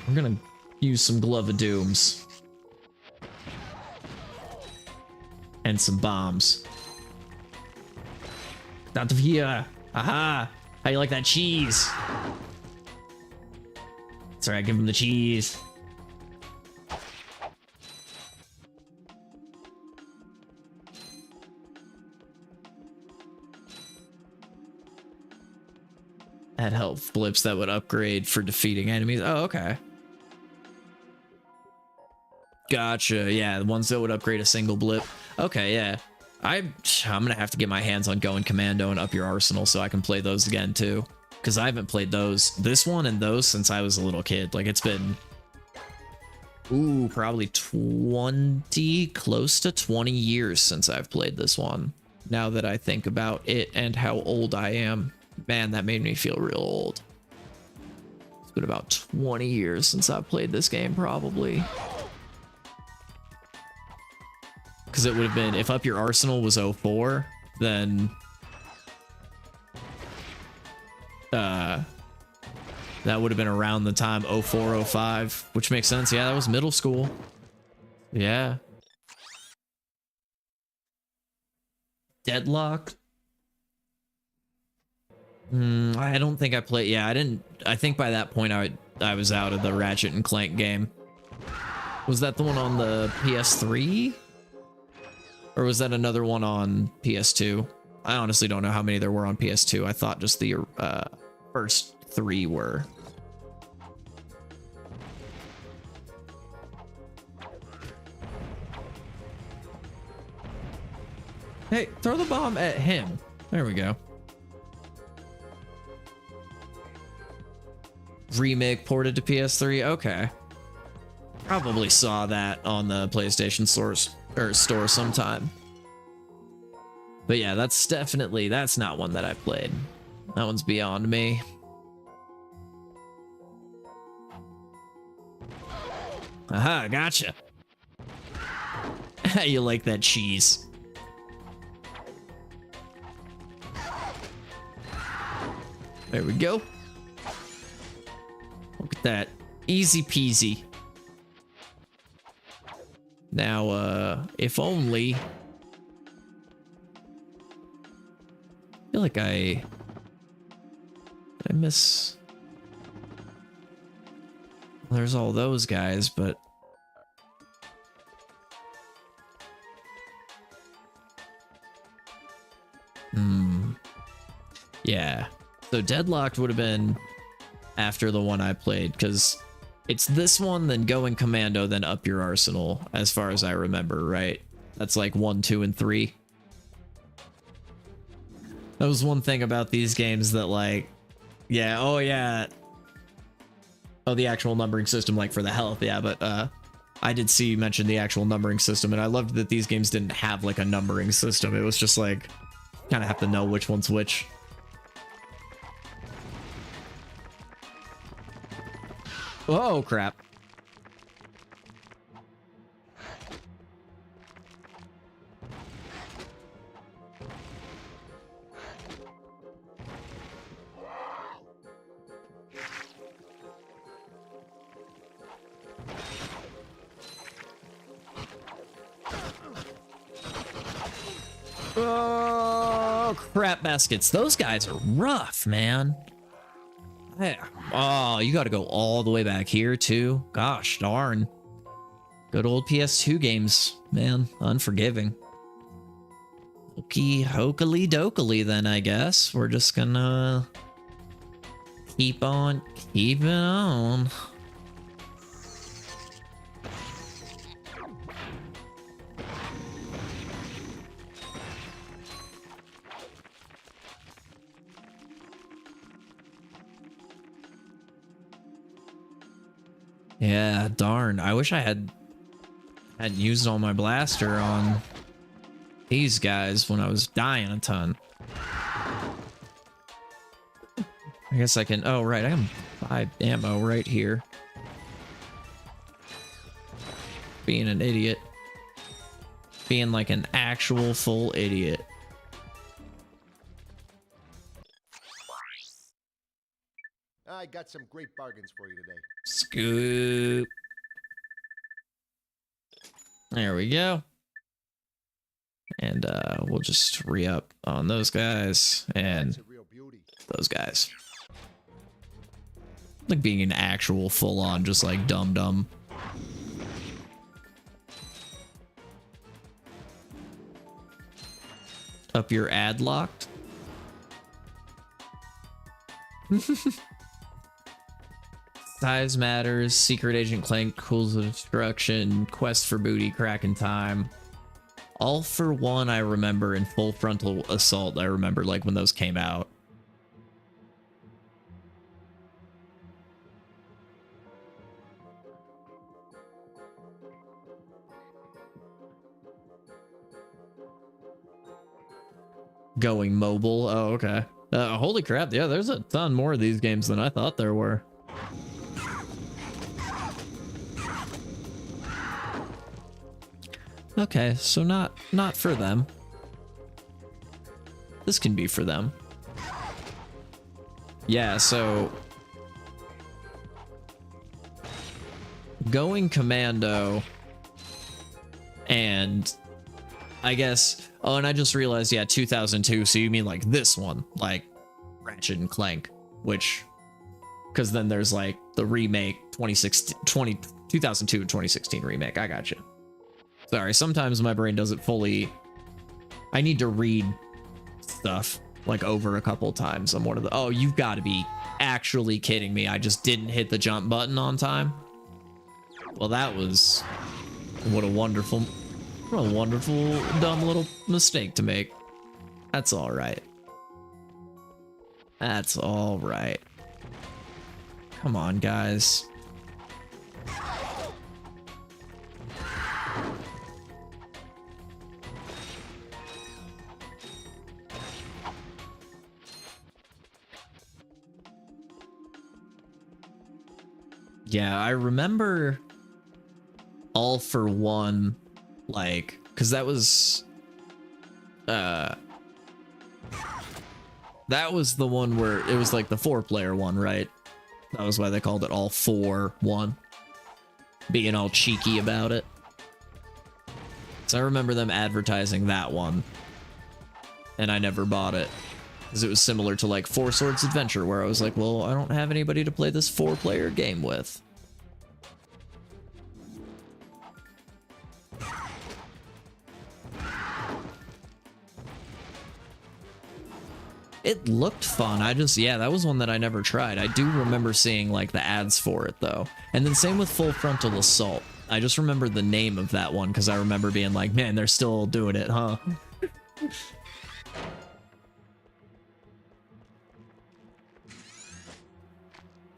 I'm gonna use some Glove of Dooms and some bombs. Out of here! Aha! How you like that cheese? Sorry, I give him the cheese. Add health blips that would upgrade for defeating enemies. Oh, okay. Gotcha. Yeah, the ones that would upgrade a single blip. Okay, yeah. I'm gonna have to get my hands on Going Commando and Up Your Arsenal so I can play those again too. Because I haven't played this one and those since I was a little kid. Like, it's been, ooh, probably 20, close to 20 years since I've played this one. Now that I think about it and how old I am. Man, that made me feel real old. It's been about 20 years since I've played this game, probably. Because it would have been, if Up Your Arsenal was 04, then that would have been around the time 04, 05, which makes sense. Yeah, that was middle school. Yeah. Deadlocked. I don't think I played. Yeah, I didn't. I think by that point I was out of the Ratchet and Clank game. Was that the one on the PS3? Or was that another one on PS2? I honestly don't know how many there were on PS2. I thought just the first 3 were. Hey, throw the bomb at him. There we go. Remake ported to PS3. Okay. Probably saw that on the PlayStation store sometime. But yeah, that's not one that I played. That one's beyond me. Aha, gotcha. You like that cheese. There we go. Look at that. Easy peasy. Now, if only... I feel like I miss... Well, there's all those guys, but... Yeah. So Deadlocked would have been after the one I played, because it's this one, then Going Commando, then Up Your Arsenal, as far as I remember, right? That's like 1, 2, and 3. That was one thing about these games that, like, yeah, oh yeah. Oh, the actual numbering system, like for the health, yeah, but I did see you mention the actual numbering system, and I loved that these games didn't have like a numbering system. It was just like, kind of have to know which one's which. Oh, crap. Oh, crap baskets. Those guys are rough, man. Oh, you got to go all the way back here, too. Gosh darn. Good old PS2 games, man. Unforgiving. Okey hokely dokely, then, I guess. We're just gonna keep on keeping on. Yeah, darn. I wish I hadn't used all my blaster on these guys when I was dying a ton. I guess I can... Oh, right. I can buy ammo right here. Being an idiot. Being like an actual full idiot. I got some great bargains for you today. Scoop. There we go. And we'll just re-up on those guys and those guys. Like being an actual full-on, just like dum-dum. Up your ad locked. Size matters, Secret Agent Clank, Tools of Destruction, Quest for Booty, Cracking Time. All for One I remember, and Full Frontal Assault I remember, like when those came out. Going mobile, oh okay. Holy crap, yeah, there's a ton more of these games than I thought there were. Okay, so not for them. This can be for them. Yeah, so Going Commando and I guess, oh, and I just realized, yeah, 2002, so you mean like this one, like Ratchet and Clank, which, because then there's like the remake 2002 and 2016 remake. I gotcha. Sorry, sometimes my brain doesn't fully. I need to read stuff like over a couple times. I'm one of the. Oh, you've got to be actually kidding me! I just didn't hit the jump button on time. Well, that was what a wonderful dumb little mistake to make. That's all right. That's all right. Come on, guys. Yeah, I remember All for One, like, because that was the one where it was like the 4-player one, right? That was why they called it All for One, being all cheeky about it. So I remember them advertising that one, and I never bought it because it was similar to like Four Swords Adventure, where I was like, well, I don't have anybody to play this 4-player game with. It looked fun. Yeah, that was one that I never tried. I do remember seeing like the ads for it though. And then same with Full Frontal Assault. I just remember the name of that one because I remember being like, man, they're still doing it, huh?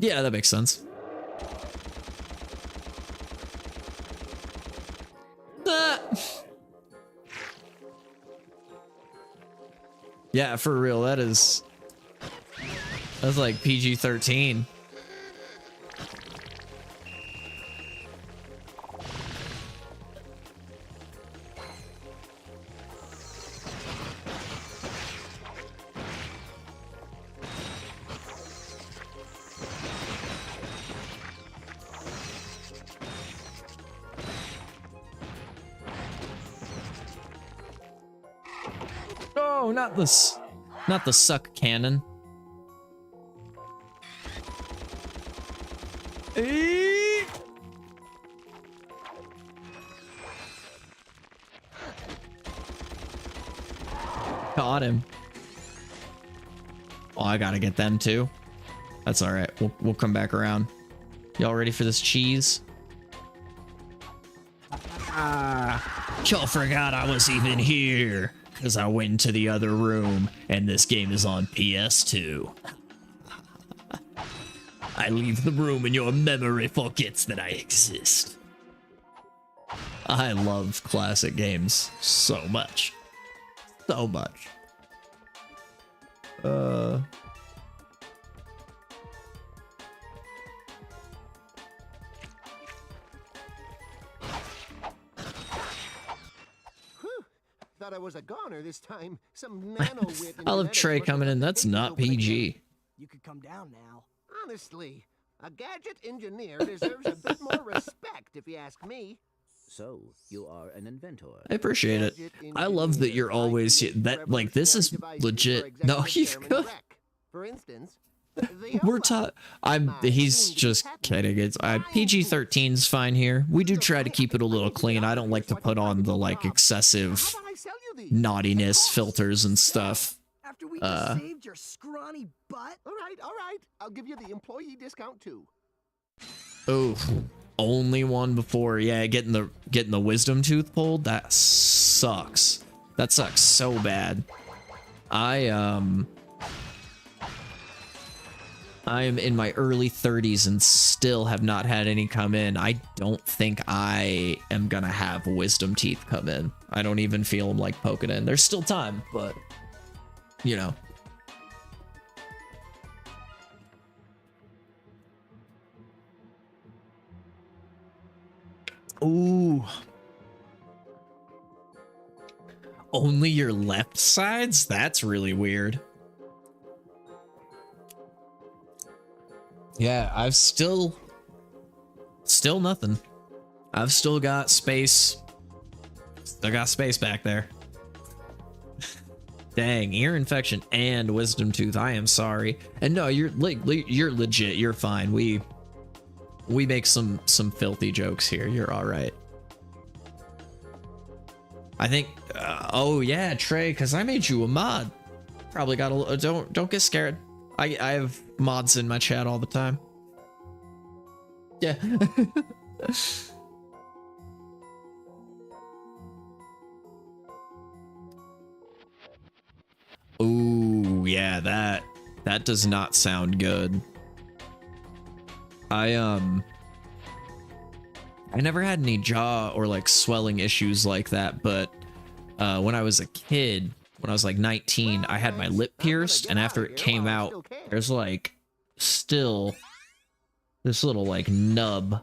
Yeah, that makes sense. Yeah, for real, that's like PG-13. Oh, not the suck cannon. Caught him. Oh, I gotta get them too. That's all right. We'll come back around. Y'all ready for this cheese? Y'all forgot I was even here. Because I went into the other room, and this game is on PS2. I leave the room and your memory forgets that I exist. I love classic games so much. So much. Thought I was a goner this time. Some nano wit. I love Trey coming in. That's not PG. You could come down now. Honestly, a gadget engineer deserves a bit more respect, if you ask me. So, you are an inventor. I appreciate it. I love that you're always that like this is legit. No, you could. For instance, we're taught. He's just kidding. It's PG-13's fine here. We do try to keep it a little clean. I don't like to put on the like excessive naughtiness filters and stuff. After we just saved your scrawny butt. All right. I'll give you the employee discount too. Oh, only one before. Yeah, getting the wisdom tooth pulled. That sucks. That sucks so bad. I am in my early 30s and still have not had any come in. I don't think I am gonna have wisdom teeth come in. I don't even feel them like poking in. There's still time, but you know. Ooh. Only your left sides? That's really weird. Yeah, I've still nothing. I've still got space. Still got space back there. Dang, ear infection and wisdom tooth. I am sorry. And no, you're legit. You're fine. We make some filthy jokes here. You're all right. I think. Oh yeah, Trey, because I made you a mod. Probably got a. Don't get scared. I have mods in my chat all the time. Yeah. Ooh, yeah, that does not sound good. I never had any jaw or like swelling issues like that, but when I was a kid, when I was like 19, I had my lip pierced, and after it came out, there's like still this little like nub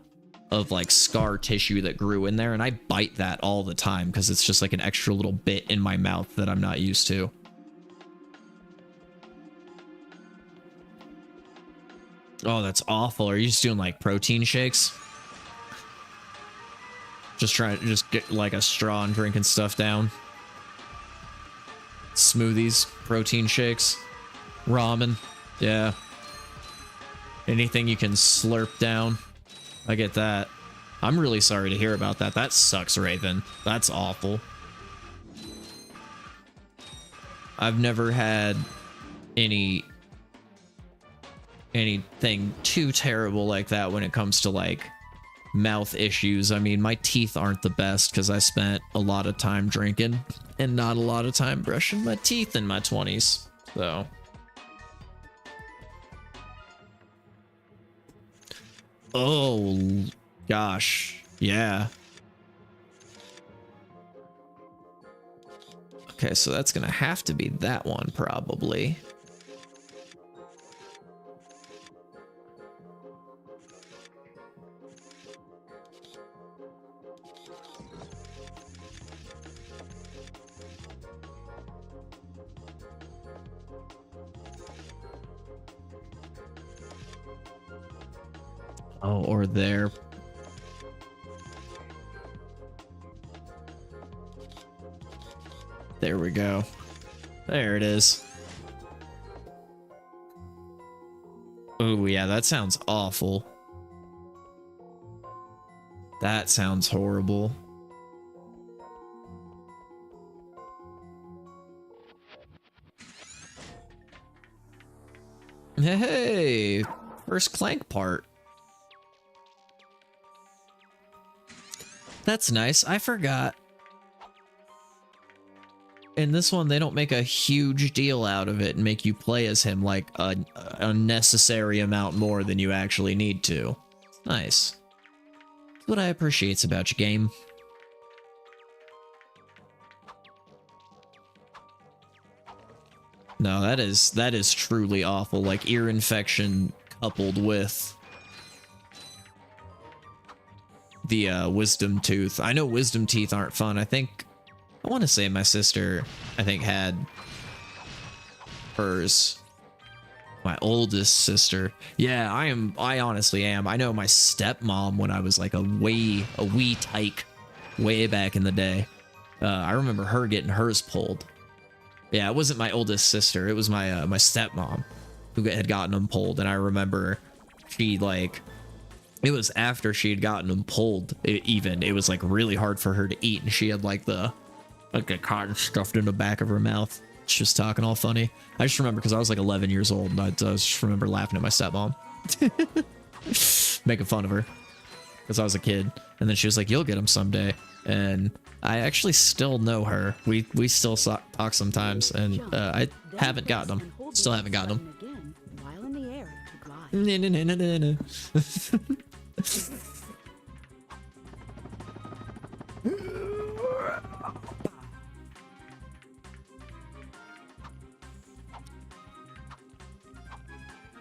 of like scar tissue that grew in there, and I bite that all the time because it's just like an extra little bit in my mouth that I'm not used to. Oh, that's awful. Are you just doing like protein shakes? Just trying to just get like a straw and drinking stuff down. Smoothies, protein shakes, ramen. Yeah. Anything you can slurp down. I get that. I'm really sorry to hear about that. That sucks, Raven. That's awful. I've never had anything too terrible like that when it comes to like mouth issues. I mean, my teeth aren't the best because I spent a lot of time drinking and not a lot of time brushing my teeth in my 20s. So oh gosh, yeah. Okay, so that's gonna have to be that one probably. Oh, or there. There we go. There it is. Oh, yeah, that sounds awful. That sounds horrible. Hey, first Clank part. That's nice. I forgot. In this one, they don't make a huge deal out of it and make you play as him like a unnecessary amount more than you actually need to. Nice. That's what I appreciate about your game. No, that is truly awful. Like ear infection coupled with the wisdom tooth. I know wisdom teeth aren't fun. I want to say my sister, I think, had hers. My oldest sister. Yeah, I honestly am. I know my stepmom when I was like a wee tyke way back in the day. I remember her getting hers pulled. Yeah, it wasn't my oldest sister. It was my my stepmom who had gotten them pulled, and I remember she like. It was after she had gotten them pulled. It was like really hard for her to eat, and she had like the cotton stuffed in the back of her mouth. She was talking all funny. I just remember because I was like 11 years old, and I just remember laughing at my stepmom, making fun of her because I was a kid. And then she was like, "You'll get them someday." And I actually still know her. We still talk sometimes, and I haven't gotten them. Still haven't gotten them. While in the air to glide. No.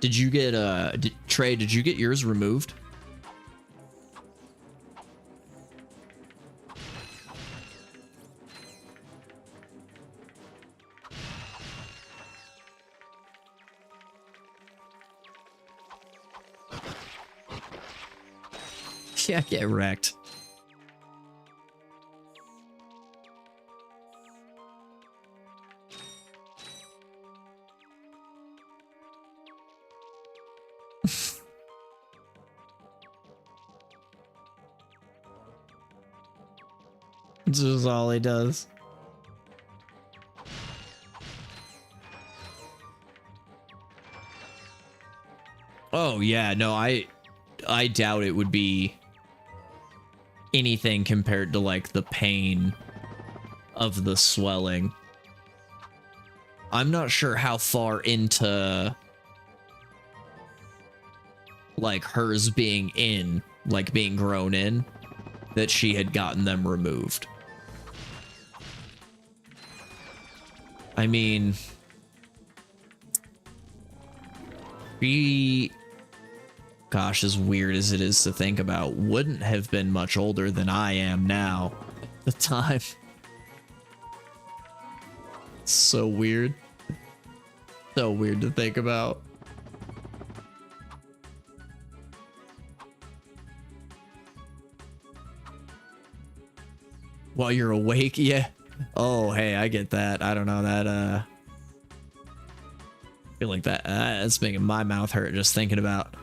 Did you get Trey, did you get yours removed? Yeah, get wrecked. This is all he does. Oh yeah, no, I doubt it would be anything compared to like the pain of the swelling. I'm not sure how far into like hers being in, like being grown in, that she had gotten them removed. I mean, she, gosh, as weird as it is to think about, wouldn't have been much older than I am now at the time. It's so weird. So weird to think about. While you're awake, yeah. Oh, hey, I get that. I don't know that. I feel like that's making my mouth hurt just thinking about.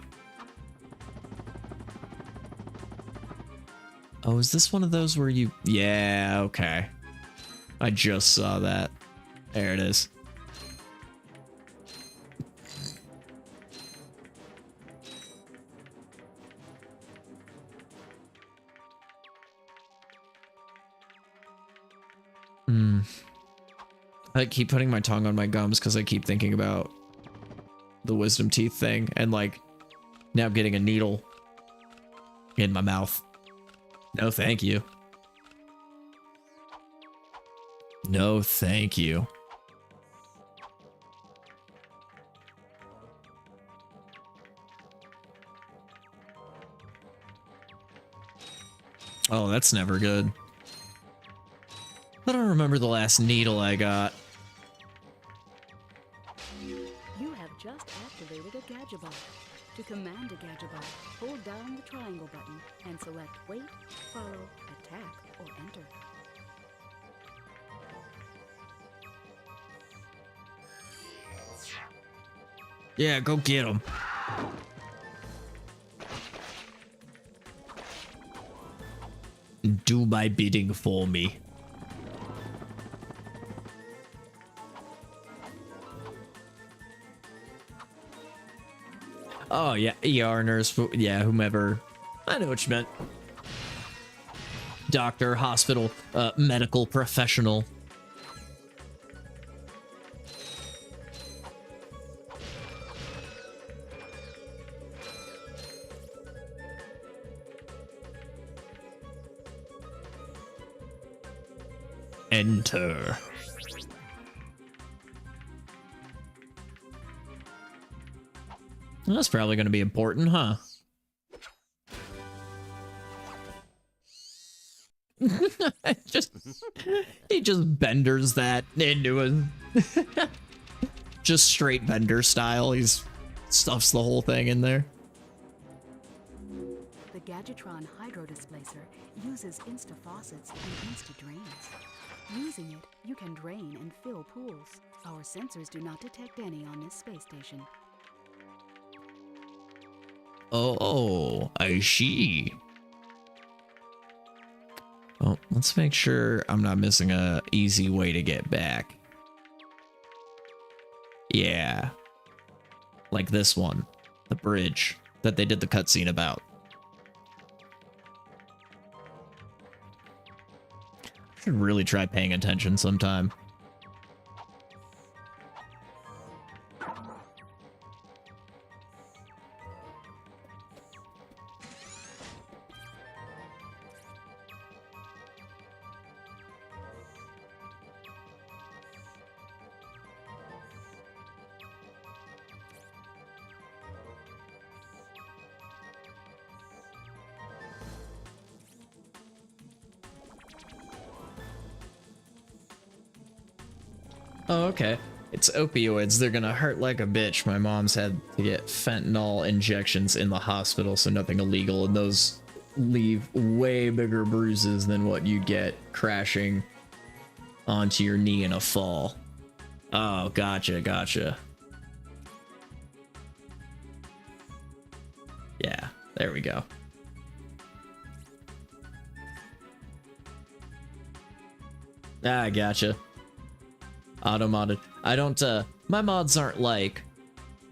Oh, is this one of those where you? Yeah, okay. I just saw that. There it is. I keep putting my tongue on my gums because I keep thinking about the wisdom teeth thing and like now getting a needle in my mouth. No, thank you. No, thank you. Oh, that's never good. I don't remember the last needle I got. You have just activated a Gadgetbot. To command a Gadgetbot, hold down the triangle button and select Wait, Follow, Attack, or Enter. Yeah, go get him. Do my bidding for me. Oh, yeah, ER nurse, yeah, whomever. I know what you meant. Doctor, hospital, medical professional. Enter. That's probably going to be important, huh? He just benders that into a just straight bender style. He's stuffs the whole thing in there. The Gadgetron Hydro Displacer uses Insta Faucets and Insta Drains. Using it, you can drain and fill pools. Our sensors do not detect any on this space station. Oh, I see. Well, let's make sure I'm not missing a easy way to get back. Yeah. Like this one. The bridge that they did the cutscene about. I should really try paying attention sometime. Oh, okay. It's opioids. They're gonna hurt like a bitch. My mom's had to get fentanyl injections in the hospital, so nothing illegal, and those leave way bigger bruises than what you'd get crashing onto your knee in a fall. Oh, gotcha, gotcha. Yeah, there we go. I gotcha. Auto modded. I don't, my mods aren't like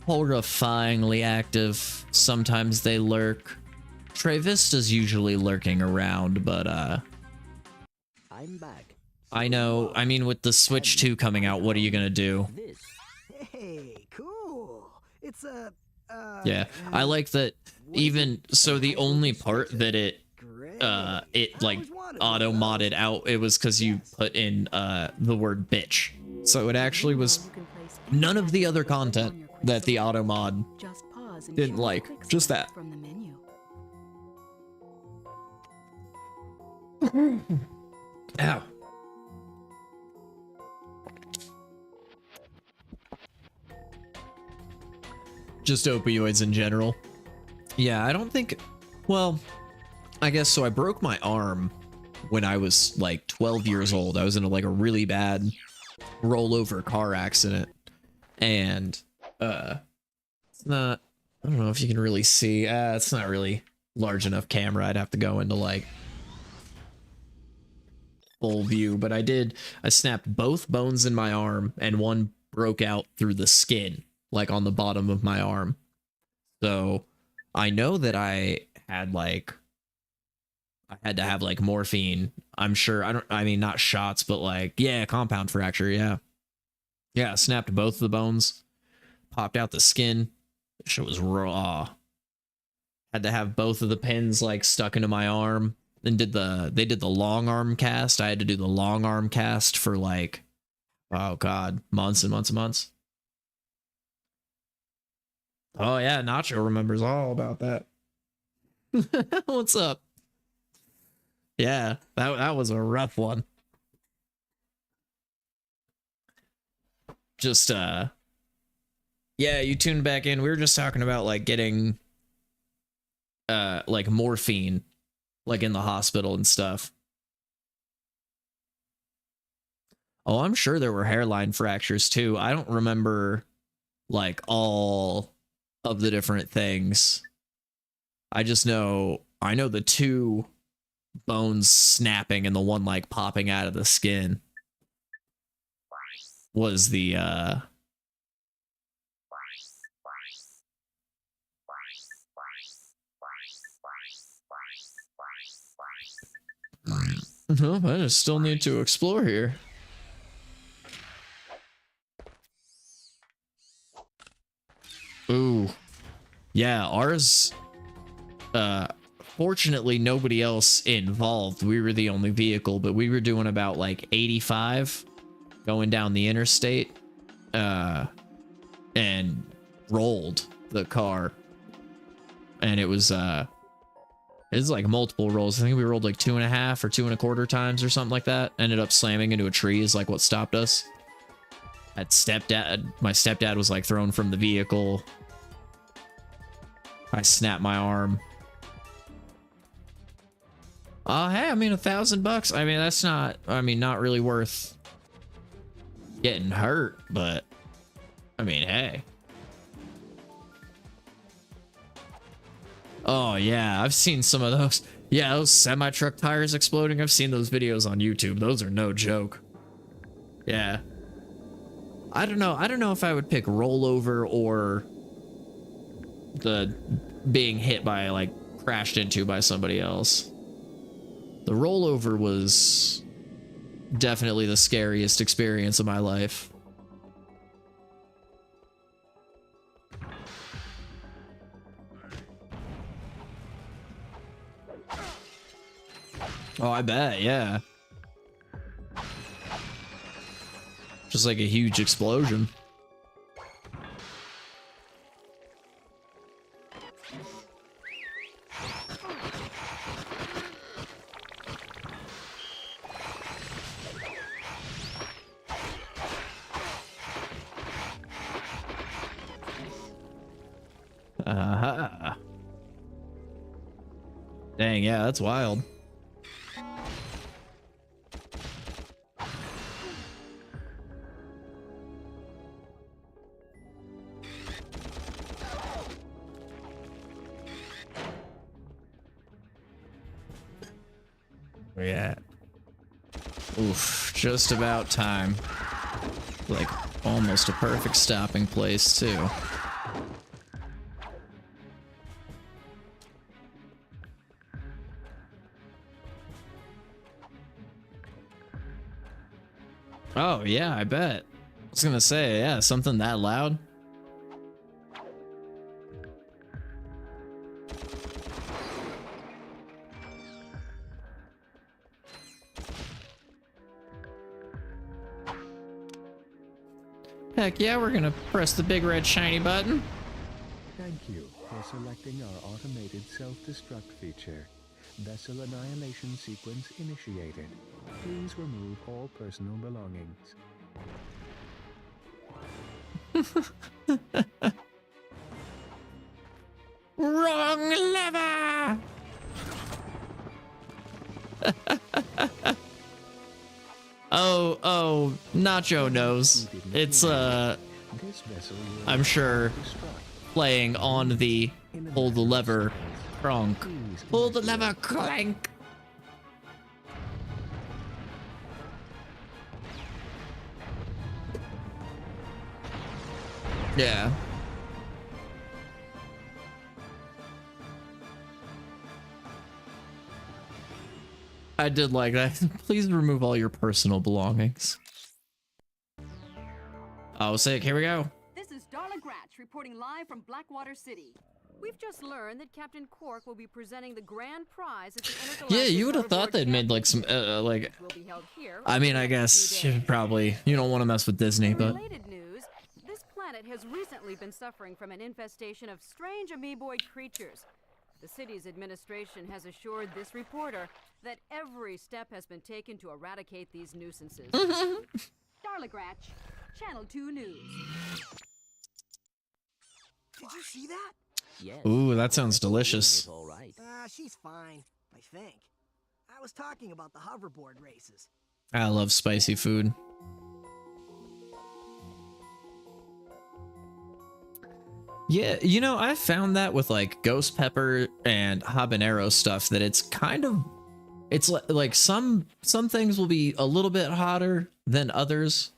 horrifyingly active. Sometimes they lurk. Trey Vista's usually lurking around, but, I'm back. I know, I mean, with the Switch 2 coming out, what are you gonna do? Hey, cool. It's a. Yeah, I like that. Even so, the only part that it like auto modded out, it was because you put in the word bitch. So it actually was none of the other content that the auto mod didn't like. Just that. From the menu. Ow. Just opioids in general. Yeah, I don't think, well, I guess so. I broke my arm when I was like 12 years old. I was in like a really bad rollover car accident, and it's not, I don't know if you can really see, it's not really large enough camera. I'd have to go into like full view, but I snapped both bones in my arm, and one broke out through the skin, like on the bottom of my arm. So I know that I had to have like morphine. I'm sure, I mean, not shots, but like, yeah, compound fracture. Yeah. Yeah. Snapped both of the bones, popped out the skin. Shit was raw. Had to have both of the pins like stuck into my arm. Then they did the long arm cast. I had to do the long arm cast for like, oh God, months and months and months. Oh yeah, Nacho remembers all about that. What's up? Yeah, that was a rough one. Just yeah, you tuned back in. We were just talking about like getting like morphine like in the hospital and stuff. Oh, I'm sure there were hairline fractures too. I don't remember like all of the different things. I just know, I know the two bones snapping and the one like popping out of the skin was the no, I just still need to explore here. Ooh. Yeah, ours, fortunately nobody else involved. We were the only vehicle, but we were doing about like 85 going down the interstate, and rolled the car. And it was like multiple rolls. I think we rolled like 2.5 or 2.25 times or something like that. Ended up slamming into a tree is like what stopped us. My stepdad was like thrown from the vehicle. I snapped my arm. Hey, I mean, $1,000. I mean, that's not, I mean, not really worth getting hurt, but I mean, hey. Oh yeah, I've seen some of those. Yeah, those semi-truck tires exploding. I've seen those videos on YouTube. Those are no joke. Yeah. I don't know if I would pick rollover or the being hit by, like, crashed into by somebody else. The rollover was definitely the scariest experience of my life. Oh, I bet, yeah. Just like a huge explosion. Dang, yeah, that's wild. Where you at? Oof, just about time. Like, almost a perfect stopping place, too. Oh, yeah, I bet. I was gonna say, yeah, something that loud. Heck yeah, we're gonna press the big red shiny button. Thank you for selecting our automated self-destruct feature. Vessel annihilation sequence initiated. Please remove all personal belongings. Wrong lever! Oh, Nacho knows. It's, I'm sure, playing on the pull the lever cronk. Pull the lever clank! Yeah. I did like that. Please remove all your personal belongings. Oh, sick. Here we go. This is Darla Gratch reporting live from Blackwater City. We've just learned that Captain Quark will be presenting the grand prize at the Intergalactic Yeah, you would have thought they'd made like some, like... I mean, I guess you probably... You don't want to mess with Disney, but... Related news, this planet has recently been suffering from an infestation of strange amoeboid creatures. The city's administration has assured this reporter that every step has been taken to eradicate these nuisances. Darla Gratch, Channel 2 News. Did you see that? Yes. Ooh, that sounds delicious. All right. She's fine, I think. I was talking about the hoverboard races. I love spicy food. Yeah, you know, I found that with like ghost pepper and habanero stuff that it's kind of, it's like some things will be a little bit hotter than others.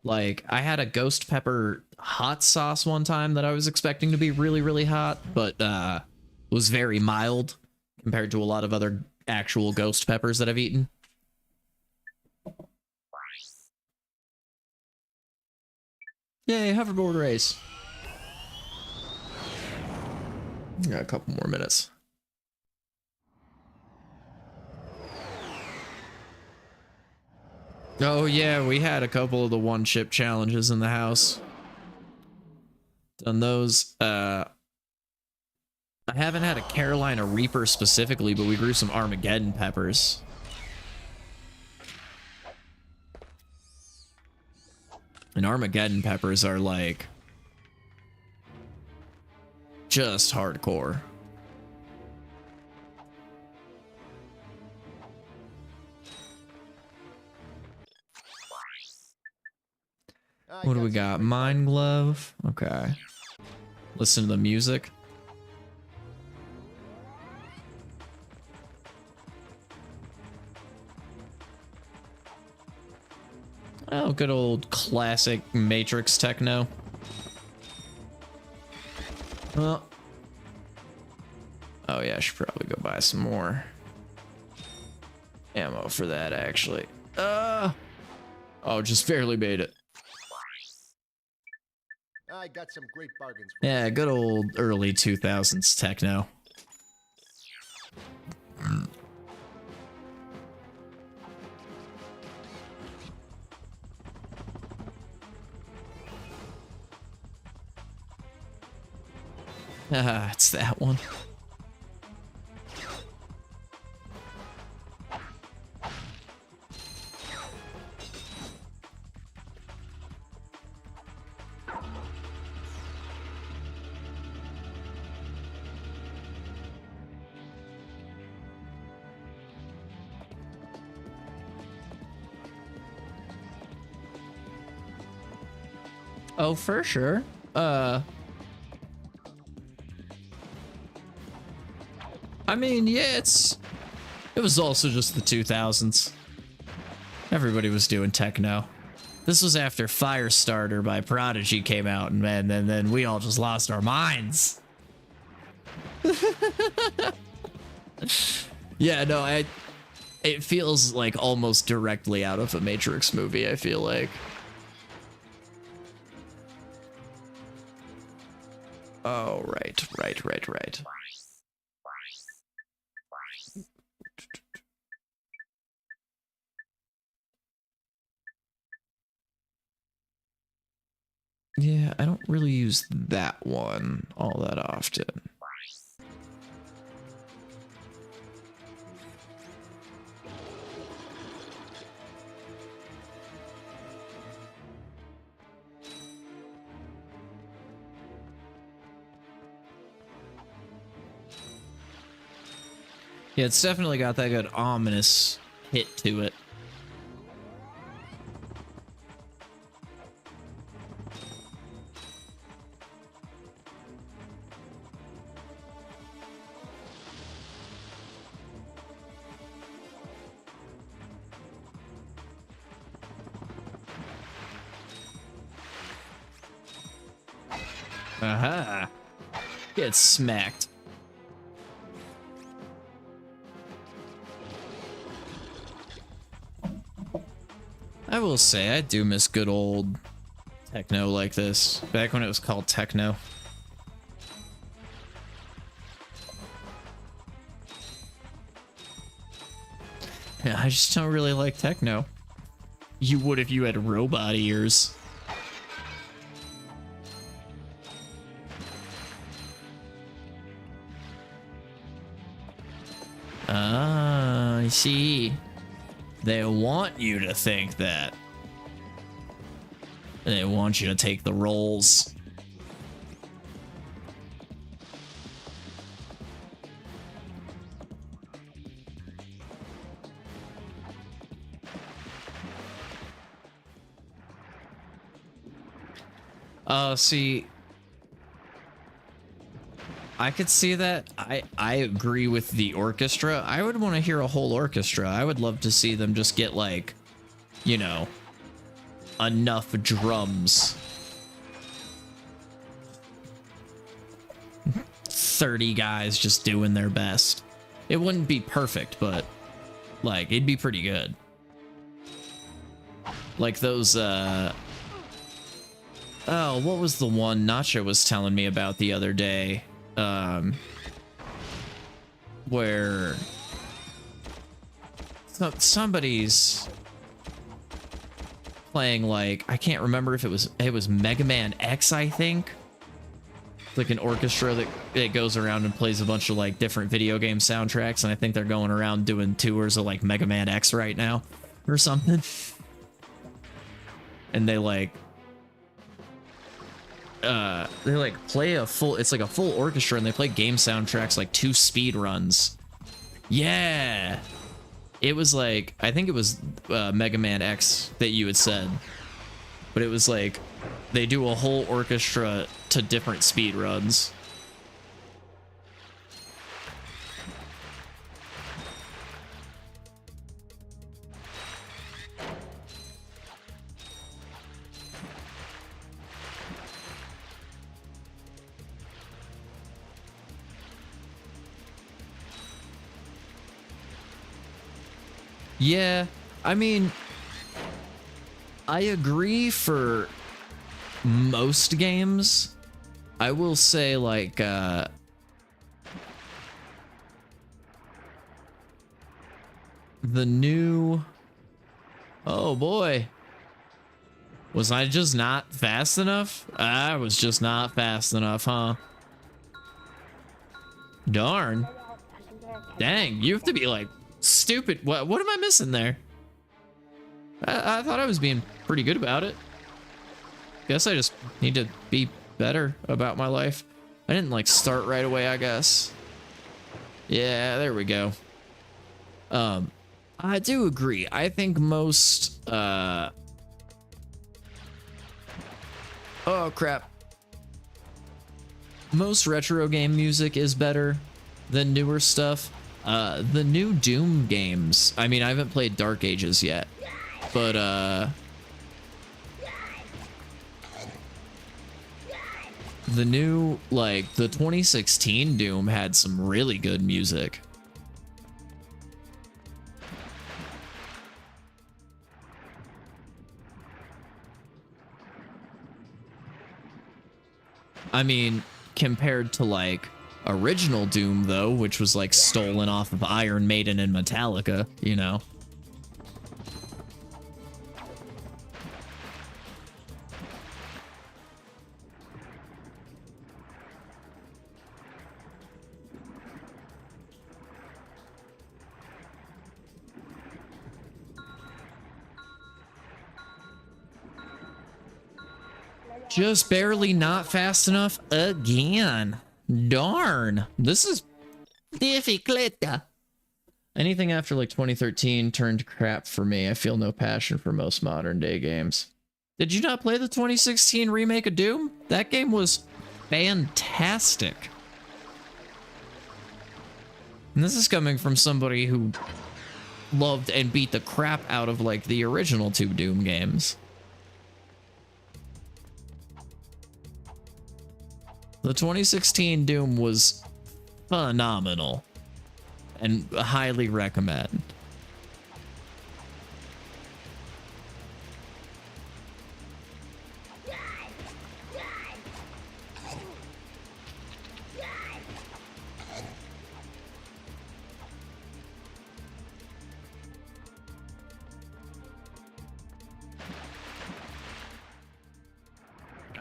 Like I had a ghost pepper hot sauce one time that I was expecting to be really, really hot, but was very mild compared to a lot of other actual ghost peppers that I've eaten. Yay, hoverboard race. Got a couple more minutes. Oh yeah, we had a couple of the one chip challenges in the house. Done those. I haven't had a Carolina Reaper specifically, but we grew some Armageddon peppers. And Armageddon peppers are like just hardcore. What do we got? Mind Glove. Okay. Listen to the music. Oh, good old classic Matrix techno. Well. Oh yeah, I should probably go buy some more ammo for that, actually. Oh, just barely made it. I got some great bargains. Yeah, good old early 2000s techno. Ah, it's that one. Oh, for sure. I mean, yeah, it was also just the 2000s. Everybody was doing techno. This was after Firestarter by Prodigy came out, and man, then we all just lost our minds. Yeah, no, it feels like almost directly out of a Matrix movie, I feel like. Oh, right. Yeah, I don't really use that one all that often. Yeah, it's definitely got that good ominous hit to it. Aha. Get smacked. I will say, I do miss good old techno like this. Back when it was called techno. Yeah, I just don't really like techno. You would if you had robot ears. Ah, I see. They want you to think that. They want you to take the roles. See, I could see that. I agree with the orchestra. I would want to hear a whole orchestra. I would love to see them just get, like, you know, enough drums. 30 guys just doing their best. It wouldn't be perfect, but, like, it'd be pretty good. Like those, oh, what was the one Nacho was telling me about the other day? Where somebody's playing, like, I can't remember if it was Mega Man X, I think. It's like an orchestra that goes around and plays a bunch of, like, different video game soundtracks, and I think they're going around doing tours of, like, Mega Man X right now or something. And they play a full, it's like a full orchestra, and they play game soundtracks, like 2 speed runs. Yeah, it was like, I think it was Mega Man X that you had said, but it was like they do a whole orchestra to different speed runs. Yeah, I mean, I agree for most games. I will say, like, the new... Oh boy. Was I just not fast enough? I was just not fast enough, huh? Darn. Dang, you have to be, like, stupid. What am I missing there? I thought I was being pretty good about it. Guess I just need to be better about my life. I didn't, like, start right away, I guess. Yeah, there we go. I do agree. I think most oh crap. Most retro game music is better than newer stuff. The new Doom games, I mean, I haven't played Dark Ages yet, But the new, like, the 2016 Doom had some really good music. I mean, compared to, like, original Doom, though, which was, like, stolen off of Iron Maiden and Metallica, you know? Just barely not fast enough again. Darn. This is difficult. Anything after like 2013 turned crap for me. I feel no passion for most modern day games. Did you not play the 2016 remake of Doom? That game was fantastic. And this is coming from somebody who loved and beat the crap out of like the original two Doom games. The 2016 Doom was phenomenal and highly recommend.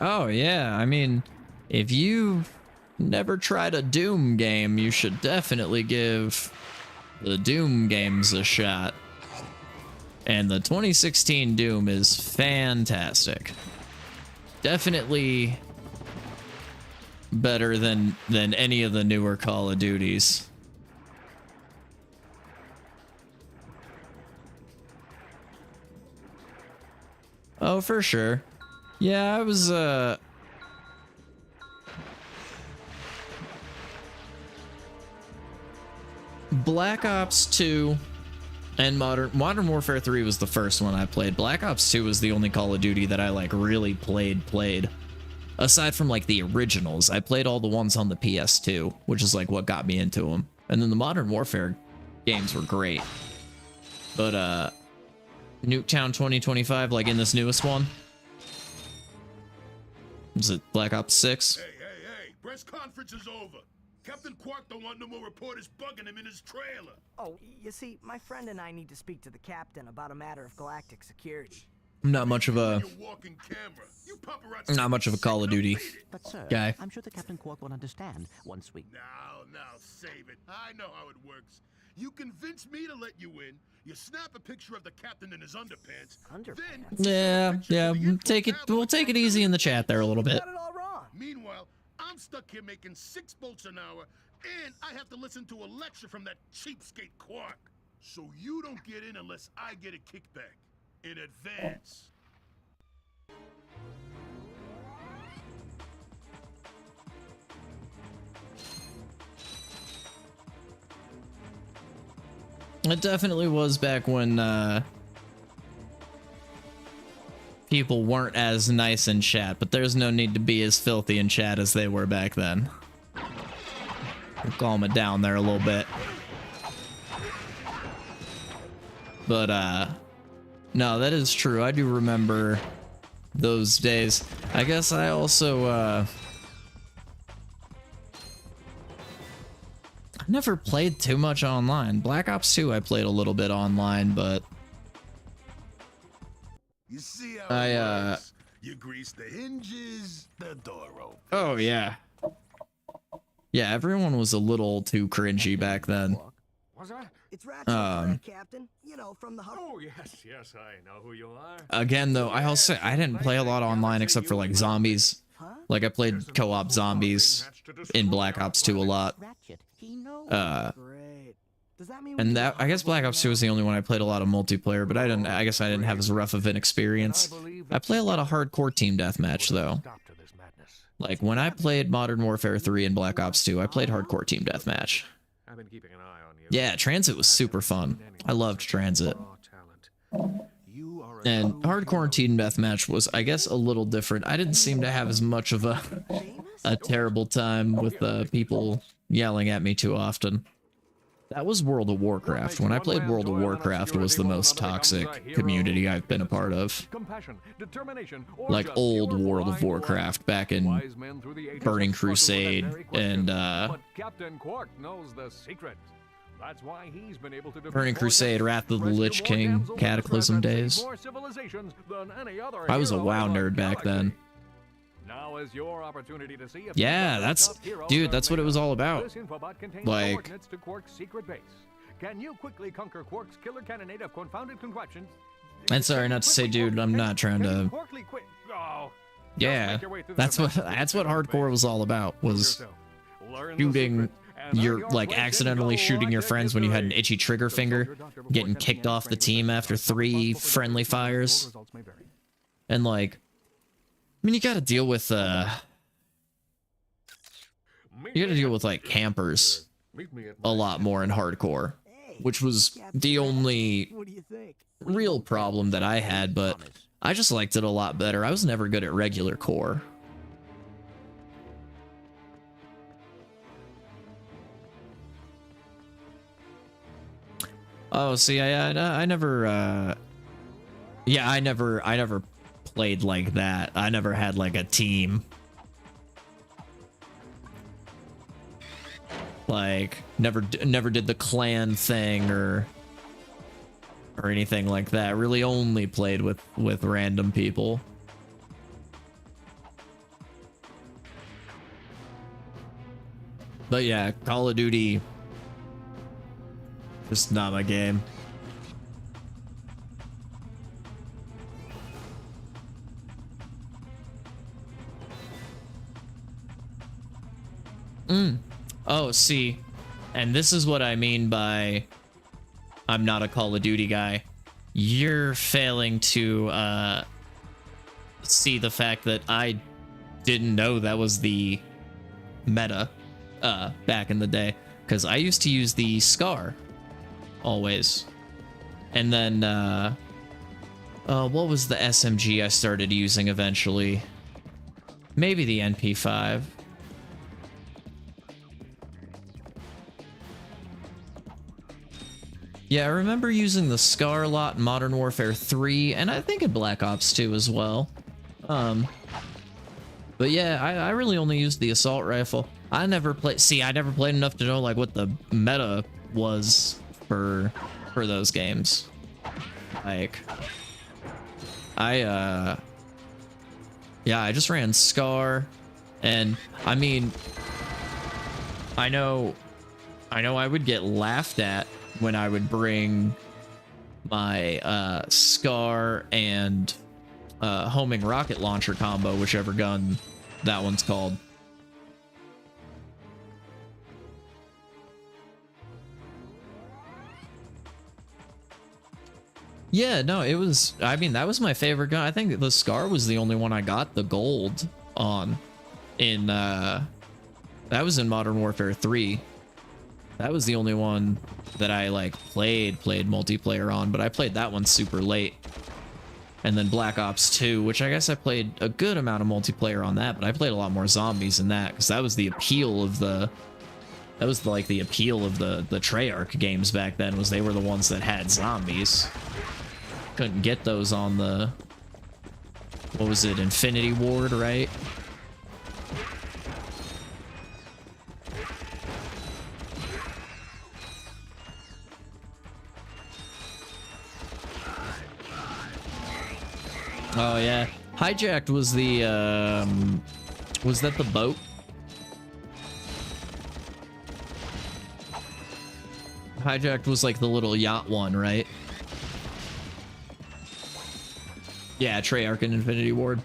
Oh yeah, I mean, if you've never tried a Doom game, you should definitely give the Doom games a shot. And the 2016 Doom is fantastic. Definitely better than any of the newer Call of Duties. Oh, for sure. Yeah, I was Black Ops 2 and Modern Warfare 3 was the first one I played. Black Ops 2 was the only Call of Duty that I like really played. Aside from like the originals, I played all the ones on the PS2, which is like what got me into them. And then the Modern Warfare games were great. But Nuketown 2025, like in this newest one, is it Black Ops 6? Hey, press conference is over. Captain Quark don't want no more reporters bugging him in his trailer. Oh, you see, my friend and I need to speak to the captain about a matter of galactic security. I'm not much of a Call of Duty But sir, guy. I'm sure the Captain Quark will understand once we... Now, save it. I know how it works. You convince me to let you in, you snap a picture of the captain in his underpants, then... Yeah, we'll take it easy in the chat there a little bit. Meanwhile, I'm stuck here making 6 bolts an hour, and I have to listen to a lecture from that cheapskate Quark. So you don't get in unless I get a kickback. In advance. It definitely was back when people weren't as nice in chat, but there's no need to be as filthy in chat as they were back then. We'll calm it down there a little bit. But no, that is true. I do remember those days. I guess I also I never played too much online. Black Ops 2 I played a little bit online, but You see how it works? You grease the hinges, the door opens. Oh yeah. Yeah, everyone was a little too cringy back then. Was I? It's Ratchet Clank, Captain. You know, from the hover. Oh, yes, I know who you are. Again, though, I didn't play a lot online except for like zombies. Like I played co-op zombies in Black Ops 2 a lot. And that I guess Black Ops 2 was the only one I played a lot of multiplayer, but I guess I didn't have as rough of an experience. I play a lot of hardcore team deathmatch though. Like when I played Modern Warfare 3 and Black Ops 2, I played hardcore team deathmatch. I've been keeping an eye on you. Yeah, Transit was super fun. I loved Transit. And hardcore team deathmatch was, I guess, a little different. I didn't seem to have as much of a terrible time with people yelling at me too often. That was World of Warcraft. When I played World of Warcraft, it was the most toxic community I've been a part of. Like old World of Warcraft back in Burning Crusade and Captain Quark knows the secret. That's why he's been able to Burning Crusade, Wrath of the Lich King, Cataclysm days. I was a WoW nerd back then. Now is your opportunity to see if yeah, dude, that's what it was all about. Like, can you quickly conquer Quark's killer cannonade of confounded contraptions? And sorry not to say, dude, I'm not trying to. Yeah, that's what hardcore was all about. Was shooting accidentally shooting your friends when you had an itchy trigger finger, getting kicked off the team after 3 friendly fires, and like. I mean, you gotta deal with like campers a lot more in hardcore, which was the only real problem that I had, but I just liked it a lot better. I was never good at regular core. Oh, see, I never played like that. I never had like a team. Like never did the clan thing or anything like that. Really only played with random people. But yeah, Call of Duty, just not my game. Oh, see, and this is what I mean by I'm not a Call of Duty guy. You're failing to see the fact that I didn't know that was the meta back in the day, because I used to use the SCAR always, and then what was the SMG I started using eventually? Maybe the NP5. Yeah, I remember using the SCAR a lot in Modern Warfare 3, and I think in Black Ops 2 as well. But yeah, I really only used the assault rifle. I never played enough to know like what the meta was for those games. Like, I just ran SCAR, and I mean, I know I would get laughed at when I would bring my SCAR and homing rocket launcher combo, whichever gun that one's called. Yeah, no, it was, I mean, that was my favorite gun. I think the SCAR was the only one I got the gold on in that was in Modern Warfare 3. That was the only one that I like played multiplayer on, but I played that one super late. And then Black Ops 2, which I guess I played a good amount of multiplayer on that, but I played a lot more zombies in that, because that was the appeal of the appeal of the Treyarch games back then, was they were the ones that had zombies. Couldn't get those on the, what was it, Infinity Ward, right? Oh yeah, Hijacked was the was that the boat? Hijacked was like the little yacht one, right? Yeah, Treyarch and Infinity Ward.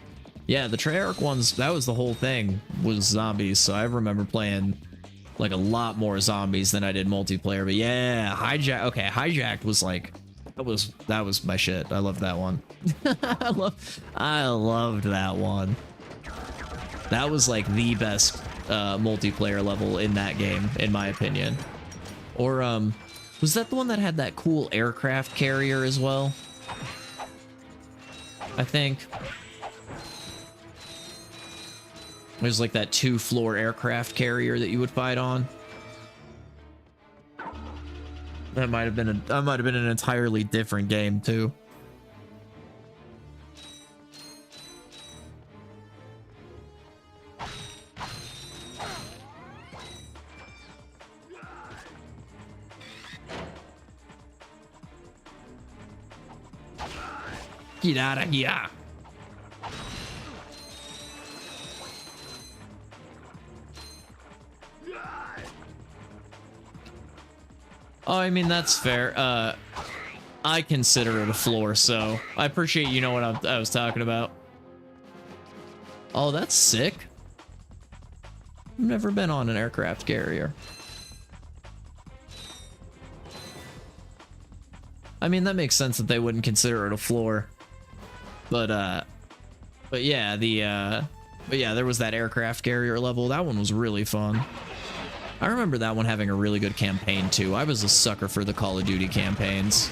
Yeah, the Treyarch ones, that was the whole thing, was zombies. So I remember playing like a lot more zombies than I did multiplayer. But yeah, Hijacked was like, that was my shit. I loved that one. I loved that one. That was like the best multiplayer level in that game, in my opinion. Or was that the one that had that cool aircraft carrier as well? I think. There's like that 2-floor aircraft carrier that you would fight on. That might have been an entirely different game too. Get out of here. Oh, I mean, that's fair. I consider it a floor, so I appreciate you know what I was talking about. Oh, that's sick. I've never been on an aircraft carrier. I mean, that makes sense that they wouldn't consider it a floor. But yeah, there was that aircraft carrier level. That one was really fun. I remember that one having a really good campaign too. I was a sucker for the Call of Duty campaigns.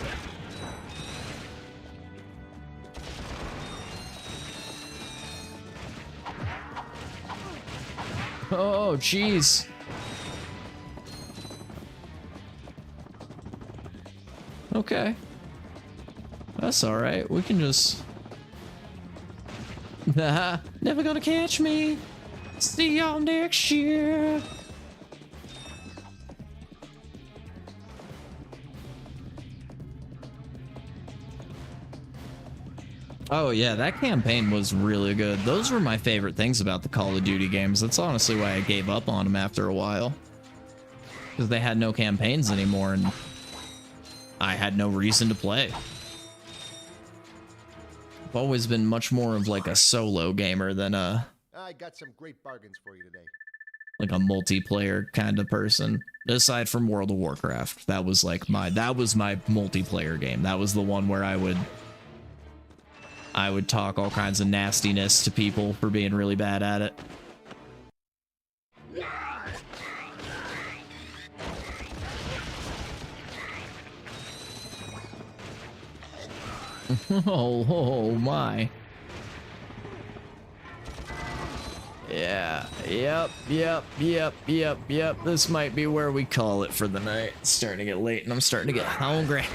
Oh, jeez. Okay. That's alright. We can just... Never gonna catch me. See y'all next year. Oh yeah, that campaign was really good. Those were my favorite things about the Call of Duty games. That's honestly why I gave up on them after a while. Because they had no campaigns anymore and I had no reason to play. I've always been much more of like a solo gamer than I got some great bargains for you today. like a multiplayer kind of person. Aside from World of Warcraft, that was like my multiplayer game. That was the one where I would talk all kinds of nastiness to people for being really bad at it. Oh my. Yeah, yep. This might be where we call it for the night. It's starting to get late and I'm starting to get hungry.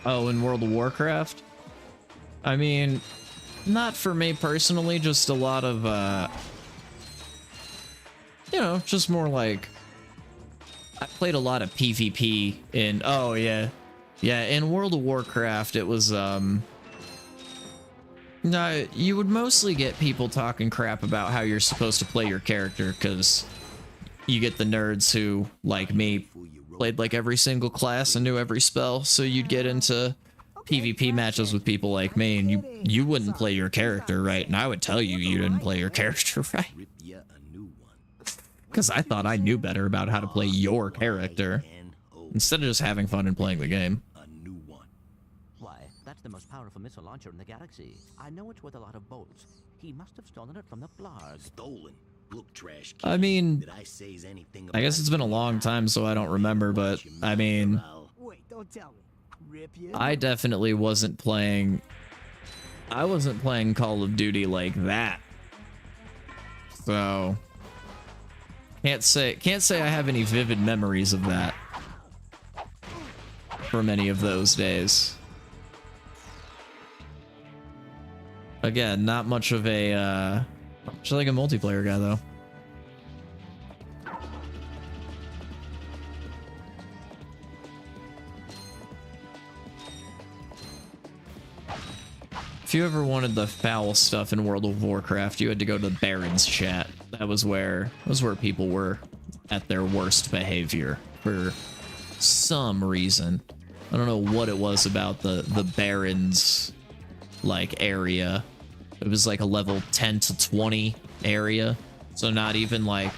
Oh, in World of Warcraft? I mean, not for me personally, just a lot of, you know, just more like, I played a lot of PvP in, oh yeah. Yeah, in World of Warcraft, it was, no, you would mostly get people talking crap about how you're supposed to play your character, because you get the nerds who, like me, played like every single class and knew every spell, so you'd get into PvP matches with people like me, and you wouldn't play your character right, and I would tell you you didn't play your character right. Because I thought I knew better about how to play your character, instead of just having fun and playing the game. Why, that's the most powerful missile launcher in the galaxy. I know it's worth a lot of bolts. He must have stolen it from the Blarg. Stolen? Look, trash. I mean, Did I say anything I guess it's been a long time, so I don't remember, but I mean, Wait, don't tell me. Rip you? I definitely wasn't playing. I wasn't playing Call of Duty like that. So can't say I have any vivid memories of that from any of those days. Again, not much of a just like a multiplayer guy though. If you ever wanted the foul stuff in World of Warcraft, you had to go to Baron's chat. That was where people were at their worst behavior for some reason. I don't know what it was about the Baron's like area. It was like a level 10 to 20 area. So not even like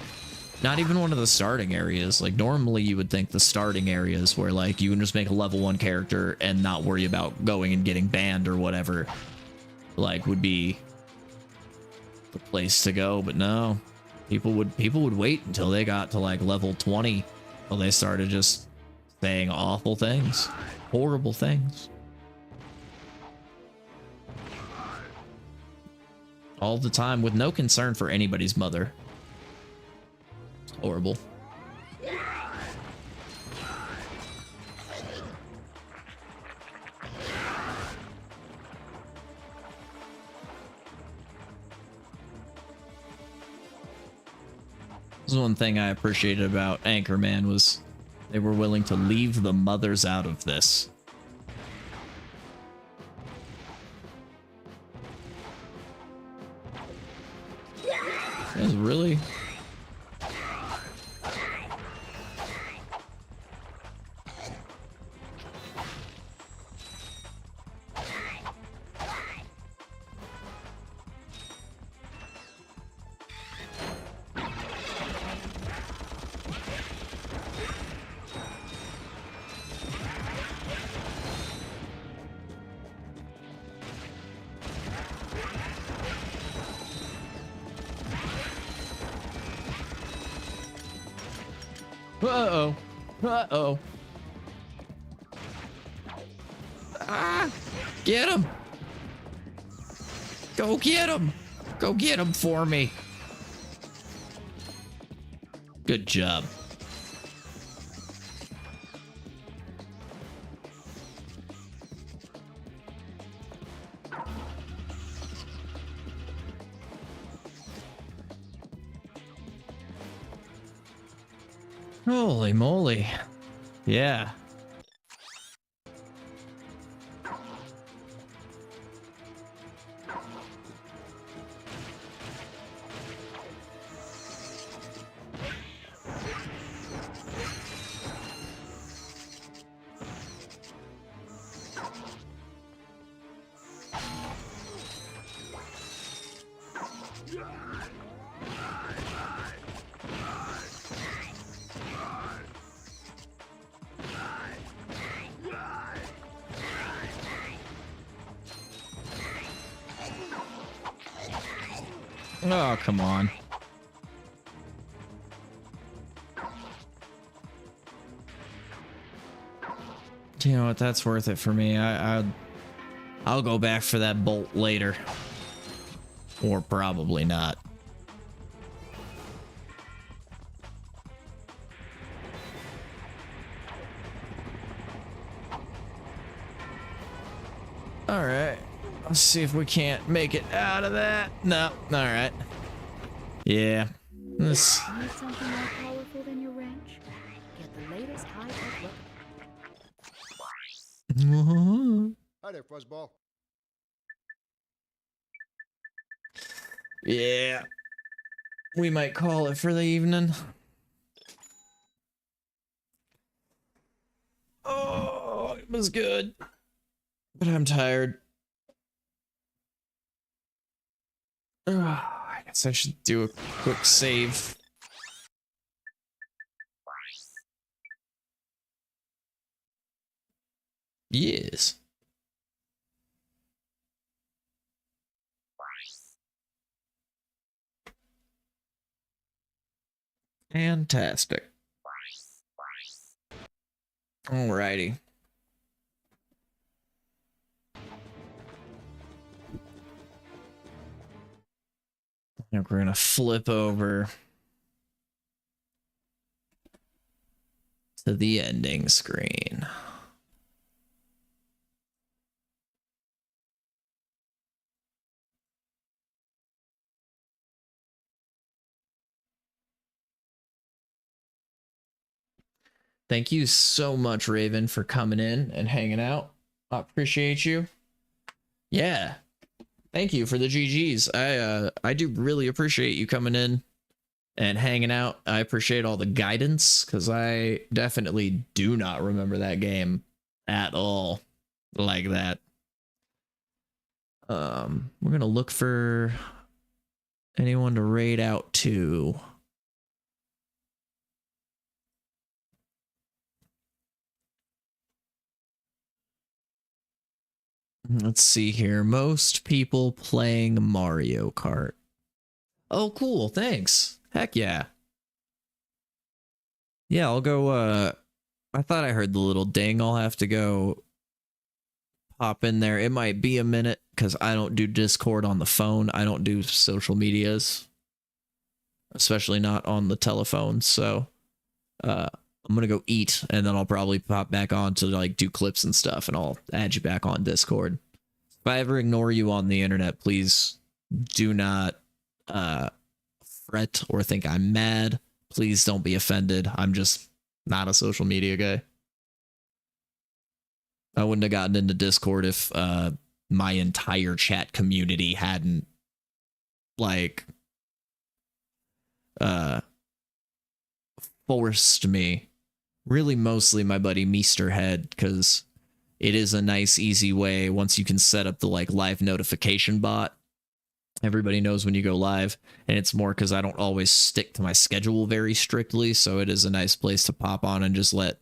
Not even one of the starting areas. Like, normally you would think the starting areas where, like, you can just make a level 1 character and not worry about going and getting banned or whatever, like, would be the place to go. But no, people would wait until they got to, like, level 20 till they started just saying awful things, horrible things. All the time with no concern for anybody's mother. Horrible. This is one thing I appreciated about Anchorman was they were willing to leave the mothers out of this. That's really... Uh-oh. Uh-oh. Ah! Get him! Go get him! Go get him for me! Good job. Holy moly. Yeah. Oh, come on. You know what? That's worth it for me. I'll go back for that bolt later. Or probably not. All right. Let's see if we can't make it out of that. No. All right. Yeah. This. Need something more powerful than your wrench? Get the latest high-tech weapon. Hi there, Fuzzball. Yeah. We might call it for the evening. Oh, it was good. But I'm tired. I guess I should do a quick save. Yes. Fantastic. Alrighty. Now we're gonna flip over to the ending screen. Thank you so much, Raven, for coming in and hanging out. I appreciate you. Yeah. Thank you for the GGs. I do really appreciate you coming in and hanging out. I appreciate all the guidance because I definitely do not remember that game at all like that. We're gonna look for anyone to raid out to. Let's see here. Most people playing Mario Kart. Oh, cool. Thanks. Heck yeah. Yeah, I'll go, I thought I heard the little ding. I'll have to go pop in there. It might be a minute because I don't do Discord on the phone. I don't do social medias, especially not on the telephone. So, I'm gonna go eat and then I'll probably pop back on to like do clips and stuff and I'll add you back on Discord. If I ever ignore you on the internet, please do not fret or think I'm mad. Please don't be offended. I'm just not a social media guy. I wouldn't have gotten into Discord if my entire chat community hadn't like forced me. Really mostly my buddy Meesterhead, because it is a nice easy way once you can set up the like live notification bot. Everybody knows when you go live, and it's more because I don't always stick to my schedule very strictly, so it is a nice place to pop on and just let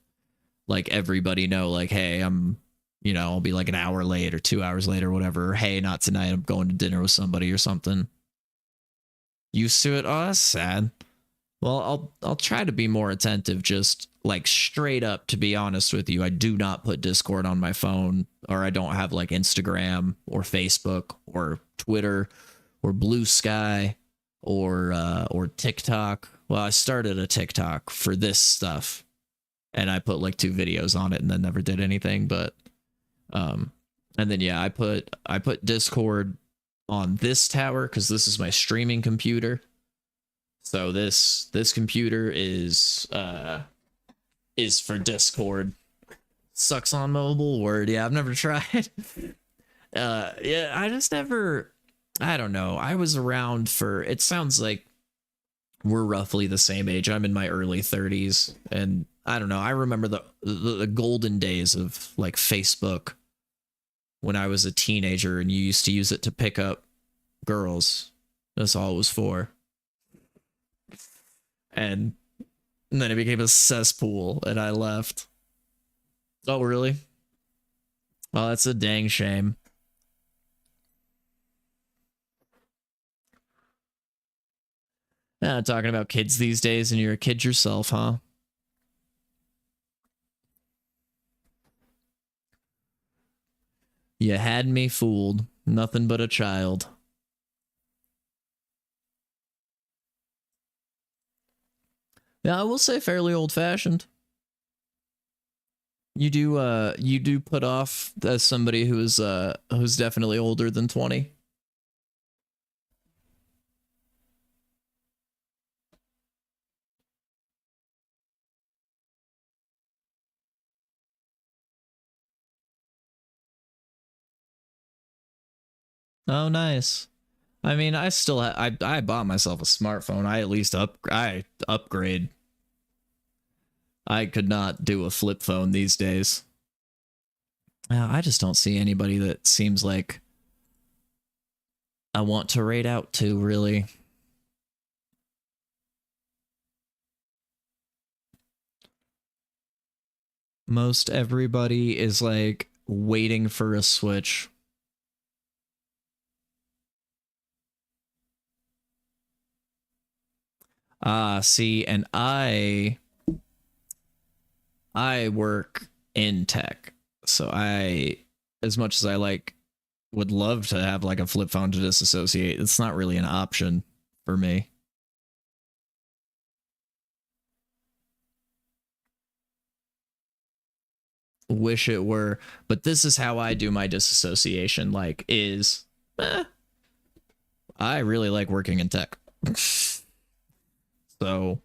like everybody know like, hey, I'm, you know, I'll be like an hour late or 2 hours late or whatever. Or, hey, not tonight, I'm going to dinner with somebody or something. Used to it? Oh, that's sad. Well, I'll try to be more attentive, just like straight up, to be honest with you. I do not put Discord on my phone, or I don't have like Instagram or Facebook or Twitter or Blue Sky or TikTok. Well, I started a TikTok for this stuff and I put like 2 videos on it and then never did anything. But and then yeah, I put Discord on this tower because this is my streaming computer. So this computer is for Discord. Sucks on mobile. Word. Yeah, I've never tried. Yeah, I just never. I don't know. I was around for. It sounds like we're roughly the same age. I'm in my early 30s, and I don't know. I remember the golden days of like Facebook when I was a teenager, and you used to use it to pick up girls. That's all it was for. And then it became a cesspool, and I left. Oh, really? Well, that's a dang shame. Yeah, talking about kids these days, and you're a kid yourself, huh? You had me fooled. Nothing but a child. Yeah, I will say fairly old-fashioned. You do put off as somebody who's definitely older than 20. Oh, nice. I mean, I still I bought myself a smartphone. I at least upgrade. I could not do a flip phone these days. I just don't see anybody that seems like I want to raid out to, really. Most everybody is like waiting for a Switch. See, and I work in tech, so as much as I would love to have like a flip phone to disassociate, it's not really an option for me. Wish it were, but this is how I do my disassociation, I really like working in tech. So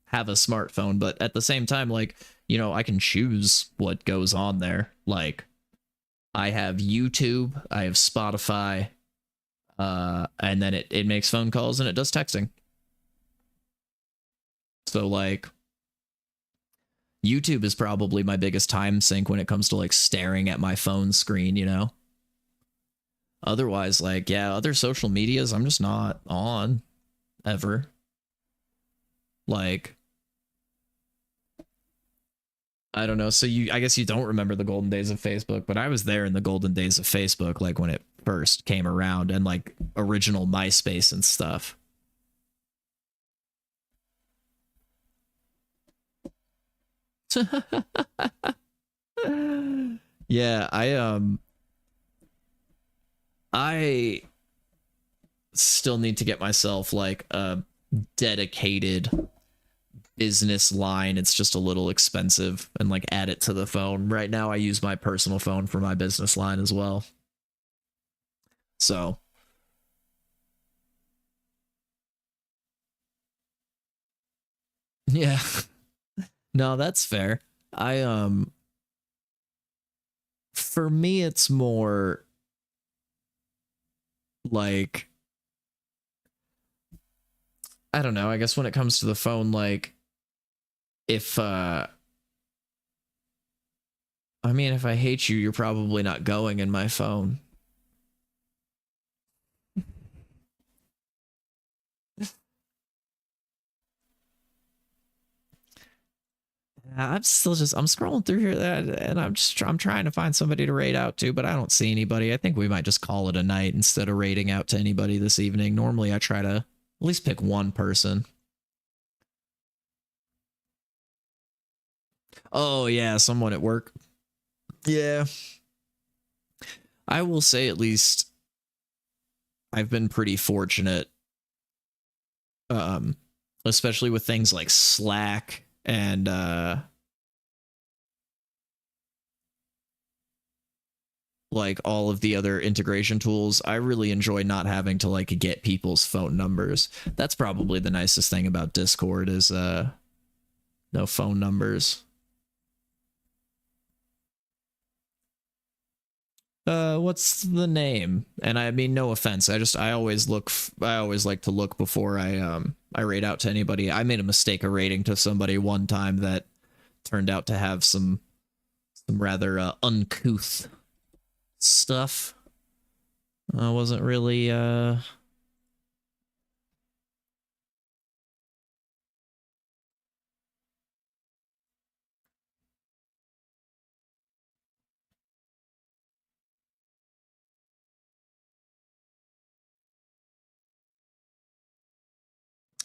have a smartphone, but at the same time, I can choose what goes on there. Like, I have YouTube, I have Spotify, and then it makes phone calls and it does texting. So YouTube is probably my biggest time sink when it comes to staring at my phone screen, Otherwise, other social medias I'm just not on ever. I don't know. So I guess you don't remember the golden days of Facebook, but I was there in the golden days of Facebook, like when it first came around and like original MySpace and stuff. Yeah, I still need to get myself like a dedicated business line. It's just a little expensive, and like add it to the phone. Right now I use my personal phone for my business line as well. So yeah. No, that's fair. For me it's more like, I don't know, I guess when it comes to the phone, like if I mean, if I hate you, you're probably not going in my phone. I'm scrolling through here and I'm trying to find somebody to raid out to, but I don't see anybody. I think we might just call it a night instead of raiding out to anybody this evening. Normally I try to at least pick one person. Oh yeah, someone at work. Yeah. I will say at least I've been pretty fortunate. Especially with things like Slack and like all of the other integration tools. I really enjoy not having to like get people's phone numbers. That's probably the nicest thing about Discord is no phone numbers. What's the name? And I mean, no offense. I always like to look before I raid out to anybody. I made a mistake of raiding to somebody one time that turned out to have some rather uncouth stuff. I wasn't really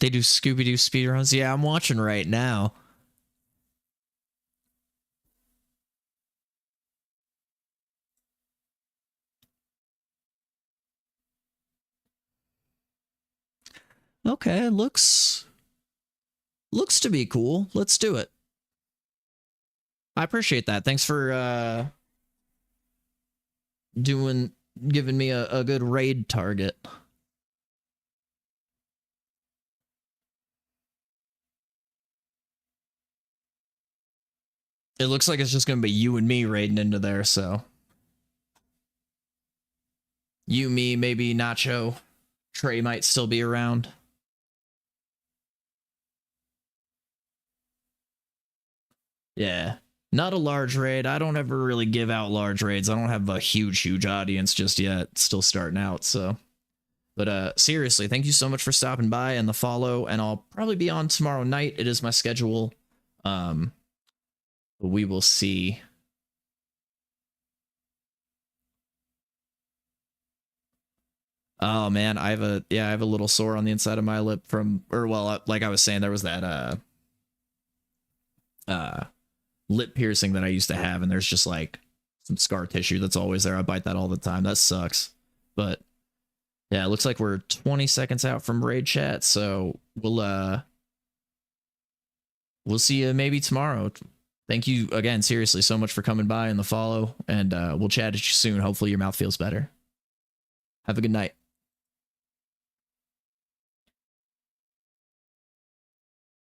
They do Scooby-Doo speedruns? Yeah, I'm watching right now. Okay, looks to be cool. Let's do it. I appreciate that. Thanks for giving me a good raid target. It looks like it's just going to be you and me raiding into there, so. You, me, maybe Nacho. Trey might still be around. Yeah. Not a large raid. I don't ever really give out large raids. I don't have a huge audience just yet. Still starting out, so. But seriously, thank you so much for stopping by and the follow, and I'll probably be on tomorrow night. It is my schedule. We will see. Oh man, I have a little sore on the inside of my lip from, or well, like I was saying, there was that lip piercing that I used to have, and there's just like some scar tissue that's always there. I bite that all the time. That sucks. But yeah, it looks like we're 20 seconds out from raid chat, so we'll see you maybe tomorrow. Thank you again, seriously, so much for coming by and the follow, and we'll chat at you soon. Hopefully your mouth feels better. Have a good night.